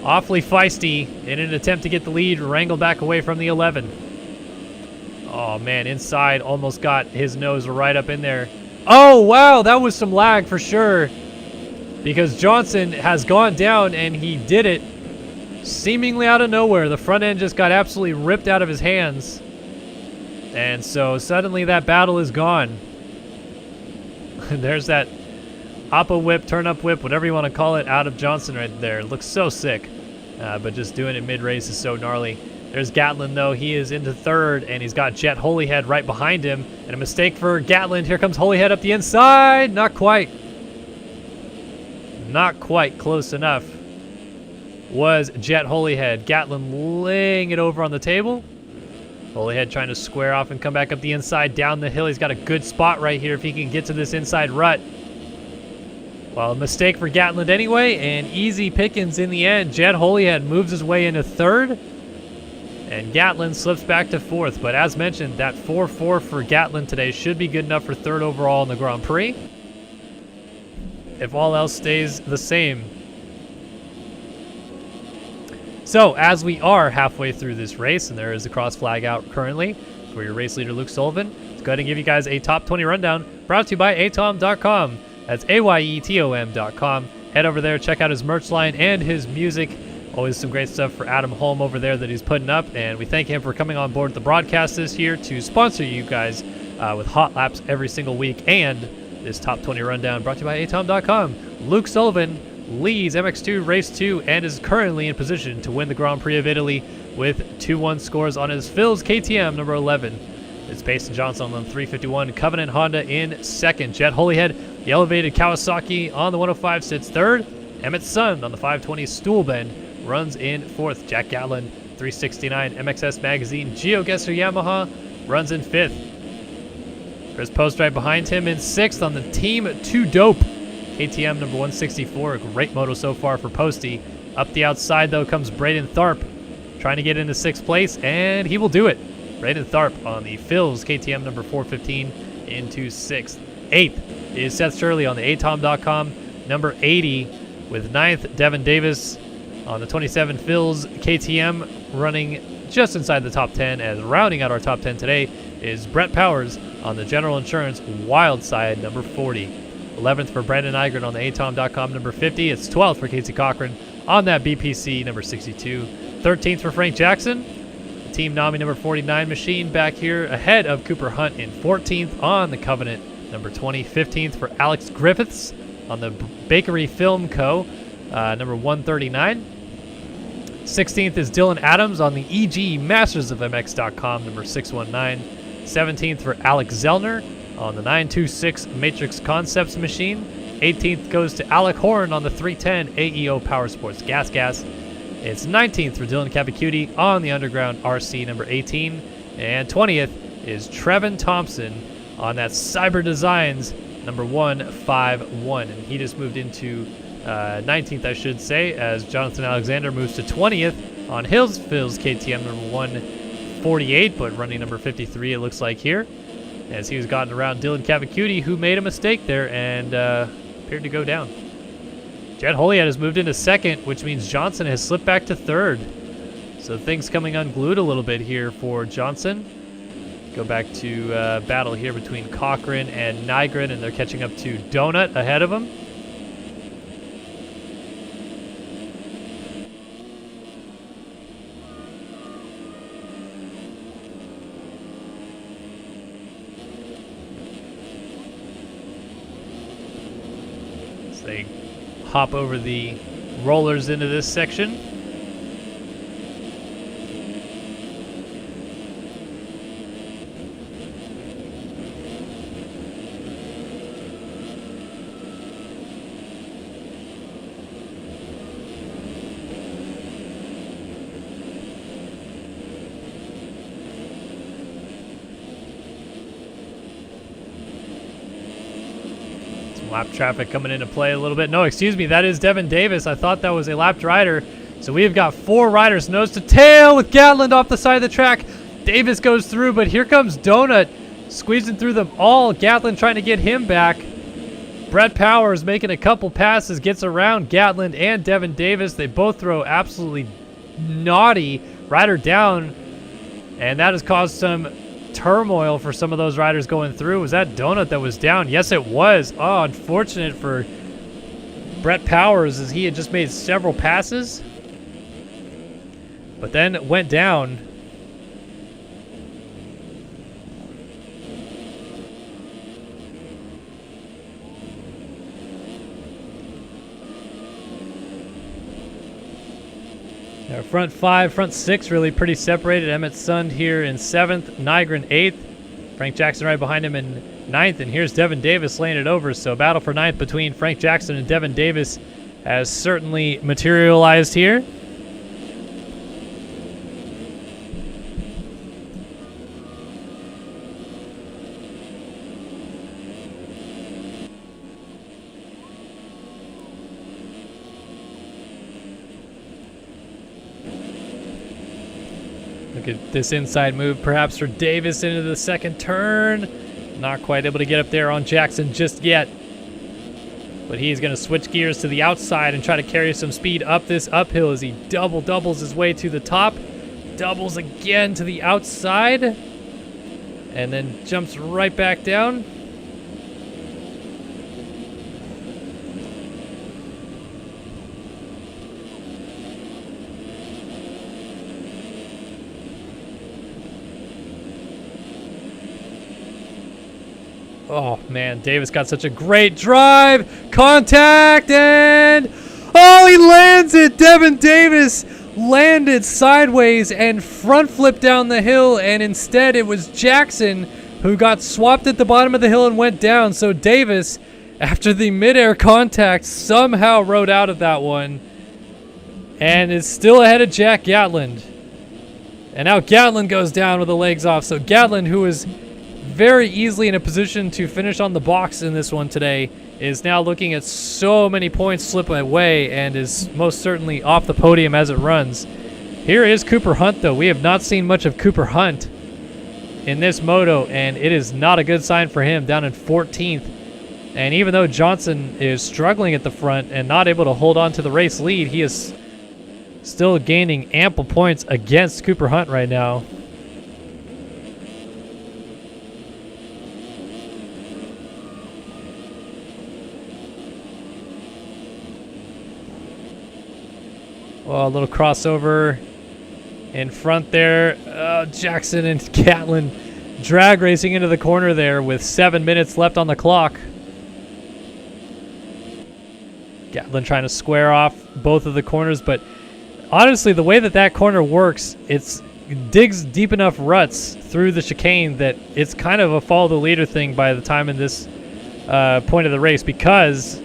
awfully feisty in an attempt to get the lead, wrangled back away from the 11. Oh, man, inside almost got his nose right up in there. Oh, wow, that was some lag for sure, because Johnson has gone down, and he did it seemingly out of nowhere. The front end just got absolutely ripped out of his hands. And so suddenly that battle is gone. There's that oppo whip, turn-up whip, whatever you want to call it, out of Johnson right there. It looks so sick, but just doing it mid-race is so gnarly. There's Gatlin, though. He is into third, and he's got Jet Holyhead right behind him. And a mistake for Gatlin. Here comes Holyhead up the inside. Not quite. Not quite close enough was Jet Holyhead. Gatlin laying it over on the table. Holyhead trying to square off and come back up the inside, down the hill. He's got a good spot right here if he can get to this inside rut. Well, a mistake for Gatlin anyway, and easy pickings in the end. Jet Holyhead moves his way into third, and Gatlin slips back to fourth. But as mentioned, that 4-4 for Gatlin today should be good enough for third overall in the Grand Prix, if all else stays the same. So, as we are halfway through this race, and there is a cross flag out currently for your race leader, Luke Sullivan, let's go ahead and give you guys a top 20 rundown brought to you by atom.com. That's AYETOM.com. Head over there, check out his merch line and his music. Always some great stuff for Adam Holm over there that he's putting up, and we thank him for coming on board the broadcast this year to sponsor you guys with hot laps every single week, and this top 20 rundown brought to you by atom.com. Luke Sullivan leads MX2 Race 2 and is currently in position to win the Grand Prix of Italy with 2-1 scores on his Phil's KTM number 11. It's Payson Johnson on the 351, Covenant Honda in second. Jet Holyhead, the elevated Kawasaki on the 105 sits third. Emmett Sun on the 520 Stool Bend runs in fourth. Jack Gatlin, 369 MXS Magazine GeoGuessr Yamaha runs in fifth. Chris Post right behind him in sixth on the Team 2 Dope KTM number 164. A great moto so far for Posty. Up the outside, though, comes Braden Tharp, trying to get into sixth place, and he will do it. Braden Tharp on the Phil's KTM number 415 into sixth. Eighth is Seth Shirley on the atom.com number 80, with ninth, Devin Davis on the 27 Phil's KTM running just inside the top 10, as rounding out our top 10 today is Brett Powers on the General Insurance Wild Side number 40. 11th for Brandon Nygren on the atom.com number 50. It's 12th for Casey Cochran on that BPC number 62. 13th for Frank Jackson. The Team Nami number 49 machine back here ahead of Cooper Hunt in 14th on the Covenant number 20. 15th for Alex Griffiths on the Bakery Film Co. Number 139. 16th is Dylan Adams on the EG Masters of MX.com number 619. 17th for Alex Zellner on the 926 Matrix Concepts machine. 18th goes to Alec Horn on the 310 AEO Power Sports Gas Gas. It's 19th for Dylan Cavacuti on the Underground RC number 18. And 20th is Trevin Thompson on that Cyber Designs number 151. And he just moved into 19th, I should say, as Jonathan Alexander moves to 20th on Phil's KTM number 148, but running number 53 it looks like here, as he was gotten around Dylan Cavacuti, who made a mistake there and appeared to go down. Jet Holyhead has moved into second, which means Johnson has slipped back to third. So things coming unglued a little bit here for Johnson. Go back to battle here between Cochran and Nygren, and they're catching up to Donut ahead of him. They hop over the rollers into this section. Lap traffic coming into play a little bit. No, excuse me, that is Devin Davis. I thought that was a lapped rider. So we have got four riders nose to tail with Gatland off the side of the track. Davis goes through, but here comes Donut squeezing through them all. Gatland trying to get him back. Brett Powers making a couple passes, gets around Gatland and Devin Davis. They both throw absolutely naughty rider down, and that has caused some turmoil for some of those riders going through. Was that Donut that was down? Yes, it was. Oh, unfortunate for Brett Powers, as he had just made several passes, but then went down. Our front five, front six really pretty separated. Emmett Sund here in 7th, Nygren 8th, Frank Jackson right behind him in 9th, and here's Devin Davis laying it over. So battle for 9th between Frank Jackson and Devin Davis has certainly materialized here. Look at this inside move, perhaps for Davis into the second turn. Not quite able to get up there on Jackson just yet. But he's going to switch gears to the outside and try to carry some speed up this uphill as he doubles his way to the top. Doubles again to the outside. And then jumps right back down. Oh, man, Davis got such a great drive. Contact, and oh, he lands it. Devin Davis landed sideways and front flipped down the hill, and instead it was Jackson who got swapped at the bottom of the hill and went down. So Davis, after the midair contact, somehow rode out of that one and is still ahead of Jack Gatland. And now Gatland goes down with the legs off. So Gatland, who is very easily in a position to finish on the box in this one today, is now looking at so many points slip away and is most certainly off the podium as it runs. Here is Cooper Hunt, though. We have not seen much of Cooper Hunt in this moto, and it is not a good sign for him, down in 14th. And even though Johnson is struggling at the front and not able to hold on to the race lead, he is still gaining ample points against Cooper Hunt right now. Oh, a little crossover in front there. Jackson and Catlin drag racing into the corner there with 7 minutes left on the clock. Catlin trying to square off both of the corners, but honestly, the way that that corner works, it digs deep enough ruts through the chicane that it's kind of a follow the leader thing by the time in this point of the race, because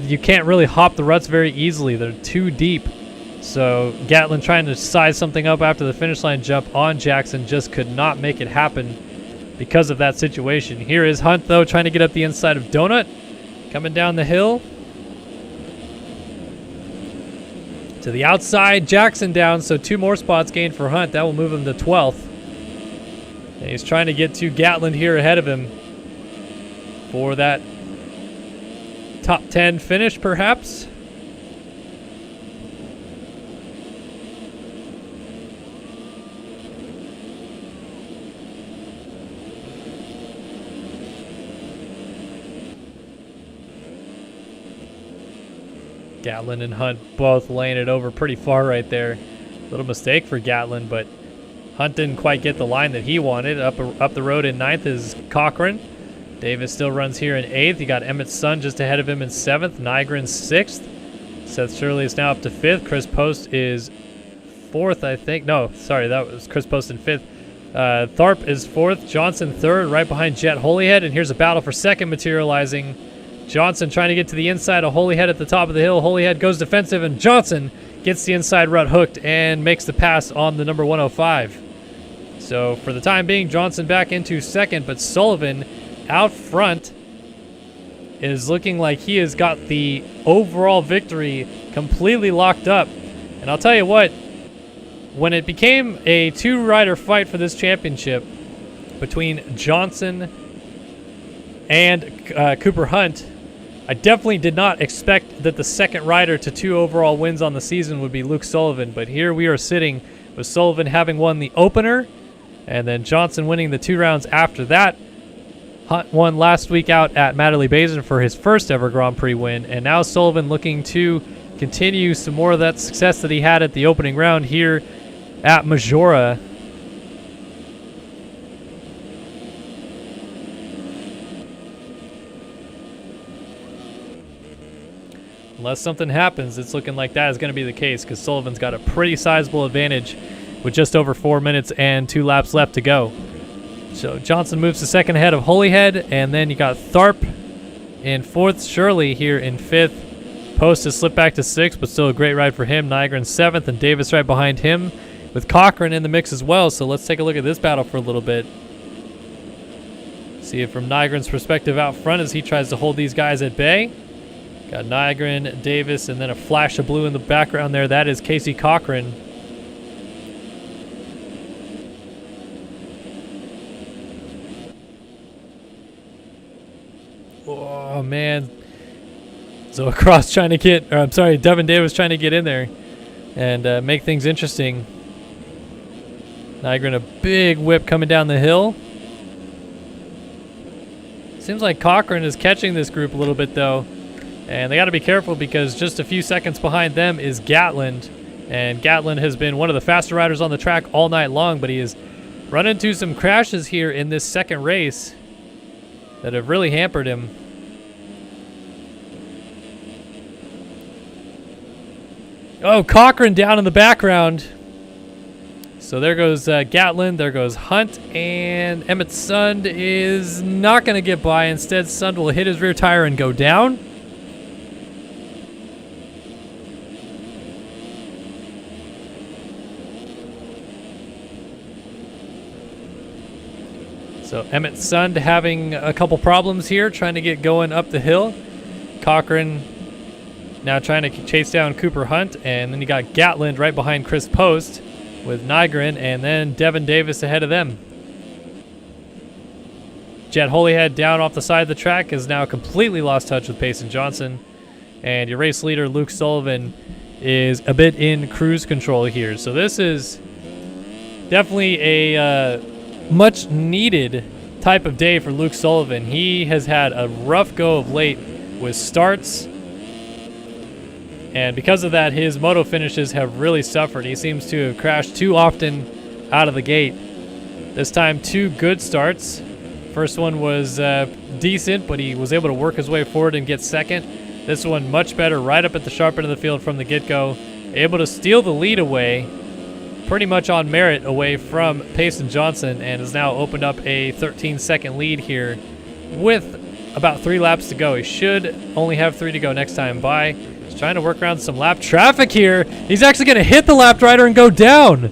you can't really hop the ruts very easily. They're too deep. So Gatlin trying to size something up after the finish line jump on Jackson just could not make it happen because of that situation. Here is Hunt, though, trying to get up the inside of Donut. Coming down the hill. To the outside, Jackson down, so 2 more spots gained for Hunt. That will move him to 12th. And he's trying to get to Gatlin here ahead of him for that top 10 finish, perhaps. Gatlin and Hunt both laying it over pretty far right there. Little mistake for Gatlin, but Hunt didn't quite get the line that he wanted. Up the road in 9th is Cochran. Davis still runs here in 8th. You got Emmett Sun just ahead of him in 7th. Nygren 6th. Seth Shirley is now up to 5th. Chris Post is 4th, I think. No, sorry, that was Chris Post in 5th. Tharp is 4th. Johnson 3rd, right behind Jet Holyhead. And here's a battle for 2nd materializing. Johnson trying to get to the inside of Holyhead at the top of the hill. Holyhead goes defensive, and Johnson gets the inside rut hooked and makes the pass on the number 105. So for the time being, Johnson back into 2nd, but Sullivan out front is looking like he has got the overall victory completely locked up. And I'll tell you what, when it became a 2-rider fight for this championship between Johnson and Cooper Hunt, I definitely did not expect that the 2nd rider to 2 overall wins on the season would be Luke Sullivan, but here we are sitting with Sullivan having won the opener, and then Johnson winning the 2 rounds after that. Hunt won last week out at Matterley Basin for his first ever Grand Prix win, and now Sullivan looking to continue some more of that success that he had at the opening round here at Maggiora. Unless something happens, it's looking like that is going to be the case, because Sullivan's got a pretty sizable advantage with just over 4 minutes and 2 laps left to go. So Johnson moves to 2nd ahead of Holyhead, and then you got Tharp in 4th, Shirley here in 5th. Post has slipped back to 6th, but still a great ride for him. Nygren 7th, and Davis right behind him with Cochran in the mix as well. So let's take a look at this battle for a little bit. See it from Nygren's perspective out front as he tries to hold these guys at bay. Got Nygren, Davis, and then a flash of blue in the background there. That is Casey Cochran. Oh, man. So across trying to get, or I'm sorry, Devin Davis trying to get in there and make things interesting. Nygren, a big whip coming down the hill. Seems like Cochran is catching this group a little bit though. And they got to be careful because just a few seconds behind them is Gatland. And Gatland has been one of the faster riders on the track all night long, but he has run into some crashes here in this second race that have really hampered him. Oh, Cochran down in the background. So there goes Gatland, there goes Hunt, and Emmett Sund is not going to get by. Instead, Sund will hit his rear tire and go down. So Emmett Sund having a couple problems here, trying to get going up the hill. Cochran now trying to chase down Cooper Hunt, and then you got Gatland right behind Chris Post with Nygren, and then Devin Davis ahead of them. Jet Holyhead down off the side of the track has now completely lost touch with Payson Johnson, and your race leader Luke Sullivan is a bit in cruise control here. So this is definitely a much needed type of day for Luke Sullivan. He has had a rough go of late with starts, and because of that, his moto finishes have really suffered. He seems to have crashed too often out of the gate. This time, 2 good starts. First one was decent, but he was able to work his way forward and get second. This one much better, right up at the sharp end of the field from the get-go. Able to steal the lead away, pretty much on merit away from Payson Johnson, and has now opened up a 13-second lead here with about 3 laps to go. He should only have 3 to go next time by. He's trying to work around some lap traffic here. He's actually going to hit the lap rider and go down.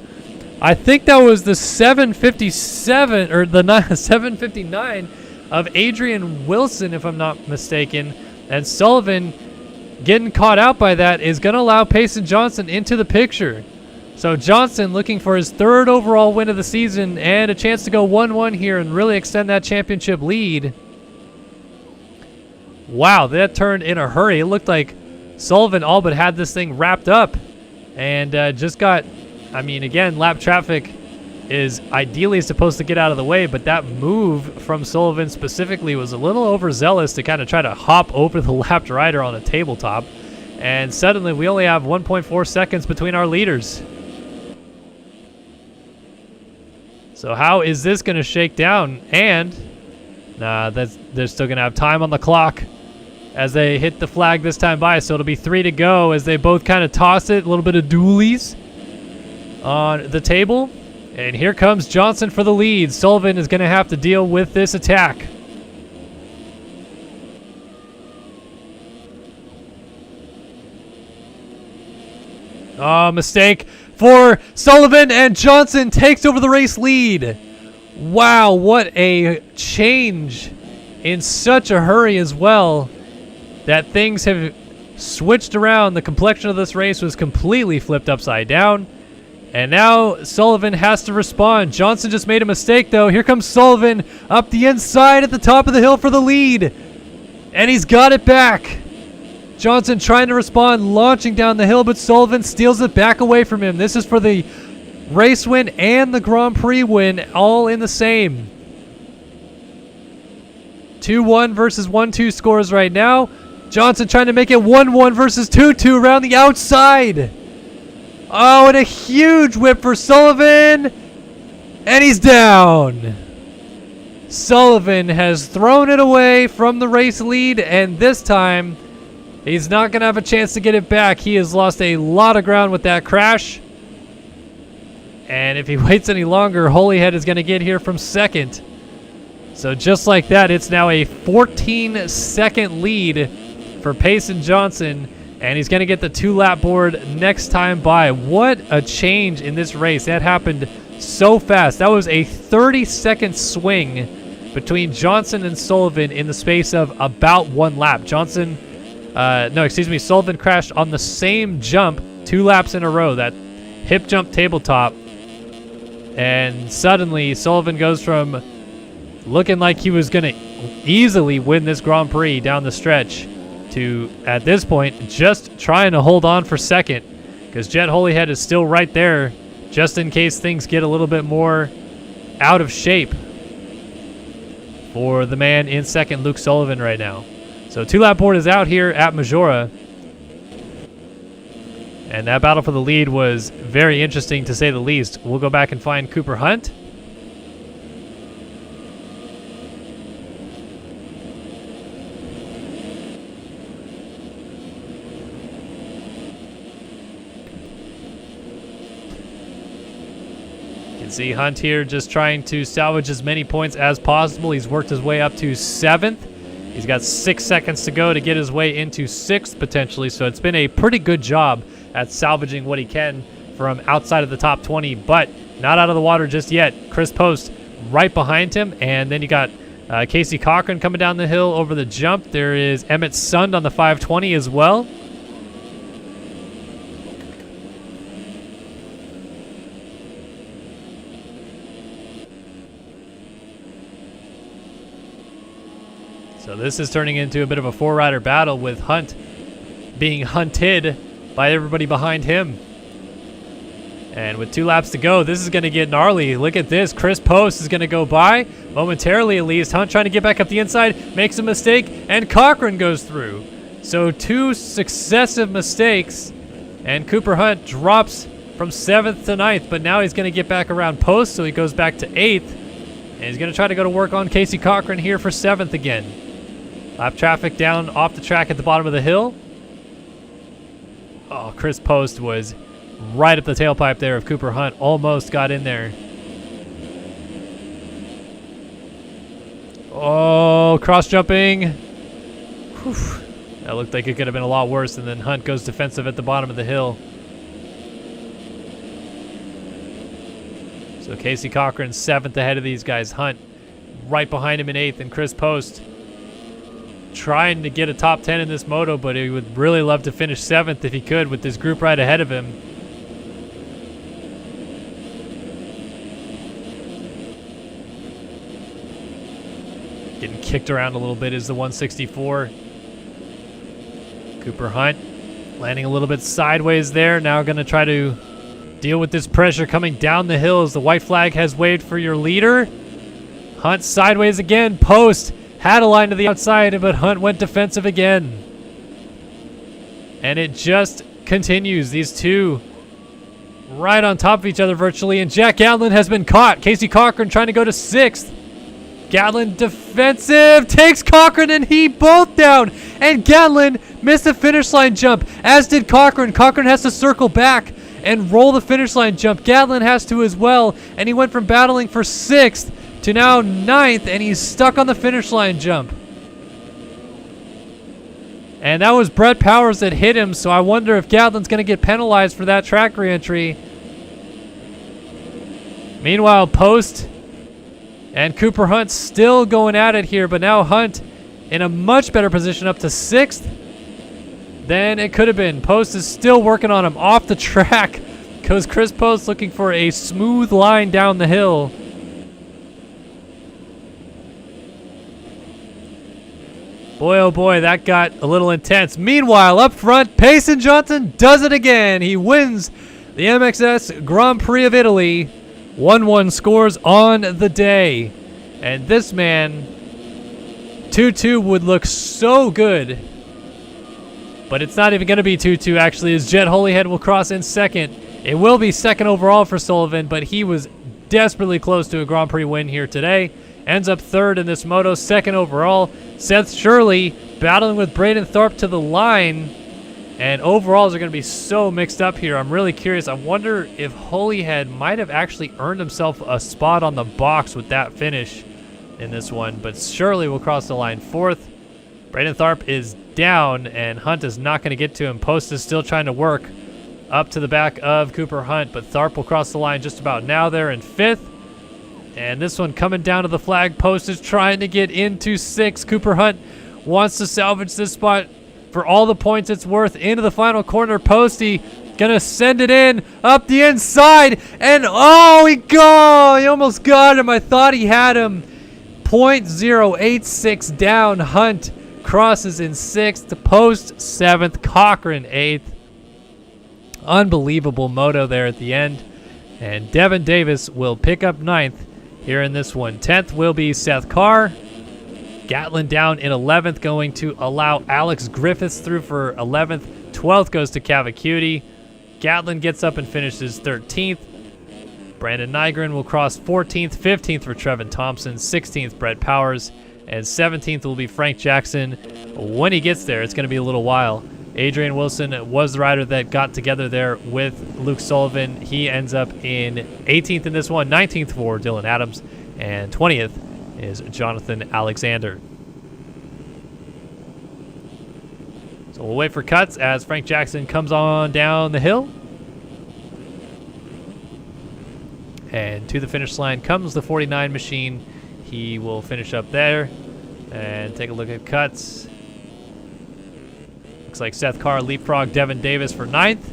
I think that was the 757 or the 759 of Adrian Wilson, if I'm not mistaken. And Sullivan getting caught out by that is going to allow Payson Johnson into the picture. So Johnson looking for his 3rd overall win of the season and a chance to go 1-1 here and really extend that championship lead. Wow, that turned in a hurry. It looked like Sullivan all but had this thing wrapped up and just got, I mean, again, lap traffic is ideally supposed to get out of the way, but that move from Sullivan specifically was a little overzealous to kind of try to hop over the lapped rider on a tabletop. And suddenly we only have 1.4 seconds between our leaders. So how is this going to shake down? And they're still going to have time on the clock as they hit the flag this time by. So it'll be 3 to go as they both kind of toss it. A little bit of dualies on the table. And here comes Johnson for the lead. Sullivan is going to have to deal with this attack. Oh, mistake for Sullivan, and Johnson takes over the race lead. Wow, what a change in such a hurry as well, that things have switched around. The complexion of this race was completely flipped upside down. And now Sullivan has to respond. Johnson just made a mistake, though. Here comes Sullivan up the inside at the top of the hill for the lead. And he's got it back. Johnson trying to respond, launching down the hill, but Sullivan steals it back away from him. This is for the race win and the Grand Prix win, all in the same. 2-1 versus 1-2 scores right now. Johnson trying to make it 1-1 versus 2-2 around the outside. Oh, and a huge whip for Sullivan. And he's down. Sullivan has thrown it away from the race lead, and this time he's not going to have a chance to get it back. He has lost a lot of ground with that crash. And if he waits any longer, Holyhead is going to get here from second. So just like that, it's now a 14-second lead for Payson Johnson. And he's going to get the 2-lap board next time by. What a change in this race. That happened so fast. That was a 30-second swing between Johnson and Sullivan in the space of about 1 lap. Sullivan crashed on the same jump 2 laps in a row, that hip jump tabletop. And suddenly Sullivan goes from looking like he was going to easily win this Grand Prix down the stretch to, at this point, just trying to hold on for second, because Jet Holyhead is still right there, just in case things get a little bit more out of shape for the man in second, Luke Sullivan, right now. So 2-lap board is out here at Maggiora. And that battle for the lead was very interesting, to say the least. We'll go back and find Cooper Hunt. You can see Hunt here just trying to salvage as many points as possible. He's worked his way up to 7th. He's got 6 seconds to go to get his way into 6th potentially, so it's been a pretty good job at salvaging what he can from outside of the top 20, but not out of the water just yet. Chris Post right behind him, and then you got Casey Cochran coming down the hill over the jump. There is Emmett Sund on the 520 as well. So this is turning into a bit of a 4-rider battle, with Hunt being hunted by everybody behind him. And with 2 laps to go, this is going to get gnarly. Look at this. Chris Post is going to go by, momentarily at least. Hunt trying to get back up the inside, makes a mistake, and Cochran goes through. So 2 successive mistakes, and Cooper Hunt drops from 7th to 9th, but now he's going to get back around Post, so he goes back to 8th. And he's going to try to go to work on Casey Cochran here for 7th again. Lap traffic down off the track at the bottom of the hill. Oh, Chris Post was right up the tailpipe there of Cooper Hunt. Almost got in there. Oh, cross jumping. Whew. That looked like it could have been a lot worse, and then Hunt goes defensive at the bottom of the hill. So Casey Cochran 7th ahead of these guys. Hunt right behind him in 8th, and Chris Post trying to get a top 10 in this moto, but he would really love to finish 7th if he could with this group right ahead of him. Getting kicked around a little bit is the 164. Cooper Hunt landing a little bit sideways there. Now going to try to deal with this pressure coming down the hill as the white flag has waved for your leader. Hunt sideways again. Post had a line to the outside, but Hunt went defensive again. And it just continues. These two right on top of each other virtually, and Jack Gatlin has been caught. Casey Cochran trying to go to 6th. Gatlin defensive, takes Cochran, and he both down. And Gatlin missed the finish line jump, as did Cochran. Cochran has to circle back and roll the finish line jump. Gatlin has to as well, and he went from battling for 6th to now 9th, and he's stuck on the finish line jump. And that was Brett Powers that hit him, so I wonder if Gatlin's going to get penalized for that track reentry. Meanwhile, Post and Cooper Hunt still going at it here, but now Hunt in a much better position, up to 6th than it could have been. Post is still working on him off the track, because Chris Post looking for a smooth line down the hill. Boy, oh boy, that got a little intense. Meanwhile, up front, Payson Johnson does it again. He wins the MXS Grand Prix of Italy. 1-1 scores on the day. And this man, 2-2 would look so good. But it's not even going to be 2-2, actually, as Jet Holyhead will cross in 2nd. It will be 2nd overall for Sullivan, but he was desperately close to a Grand Prix win here today. Ends up 3rd in this moto, 2nd overall. Seth Shirley battling with Braden Thorpe to the line. And overalls are going to be so mixed up here. I'm really curious. I wonder if Holyhead might have actually earned himself a spot on the box with that finish in this one. But Shirley will cross the line 4th. Braden Thorpe is down, and Hunt is not going to get to him. Post is still trying to work up to the back of Cooper Hunt, but Thorpe will cross the line just about now there in 5th. And this one coming down to the flag. Post is trying to get into 6th. Cooper Hunt wants to salvage this spot for all the points it's worth. Into the final corner. Posty gonna send it in up the inside, and oh, he almost got him. I thought he had him. 0.086 down. Hunt Cross is in 6th. Post 7th. Cochran 8th. Unbelievable moto there at the end. And Devin Davis will pick up 9th here in this one. 10th will be Seth Carr. Gatlin down in 11th, going to allow Alex Griffiths through for 11th. 12th goes to Cavacuti. Gatlin gets up and finishes 13th. Brandon Nygren will cross 14th. 15th for Trevin Thompson. 16th, Brett Powers. And 17th will be Frank Jackson. When he gets there, it's going to be a little while. Adrian Wilson was the rider that got together there with Luke Sullivan. He ends up in 18th in this one. 19th for Dylan Adams. And 20th is Jonathan Alexander. So we'll wait for cuts as Frank Jackson comes on down the hill. And to the finish line comes the 49 machine. He will finish up there and take a look at cuts. Looks like Seth Carr leapfrog Devin Davis for 9th.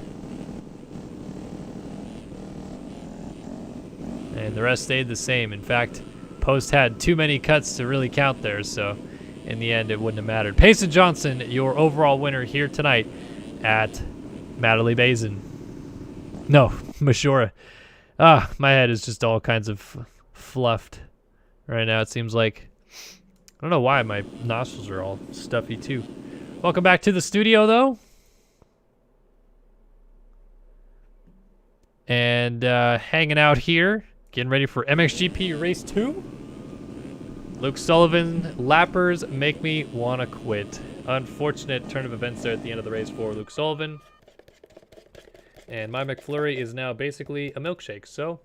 And the rest stayed the same. In fact, Post had too many cuts to really count there, so in the end it wouldn't have mattered. Payson Johnson, your overall winner here tonight at Matterley Basin. No, Maggiora. My head is just all kinds of fluffed right now, it seems like. I don't know why my nostrils are all stuffy too. Welcome back to the studio, though. And hanging out here, getting ready for MXGP Race 2. Luke Sullivan, lappers make me want to quit. Unfortunate turn of events there at the end of the race for Luke Sullivan. And my McFlurry is now basically a milkshake, so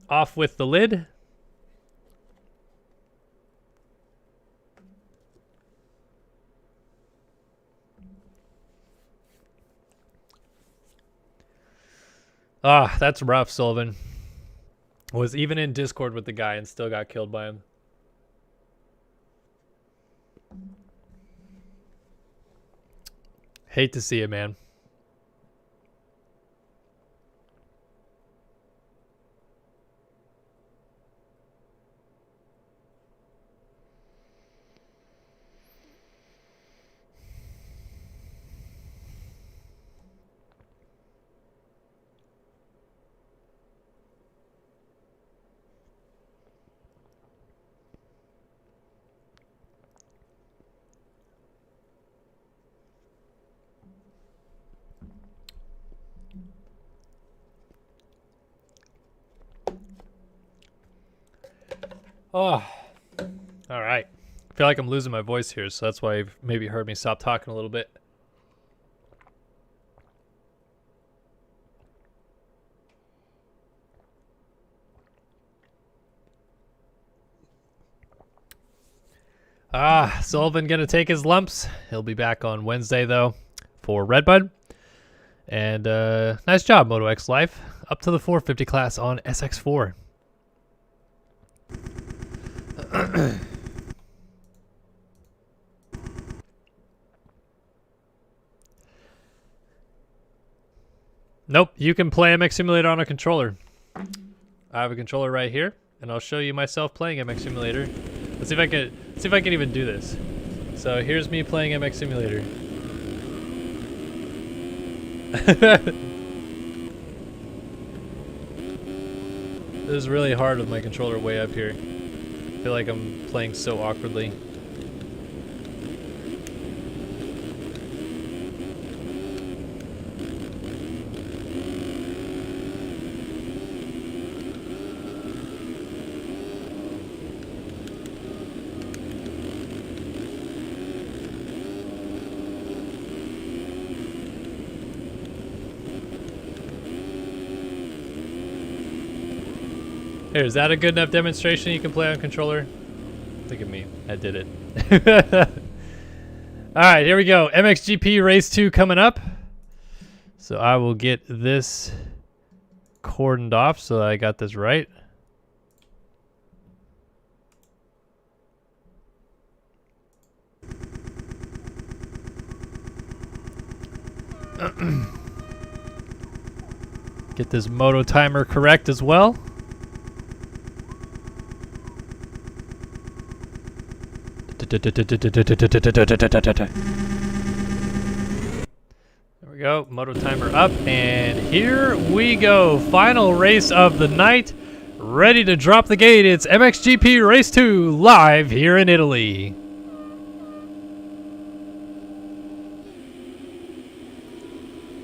off with the lid. That's rough, Sullivan. Was even in Discord with the guy and still got killed by him. Hate to see it, man. Oh, all right. I feel like I'm losing my voice here, so that's why you've maybe heard me stop talking a little bit. Sullivan gonna take his lumps. He'll be back on Wednesday, though, for Redbud. And nice job, Moto X Life. Up to the 450 class on SX4. Nope, you can play MX Simulator on a controller. I have a controller right here, and I'll show you myself playing MX Simulator. Let's see if I can even do this. So here's me playing MX Simulator. This is really hard with my controller way up here. I feel like I'm playing so awkwardly. Here, is that a good enough demonstration you can play on controller? Look at me. I did it. Alright, here we go. MXGP Race 2 coming up. So I will get this cordoned off so that I got this right. Get this moto timer correct as well. There we go. Moto timer up, and here we go. Final race of the night. Ready to drop the gate. It's MXGP Race 2 live here in Italy.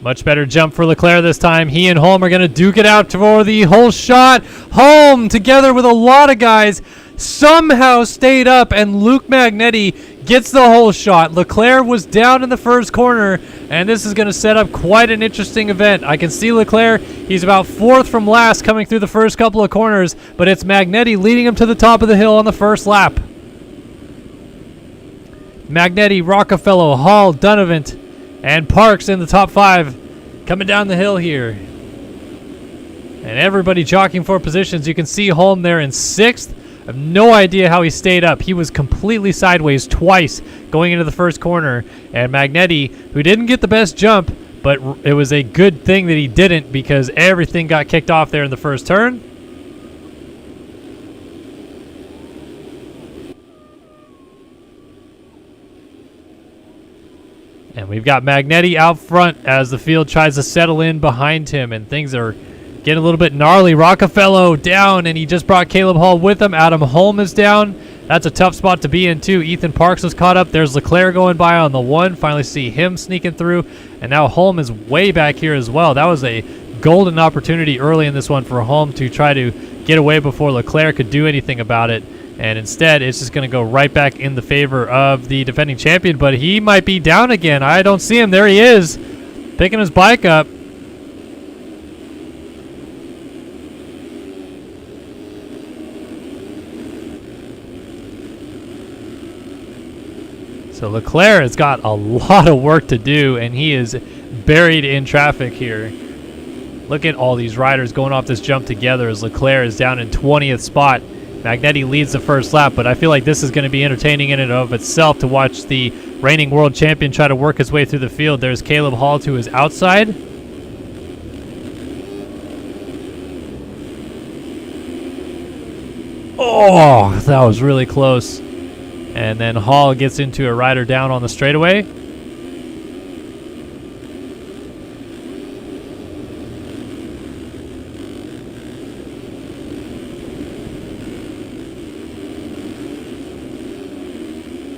Much better jump for Leclerc this time. He and Holm are going to duke it out for the whole shot. Holm, together with a lot of guys, somehow stayed up, and Luke Magnetti gets the whole shot. Leclerc was down in the first corner, and this is going to set up quite an interesting event. I can see Leclerc. He's about fourth from last coming through the first couple of corners, but it's Magnetti leading him to the top of the hill on the first lap. Magnetti, Rockefeller, Hall, Donovan, and Parks in the top 5 coming down the hill here. And everybody jockeying for positions. You can see Holm there in 6th. I have no idea how he stayed up. He was completely sideways twice going into the first corner. And Magnetti, who didn't get the best jump, but it was a good thing that he didn't because everything got kicked off there in the first turn. And we've got Magnetti out front as the field tries to settle in behind him, and things are getting a little bit gnarly. Rockefeller down, and he just brought Caleb Hall with him. Adam Holm is down. That's a tough spot to be in, too. Ethan Parks was caught up. There's Leclerc going by on the 1. Finally see him sneaking through, and now Holm is way back here as well. That was a golden opportunity early in this one for Holm to try to get away before Leclerc could do anything about it. And instead, it's just going to go right back in the favor of the defending champion. But he might be down again. I don't see him. There he is, picking his bike up. So Leclerc has got a lot of work to do, and he is buried in traffic here. Look at all these riders going off this jump together as Leclerc is down in 20th spot. Magnetti leads the first lap, but I feel like this is going to be entertaining in and of itself to watch the reigning world champion try to work his way through the field. There's Caleb Hall to his outside. Oh, that was really close. And then Hall gets into a rider down on the straightaway.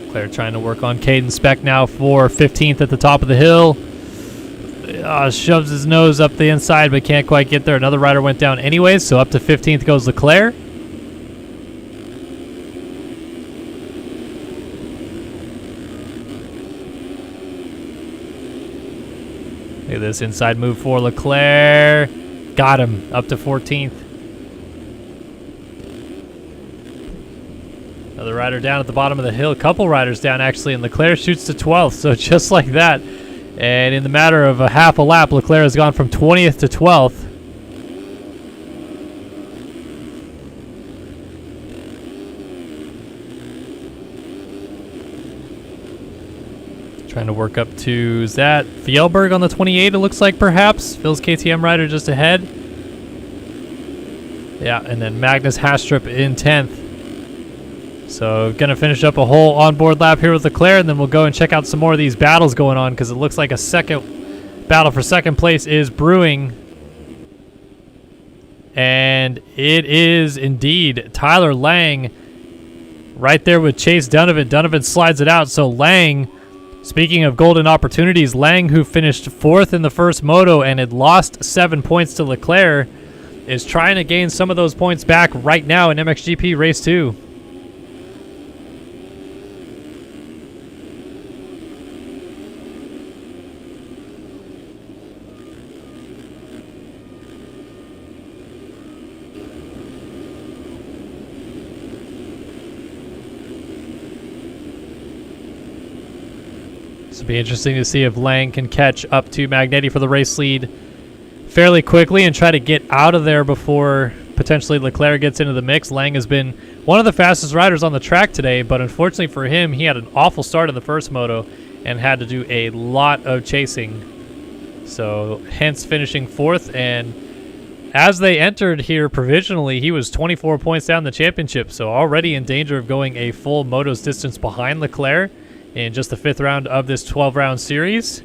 Leclerc trying to work on Caden Speck now for 15th at the top of the hill. Shoves his nose up the inside but can't quite get there. Another rider went down anyways, so up to 15th goes Leclerc. Look at this inside move for Leclerc. Got him up to 14th. Another rider down at the bottom of the hill. A couple riders down, actually, and Leclerc shoots to 12th. So just like that, and in the matter of a half a lap, Leclerc has gone from 20th to 12th. Trying to work up to, is that Fjellberg on the 28, it looks like, perhaps? Phil's KTM rider just ahead. Yeah, and then Magnus Hastrup in 10th. So going to finish up a whole onboard lap here with Leclerc, and then we'll go and check out some more of these battles going on because it looks like a second battle for second place is brewing. And it is indeed Tyler Lang right there with Chase Donovan. Donovan slides it out, so Lang, speaking of golden opportunities, Lang, who finished 4th in the first moto and had lost 7 points to Leclerc, is trying to gain some of those points back right now in MXGP Race 2. This will be interesting to see if Lang can catch up to Magnetti for the race lead fairly quickly and try to get out of there before potentially Leclerc gets into the mix. Lang has been one of the fastest riders on the track today, but unfortunately for him, he had an awful start in the first moto and had to do a lot of chasing. So hence finishing 4th, and as they entered here provisionally, he was 24 points down the championship, so already in danger of going a full moto's distance behind Leclerc in just the 5th round of this 12-round series.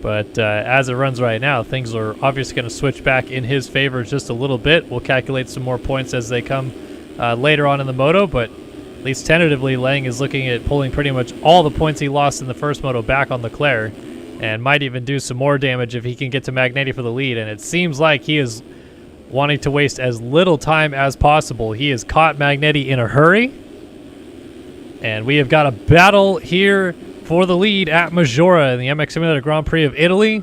But as it runs right now, things are obviously going to switch back in his favor just a little bit. We'll calculate some more points as they come later on in the moto, but at least tentatively, Lang is looking at pulling pretty much all the points he lost in the first moto back on Leclerc, and might even do some more damage if he can get to Magnetti for the lead. And it seems like he is wanting to waste as little time as possible. He has caught Magnetti in a hurry, and we have got a battle here for the lead at Maggiora in the MX Simulator Grand Prix of Italy.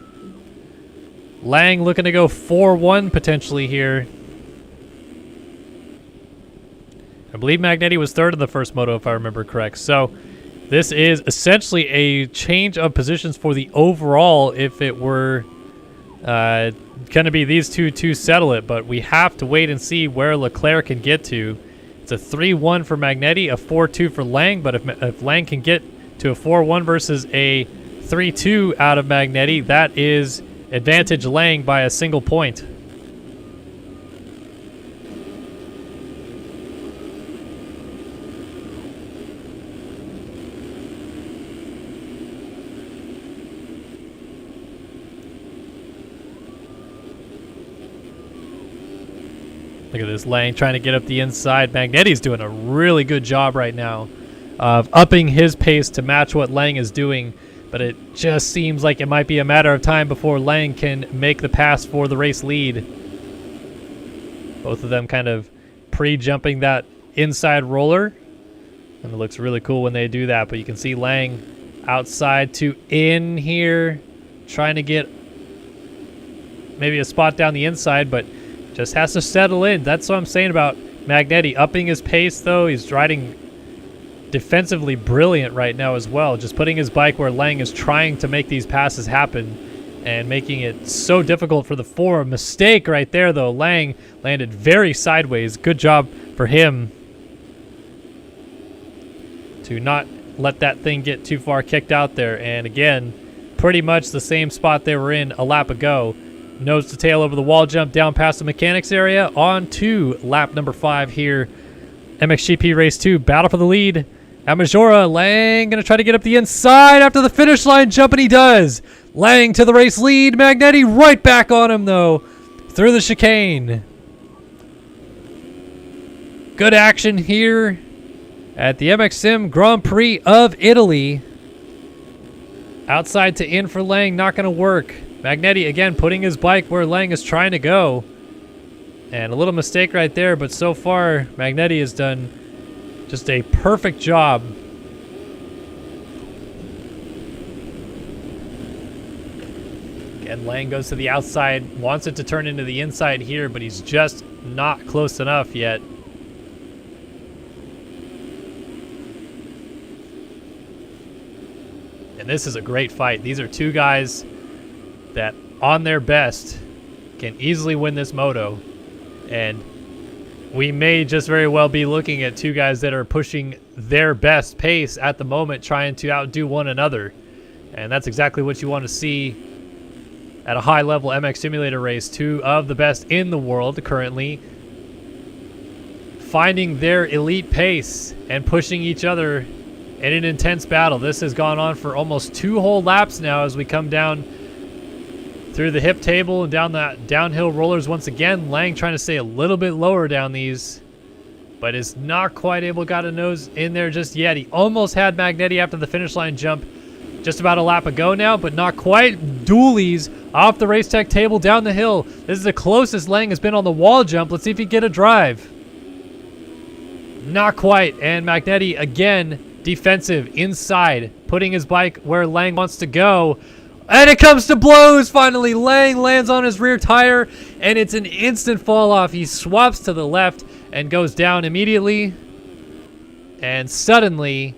Lang looking to go 4-1 potentially here. I believe Magnetti was 3rd in the first moto, if I remember correct. So this is essentially a change of positions for the overall if it were going to be these two to settle it. But we have to wait and see where Leclerc can get to. It's a 3-1 for Magnetti, a 4-2 for Lang. But if Lang can get to a 4-1 versus a 3-2 out of Magnetti, that is advantage Lang by a single point. Look at this, Lang trying to get up the inside. Magnetti's doing a really good job right now of upping his pace to match what Lang is doing, but it just seems like it might be a matter of time before Lang can make the pass for the race lead. Both of them kind of pre-jumping that inside roller, and it looks really cool when they do that, but you can see Lang outside to in here, trying to get maybe a spot down the inside, but just has to settle in. That's what I'm saying about Magnetti. Upping his pace, though. He's riding defensively brilliant right now as well. Just putting his bike where Lang is trying to make these passes happen and making it so difficult for the 4. Mistake right there, though. Lang landed very sideways. Good job for him to not let that thing get too far kicked out there. And again, pretty much the same spot they were in a lap ago. Nose to tail over the wall jump down past the mechanics area on to lap number 5 here. MXGP Race 2, battle for the lead at Maggiora. Lang going to try to get up the inside after the finish line jump, and he does. Lang to the race lead. Magnetti right back on him, though, through the chicane. Good action here at the MX Sim Grand Prix of Italy. Outside to in for Lang, not going to work. Magnetti, again, putting his bike where Lang is trying to go. And a little mistake right there, but so far, Magnetti has done just a perfect job. Again, Lang goes to the outside, wants it to turn into the inside here, but he's just not close enough yet. And this is a great fight. These are two guys that on their best can easily win this moto, and we may just very well be looking at two guys that are pushing their best pace at the moment, trying to outdo one another. And that's exactly what you want to see at a high level MX Simulator race. Two of the best in the world currently finding their elite pace and pushing each other in an intense battle. This has gone on for almost 2 whole laps now as we come down through the hip table and down that downhill rollers once again. Lang trying to stay a little bit lower down these, but is not quite able, got a nose in there just yet. He almost had Magnetti after the finish line jump just about a lap ago now, but not quite. Dualies off the race tech table down the hill. This is the closest Lang has been on the wall jump. Let's see if he can get a drive. Not quite, and Magnetti again defensive inside, putting his bike where Lang wants to go. And it comes to blows finally. Lang lands on his rear tire, and it's an instant fall off. He swaps to the left and goes down immediately. And suddenly,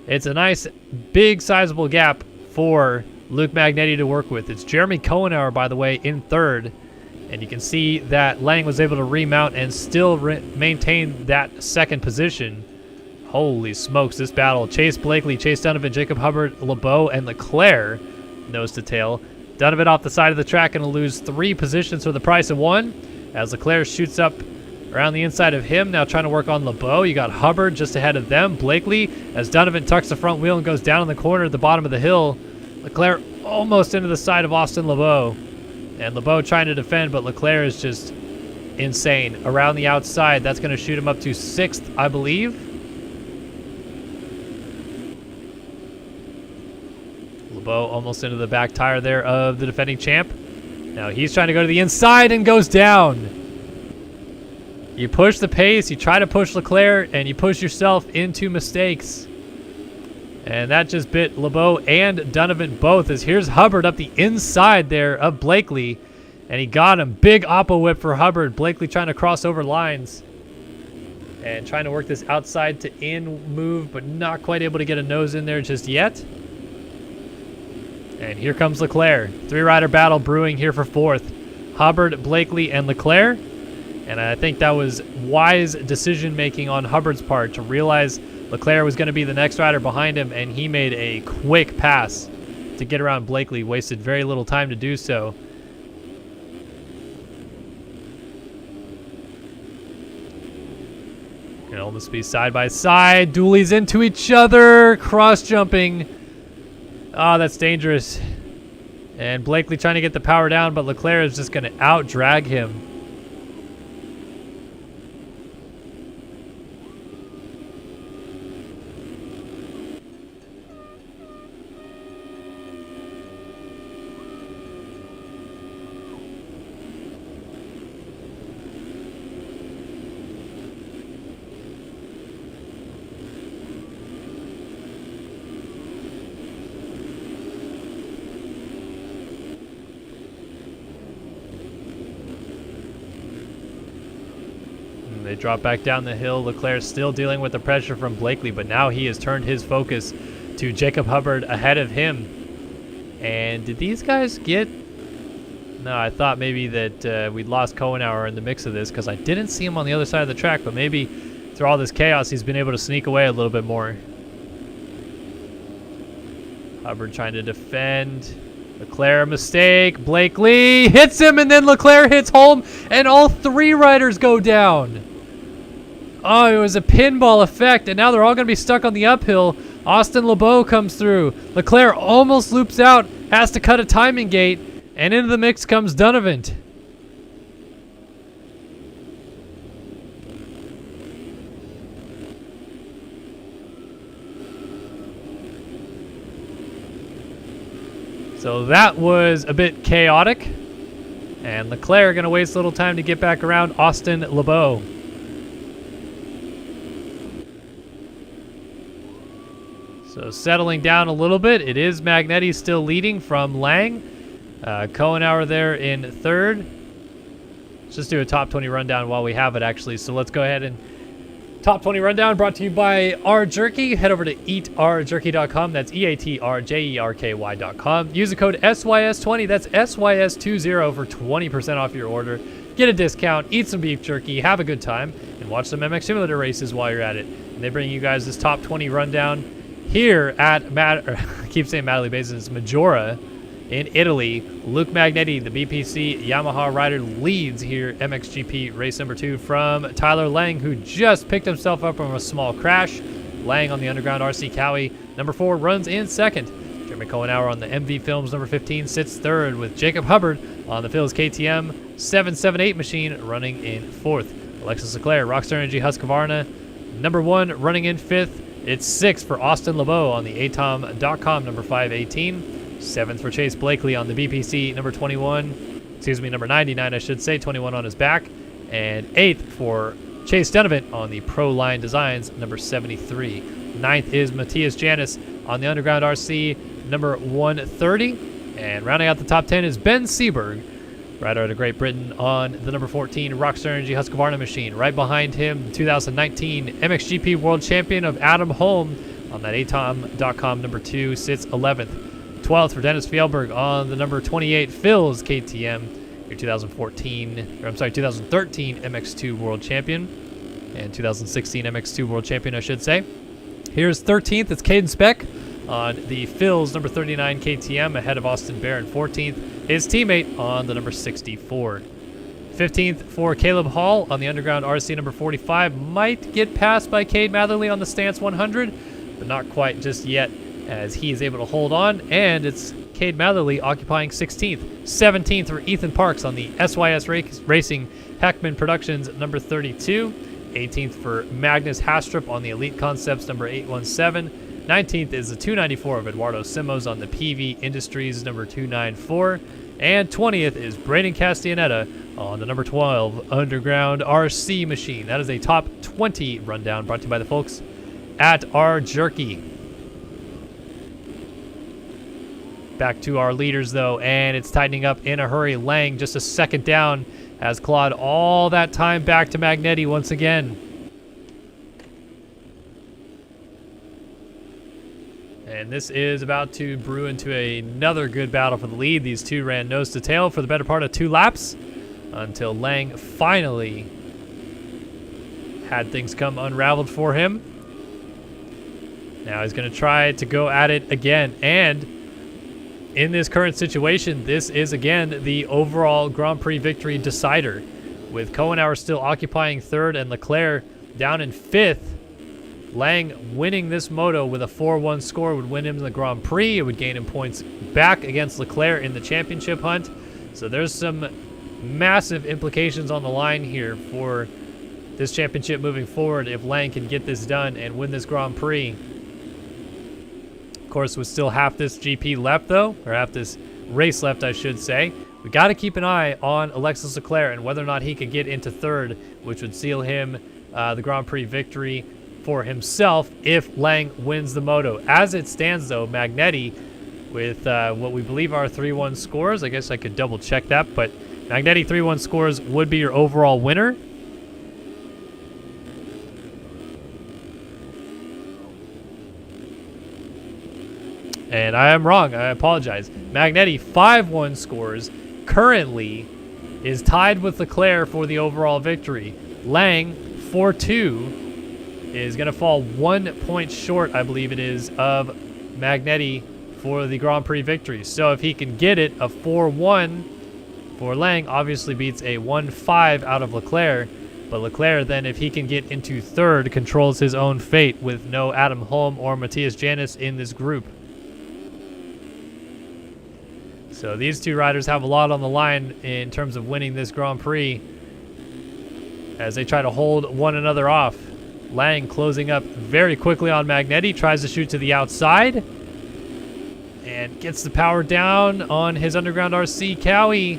it's a nice, big, sizable gap for Luke Magnetti to work with. It's Jeremy Cohenauer, by the way, in 3rd. And you can see that Lang was able to remount and still maintain that 2nd position. Holy smokes, this battle. Chase Blakely, Chase Donovan, Jacob Hubbard, LeBeau, and Leclerc. Nose to tail. Donovan off the side of the track, going to lose 3 positions for the price of 1. as Leclerc shoots up around the inside of him, now trying to work on LeBeau. You got Hubbard just ahead of them. Blakely, as Donovan tucks the front wheel and goes down in the corner at the bottom of the hill. Leclerc almost into the side of Austin LeBeau. And LeBeau trying to defend, but Leclerc is just insane. Around the outside, that's going to shoot him up to 6th, I believe. LeBeau almost into the back tire there of the defending champ. Now he's trying to go to the inside and goes down. You push the pace, you try to push Leclerc, and you push yourself into mistakes. And that just bit LeBeau and Donovan both, as here's Hubbard up the inside there of Blakely, and he got him. Big oppo whip for Hubbard. Blakely trying to cross over lines and trying to work this outside to in move, but not quite able to get a nose in there just yet. And here comes Leclerc. 3-rider battle brewing here for 4th. Hubbard, Blakely, and Leclerc. And I think that was wise decision-making on Hubbard's part to realize Leclerc was going to be the next rider behind him, and he made a quick pass to get around Blakely. Wasted very little time to do so. And almost be side by side. Dualies into each other. Cross-jumping. Oh, that's dangerous. And Blakely trying to get the power down, but Leclerc is just going to out-drag him. They drop back down the hill. Leclerc still dealing with the pressure from Blakely, but now he has turned his focus to Jacob Hubbard ahead of him. And did these guys get... No, I thought maybe that we'd lost Kohenauer in the mix of this because I didn't see him on the other side of the track, but maybe through all this chaos he's been able to sneak away a little bit more. Hubbard trying to defend. Leclerc, mistake. Blakely hits him, and then Leclerc hits home, and all 3 riders go down. Oh, it was a pinball effect, and now they're all going to be stuck on the uphill. Austin LeBeau comes through. Leclerc almost loops out, has to cut a timing gate, and into the mix comes Donovan. So that was a bit chaotic, and Leclerc going to waste a little time to get back around Austin LeBeau. So settling down a little bit, it is Magnetti still leading from Lang. Kohenauer there in 3rd. Let's just do a top 20 rundown while we have it, actually. So let's go ahead and top 20 rundown brought to you by R Jerky. Head over to eatrjerky.com. That's eatrjerky.com. Use the code SYS20. That's SYS20 for 20% off your order. Get a discount, eat some beef jerky, have a good time, and watch some MX Simulator races while you're at it. And they bring you guys this top 20 rundown here at I keep saying Madley Basin, it's Maggiora in Italy. Luke Magnetti, the BPC Yamaha rider, leads here MXGP race number 2 from Tyler Lang, who just picked himself up from a small crash. Lang on the underground RC Cowie, number 4, runs in 2nd. Jeremy Kohenauer on the MV Films number 15 sits 3rd, with Jacob Hubbard on the Phil's KTM 778 machine running in 4th. Alexis Leclerc, Rockstar Energy Husqvarna, number 1, running in 5th. It's 6th for Austin LeBeau on the atom.com number 518. 7th for Chase Blakely on the BPC number 21. Excuse me, number 99, I should say, 21 on his back. And 8th for Chase Donovan on the Pro Line Designs number 73. 9th is Matthias Janis on the Underground RC number 130. And rounding out the top 10 is Ben Seberg, rider out of Great Britain, on the number 14 Rockstar Energy Husqvarna machine. Right behind him, 2019 MXGP World Champion of Adam Holm on that atom.com number 2 sits 11th. 12th for Dennis Fjellberg on the number 28 Phil's KTM, your 2013 MX2 World Champion, and 2016 MX2 World Champion, I should say. Here's 13th, it's Caden Speck on the Phil's number 39 KTM, ahead of Austin Bear in 14th. His teammate on the number 64. 15th for Caleb Hall on the Underground RC number 45. Might get passed by Cade Matherly on the Stance 100, but not quite just yet, as he is able to hold on, and it's Cade Matherly occupying 16th. 17th for Ethan Parks on the SYS Racing Heckman Productions number 32. 18th for Magnus Hastrup on the Elite Concepts number 817. 19th is the 294 of Eduardo Simos on the PV Industries number 294. And 20th is Braden Castellaneta on the number 12 Underground RC machine. That is a top 20 rundown brought to you by the folks at R Jerky. Back to our leaders, though, and it's tightening up in a hurry. Lang just a second down, has clawed all that time back to Magnetti once again. And this is about to brew into another good battle for the lead. These two ran nose to tail for the better part of 2 laps until Lang finally had things come unraveled for him. Now he's going to try to go at it again, and in this current situation, this is again the overall Grand Prix victory decider, with Kohenauer still occupying 3rd and Leclerc down in 5th. Lang winning this moto with a 4-1 score would win him the Grand Prix. It would gain him points back against Leclerc in the championship hunt. So there's some massive implications on the line here for this championship moving forward if Lang can get this done and win this Grand Prix. Of course, with still half this GP left, though, or half this race left, I should say, we got to keep an eye on Alexis Leclerc and whether or not he could get into 3rd, which would seal him the Grand Prix victory for himself if Lang wins the moto. As it stands, though, Magnetti, with what we believe are 3-1 scores, I guess I could double check that, but Magnetti 3-1 scores would be your overall winner. And I am wrong. I apologize. Magnetti 5-1 scores currently is tied with Leclerc for the overall victory. Lang 4-2 is going to fall 1 point short, I believe it is, of Magnetti for the Grand Prix victory. So if he can get it, a 4-1 for Lang obviously beats a 1-5 out of Leclerc. But Leclerc then, if he can get into 3rd, controls his own fate with no Adam Holm or Matthias Janis in this group. So these two riders have a lot on the line in terms of winning this Grand Prix as they try to hold one another off. Lang closing up very quickly on Magnetti, tries to shoot to the outside and gets the power down on his Underground RC. Cowie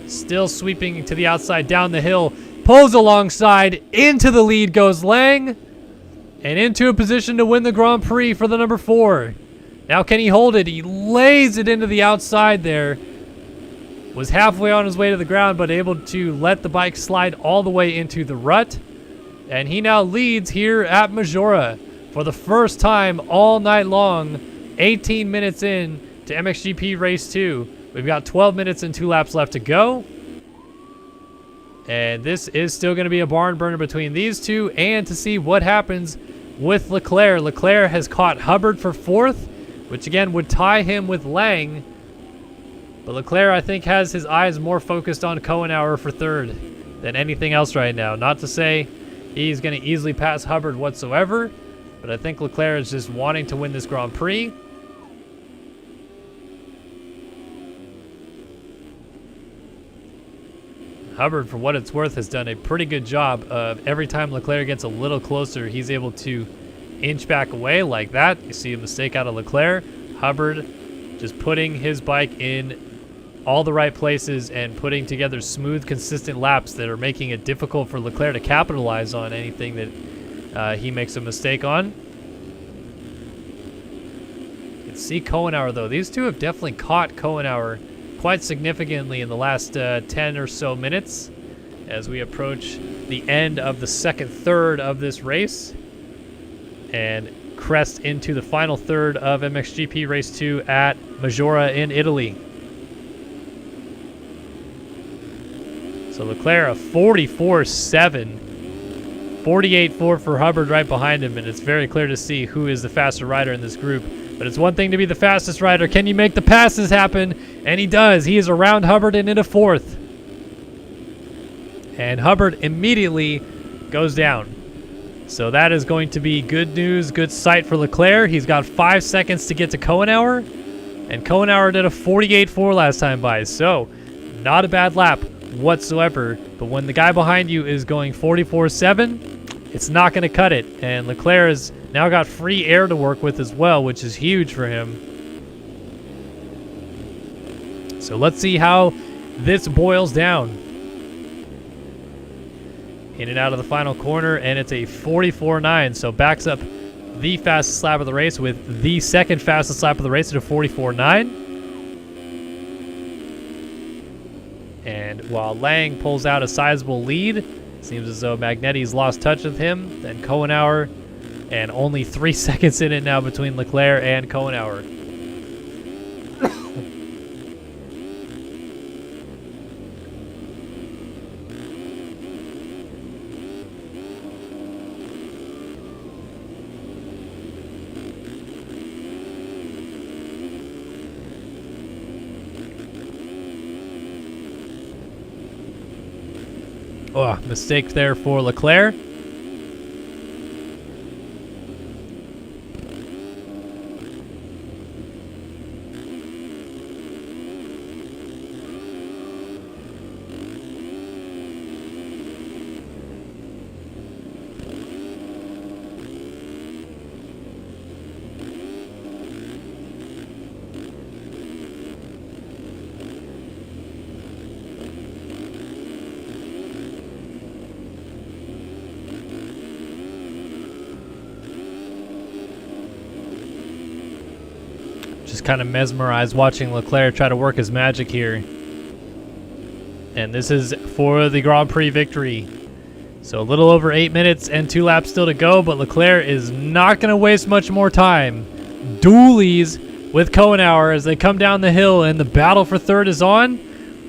still sweeping to the outside down the hill, pulls alongside, into the lead goes Lang, and into a position to win the Grand Prix for the number 4. Now can he hold it? He lays it into the outside there. Was halfway on his way to the ground, but able to let the bike slide all the way into the rut. And he now leads here at Maggiora for the first time all night long, 18 minutes in to MXGP Race 2. We've got 12 minutes and 2 laps left to go. And this is still going to be a barn burner between these two, and to see what happens with Leclerc. Leclerc has caught Hubbard for 4th, which again would tie him with Lang. But Leclerc, I think, has his eyes more focused on Kohenauer for 3rd than anything else right now. Not to say he's going to easily pass Hubbard whatsoever, but I think Leclerc is just wanting to win this Grand Prix. Hubbard, for what it's worth, has done a pretty good job of every time Leclerc gets a little closer, he's able to inch back away like that. You see a mistake out of Leclerc. Hubbard just putting his bike in all the right places and putting together smooth, consistent laps that are making it difficult for Leclerc to capitalize on anything that he makes a mistake on. You can see Kohenauer, though. These two have definitely caught Kohenauer quite significantly in the last 10 or so minutes as we approach the end of the second third of this race and crest into the final third of MXGP Race 2 at Maggiora in Italy. So Leclerc a 44.7, 48.4 for Hubbard right behind him, and it's very clear to see who is the faster rider in this group. But it's one thing to be the fastest rider. Can you make the passes happen? And he does. He is around Hubbard and into 4th. And Hubbard immediately goes down. So that is going to be good news, good sight for Leclerc. He's got 5 seconds to get to Kohenauer. And Kohenauer did a 48.4 last time by. So not a bad lap whatsoever. But when the guy behind you is going 44.7, it's not going to cut it. And Leclerc has now got free air to work with as well, which is huge for him. So let's see how this boils down. In and out of the final corner, and it's a 44.9, so backs up the fastest lap of the race with the second fastest lap of the race at a 44.9. And while Lang pulls out a sizable lead, seems as though Magnetti's lost touch with him, then Kohenauer, and only 3 seconds in it now between Leclerc and Kohenauer. Oh, mistake there for Leclerc. Just kind of mesmerized watching Leclerc try to work his magic here. And this is for the Grand Prix victory. So a little over 8 minutes and 2 laps still to go, but Leclerc is not going to waste much more time. Dualies with Kohenauer as they come down the hill, and the battle for third is on.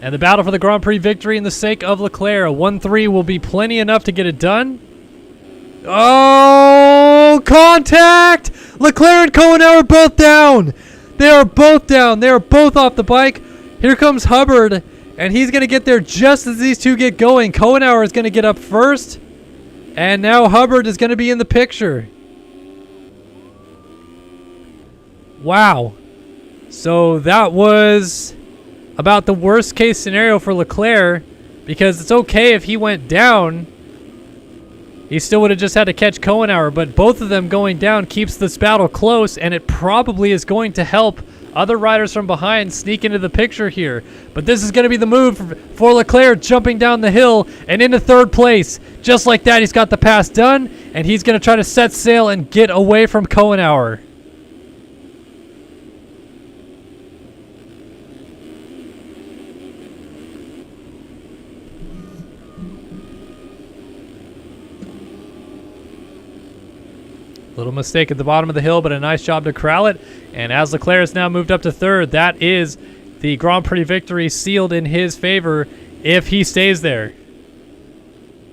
And the battle for the Grand Prix victory in the sake of Leclerc. A 1-3 will be plenty enough to get it done. Oh, contact! Leclerc and Kohenauer are both down. They are both down. They are both off the bike. Here comes Hubbard, and he's going to get there just as these two get going. Kohenauer is going to get up first, and now Hubbard is going to be in the picture. Wow. So that was about the worst case scenario for Leclerc, because it's okay if he went down. He still would have just had to catch Kohenauer, but both of them going down keeps this battle close, and it probably is going to help other riders from behind sneak into the picture here. But this is going to be the move for Leclerc, jumping down the hill and into third place. Just like that, he's got the pass done, and he's going to try to set sail and get away from Kohenauer. Little mistake at the bottom of the hill, but a nice job to corral it. And as Leclerc has now moved up to third, that is the Grand Prix victory sealed in his favor if he stays there.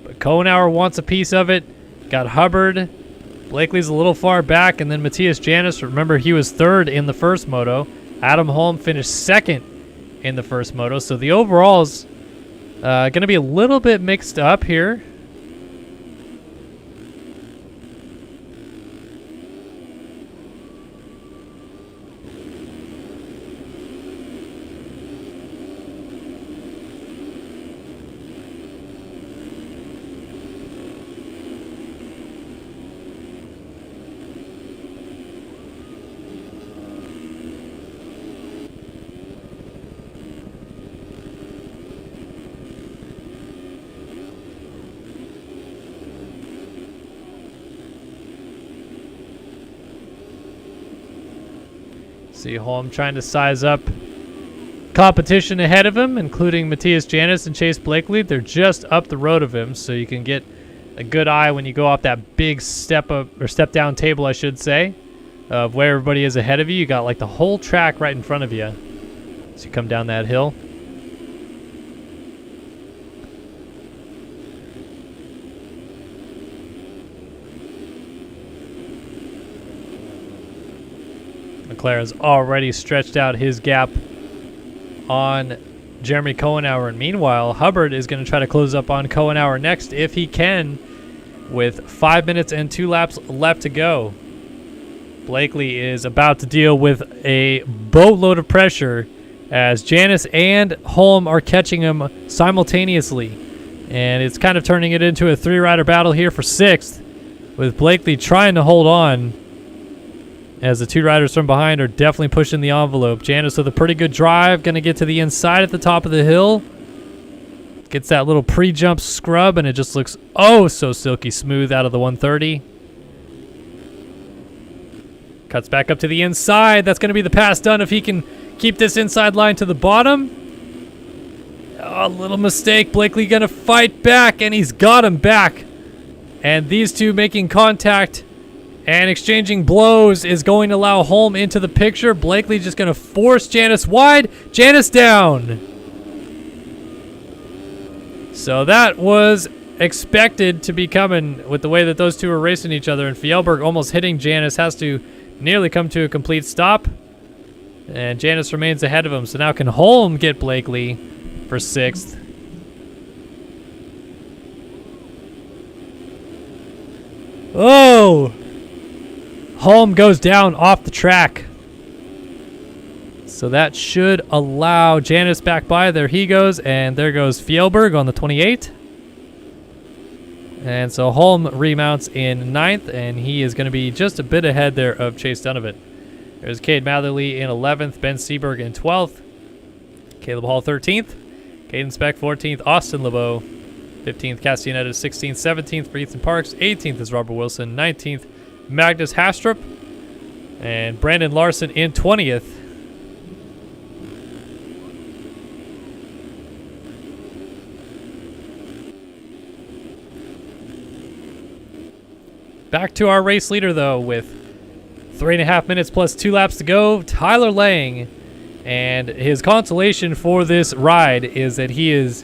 But Kohenauer wants a piece of it. Got Hubbard. Blakely's a little far back, and then Matthias Janis. Remember, he was third in the first moto. Adam Holm finished second in the first moto. So the overall's going to be a little bit mixed up here. See Holm trying to size up competition ahead of him, including Matthias Janis and Chase Blakely. They're just up the road of him, so you can get a good eye when you go off that big step up or step down table, I should say, of where everybody is ahead of you. You got like the whole track right in front of you as you come down that hill. Leclerc has already stretched out his gap on Jeremy Cohenauer. And meanwhile, Hubbard is going to try to close up on Cohenauer next if he can, with 5 minutes and 2 laps left to go. Blakely is about to deal with a boatload of pressure as Janice and Holm are catching him simultaneously. And it's kind of turning it into a 3-rider battle here for 6th, with Blakely trying to hold on as the 2 riders from behind are definitely pushing the envelope. Janice with a pretty good drive, going to get to the inside at the top of the hill. Gets that little pre-jump scrub, and it just looks oh so silky smooth out of the 130. Cuts back up to the inside. That's going to be the pass done if he can keep this inside line to the bottom. Oh, little mistake. Blakely going to fight back, and he's got him back. And these two making contact and exchanging blows is going to allow Holm into the picture. Blakely just going to force Janice wide. Janice down. So that was expected to be coming with the way that those two are racing each other. And Fjellberg almost hitting Janice, has to nearly come to a complete stop. And Janice remains ahead of him. So now can Holm get Blakely for 6th? Oh! Holm goes down off the track. So that should allow Janice back by. There he goes, and there goes Fjellberg on the 28. And so Holm remounts in 9th, and he is going to be just a bit ahead there of Chase Donovan. There's Cade Matherly in 11th, Ben Seberg in 12th, Caleb Hall 13th, Caden Speck 14th, Austin LeBeau 15th, Castellaneta 16th, 17th for Ethan Parks, 18th is Robert Wilson, 19th Magnus Hastrup, and Brandon Larson in 20th. Back to our race leader, though, with 3.5 minutes plus 2 laps to go, Tyler Lang. And his consolation for this ride is that he is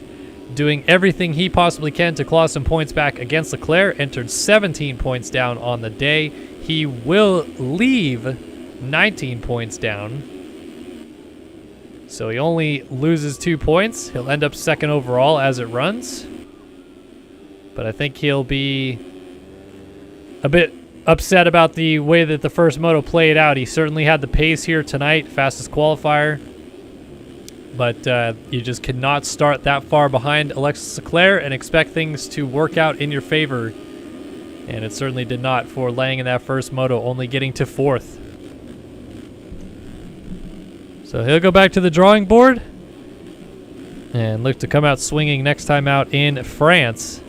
doing everything he possibly can to claw some points back against Leclerc. Entered 17 points down on the day. He will leave 19 points down. So he only loses 2 points. He'll end up 2nd overall as it runs. But I think he'll be a bit upset about the way that the first moto played out. He certainly had the pace here tonight, fastest qualifier. But you just cannot start that far behind Alexis Leclerc and expect things to work out in your favor. And it certainly did not for Lang in that first moto, only getting to 4th. So he'll go back to the drawing board and look to come out swinging next time out in France.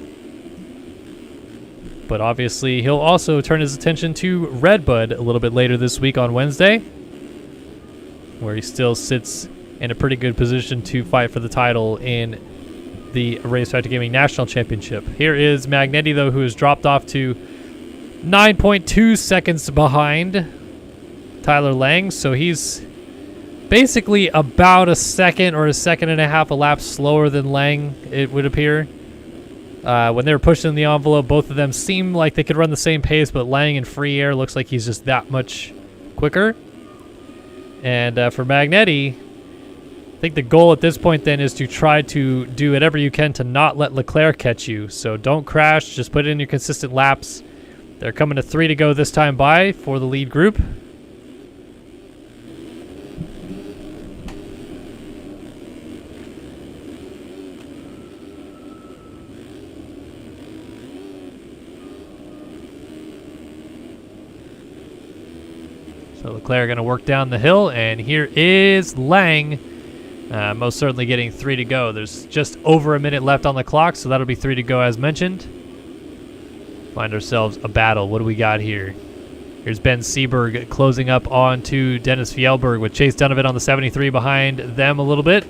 But obviously, he'll also turn his attention to Redbud a little bit later this week on Wednesday, where he still sits in a pretty good position to fight for the title in the Race Factor Gaming National Championship. Here is Magnetti, though, who has dropped off to 9.2 seconds behind Tyler Lang. So he's basically about a second or a second and a half a lap slower than Lang, it would appear. When they were pushing the envelope, both of them seemed like they could run the same pace, but Lang in free air looks like he's just that much quicker. And for Magnetti, I think the goal at this point then is to try to do whatever you can to not let Leclerc catch you. So don't crash, just put in your consistent laps. They're coming to 3 to go this time by for the lead group. So Leclerc going to work down the hill, and here is Lang, most certainly getting 3 to go. There's just over a minute left on the clock, so that'll be 3 to go as mentioned. Find ourselves a battle. What do we got here? Here's Ben Seberg closing up on to Dennis Fjellberg with Chase Donovan on the 73 behind them a little bit.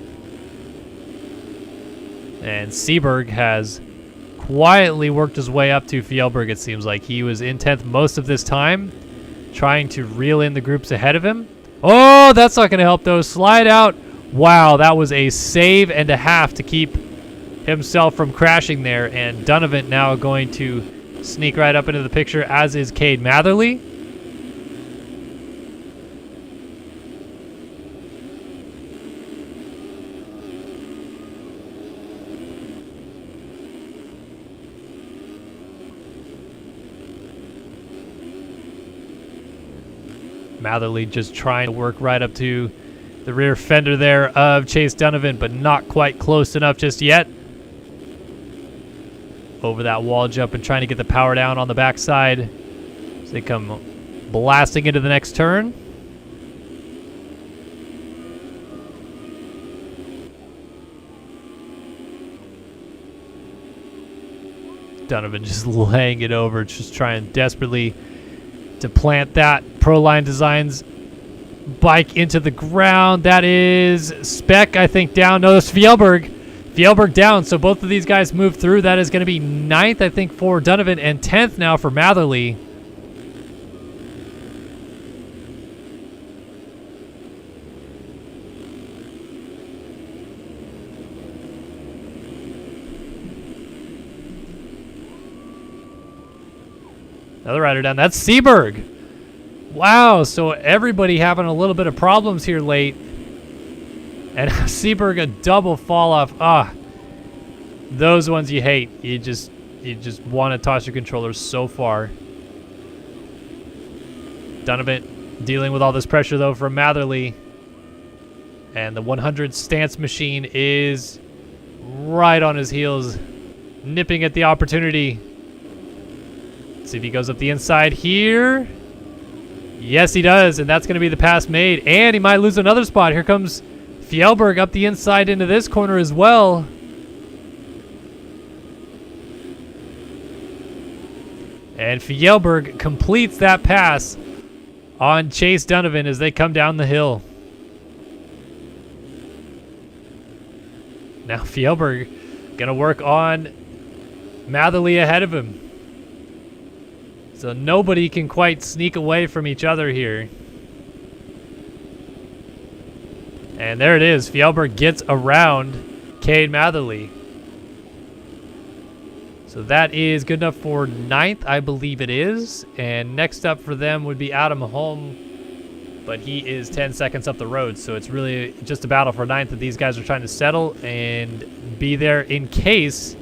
And Seberg has quietly worked his way up to Fjellberg, it seems like. He was in 10th most of this time, trying to reel in the groups ahead of him. Oh, that's not going to help, though. Slide out. Wow, that was a save and a half to keep himself from crashing there. And Donovan now going to sneak right up into the picture, as is Cade Matherly. Matherly just trying to work right up to the rear fender there of Chase Donovan, but not quite close enough just yet. Over that wall jump and trying to get the power down on the backside as they come blasting into the next turn. Donovan just laying it over, just trying desperately to plant that Proline Designs bike into the ground. That is Speck, I think, down. No, it's Fjellberg. Fjellberg down, so both of these guys move through. That is going to be 9th, I think, for Donovan, and 10th now for Matherly. Another rider down. That's Seberg. Wow, so everybody having a little bit of problems here late. And Seberg, a double fall off. Ah, those ones you hate. You just want to toss your controller so far. Donovan dealing with all this pressure, though, from Matherly. And the 100 stance machine is right on his heels, nipping at the opportunity. See if he goes up the inside here. Yes, he does, and that's going to be the pass made. And he might lose another spot. Here comes Fjellberg up the inside into this corner as well. And Fjellberg completes that pass on Chase Donovan as they come down the hill. Now Fjellberg going to work on Matherly ahead of him. So nobody can quite sneak away from each other here. And there it is. Fjellberg gets around Cade Matherly. So that is good enough for 9th, I believe it is. And next up for them would be Adam Holm. But he is 10 seconds up the road. So it's really just a battle for 9th that these guys are trying to settle and be there in case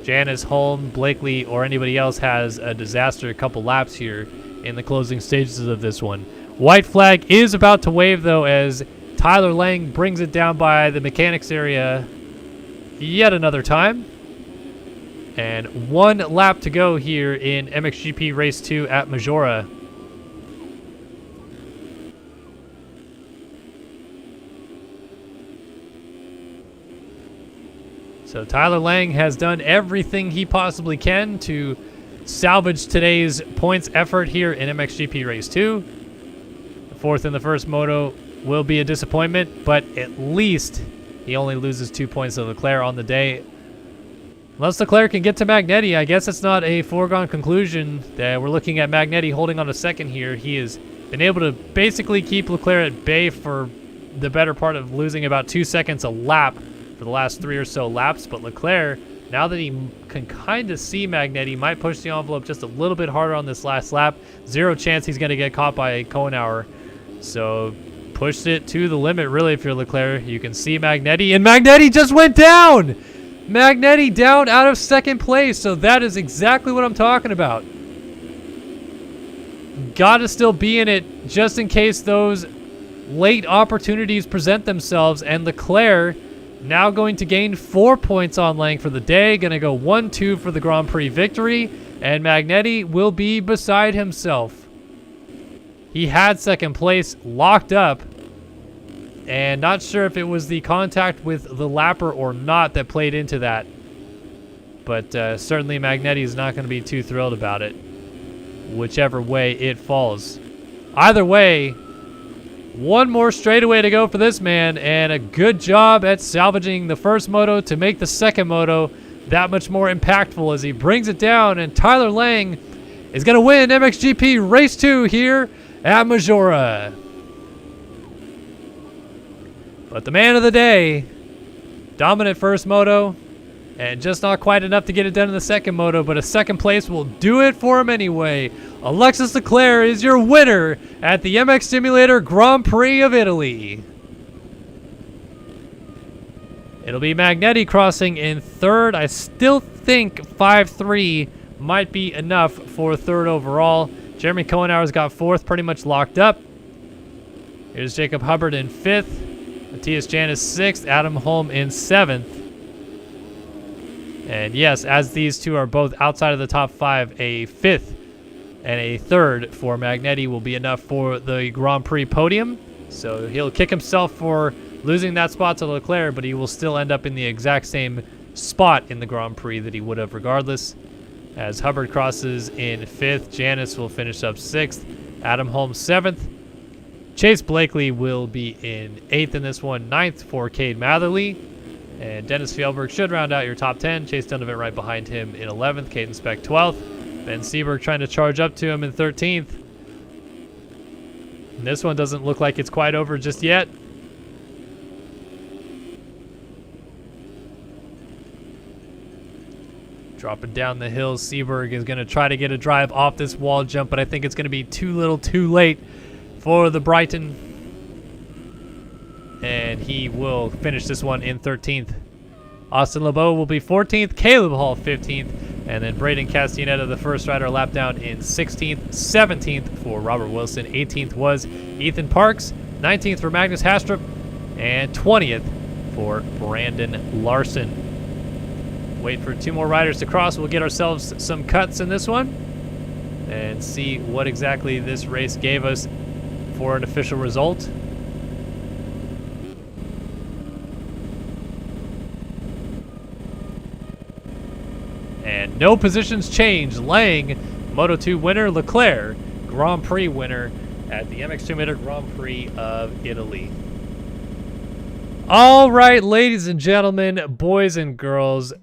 Janice, Holm, Blakely, or anybody else has a disaster couple laps here in the closing stages of this one. White flag is about to wave, though, as Tyler Lang brings it down by the mechanics area yet another time. And 1 lap to go here in MXGP Race 2 at Maggiora. So Tyler Lang has done everything he possibly can to salvage today's points effort here in MXGP Race 2. The 4th in the first moto will be a disappointment, but at least he only loses 2 points to Leclerc on the day. Unless Leclerc can get to Magnetti, I guess it's not a foregone conclusion that we're looking at Magnetti holding on a second here. He has been able to basically keep Leclerc at bay for the better part of losing about 2 seconds a lap for the last 3 or so laps, but Leclerc, now that he can kind of see Magnetti, might push the envelope just a little bit harder on this last lap. 0 chance he's going to get caught by Kohenauer. So pushed it to the limit, really, if you're Leclerc. You can see Magnetti, and Magnetti just went down! Magnetti down out of 2nd place, so that is exactly what I'm talking about. Gotta still be in it just in case those late opportunities present themselves, and Leclerc now going to gain 4 points on Lang for the day. Going to go 1-2 for the Grand Prix victory. And Magnetti will be beside himself. He had 2nd place locked up. And not sure if it was the contact with the lapper or not that played into that. But certainly Magnetti is not going to be too thrilled about it, whichever way it falls. Either way, 1 more straightaway to go for this man, and a good job at salvaging the first moto to make the second moto that much more impactful as he brings it down, and Tyler Lang is going to win MXGP Race 2 here at Maggiora. But the man of the day, dominant first moto, and just not quite enough to get it done in the second moto, but a 2nd place will do it for him anyway. Alexis Leclerc is your winner at the MX Simulator Grand Prix of Italy. It'll be Magnetti crossing in 3rd. I still think 5-3 might be enough for 3rd overall. Jeremy Kohenauer's got 4th pretty much locked up. Here's Jacob Hubbard in 5th. Matthias Janis 6th. Adam Holm in 7th. And yes, as these two are both outside of the top 5, a 5th and a 3rd for Magnetti will be enough for the Grand Prix podium. So he'll kick himself for losing that spot to Leclerc, but he will still end up in the exact same spot in the Grand Prix that he would have regardless. As Hubbard crosses in 5th, Janis will finish up 6th, Adam Holm 7th. Chase Blakely will be in 8th in this one, 9th for Cade Matherly. And Dennis Fjellberg should round out your top 10. Chase Donovan right behind him in 11th, Caden Speck 12th. Ben Seberg trying to charge up to him in 13th. And this one doesn't look like it's quite over just yet. Dropping down the hill, Seberg is going to try to get a drive off this wall jump, but I think it's going to be too little too late for the Brighton. And he will finish this one in 13th. Austin LeBeau will be 14th, Caleb Hall 15th, and then Braden Castaneda, the first rider, lap down in 16th, 17th for Robert Wilson, 18th was Ethan Parks, 19th for Magnus Hastrup, and 20th for Brandon Larson. Wait for 2 more riders to cross. We'll get ourselves some cuts in this one and see what exactly this race gave us for an official result. And no positions change. Lang, Moto2 winner. Leclerc, Grand Prix winner at the MX Simulator Grand Prix of Italy. All right, ladies and gentlemen, boys and girls,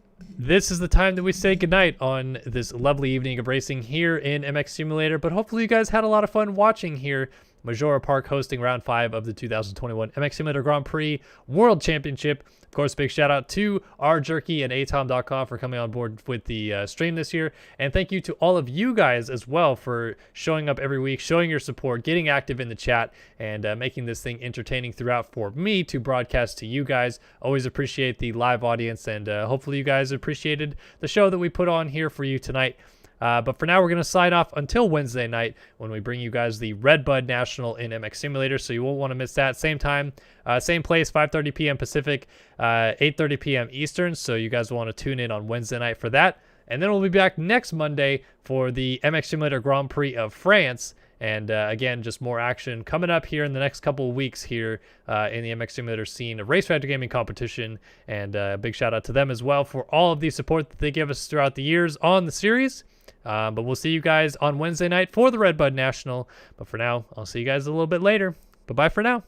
this is the time that we say goodnight on this lovely evening of racing here in MX Simulator. But hopefully you guys had a lot of fun watching here. Maggiora Park hosting round 5 of the 2021 MX Simulator Grand Prix World Championship. Of course, big shout out to rjerky and atom.com for coming on board with the stream this year. And thank you to all of you guys as well for showing up every week, showing your support, getting active in the chat, and making this thing entertaining throughout for me to broadcast to you guys. Always appreciate the live audience, and hopefully you guys appreciated the show that we put on here for you tonight. But for now, we're going to sign off until Wednesday night when we bring you guys the Red Bud National in MX Simulator, so you won't want to miss that. Same time, same place, 5:30 p.m. Pacific, 8:30 p.m. Eastern, so you guys will want to tune in on Wednesday night for that. And then we'll be back next Monday for the MX Simulator Grand Prix of France. And again, just more action coming up here in the next couple of weeks here in the MX Simulator scene, a Race Factor Gaming competition. And a big shout out to them as well for all of the support that they give us throughout the years on the series. But we'll see you guys on Wednesday night for the Red Bud National. But for now, I'll see you guys a little bit later. Bye-bye for now.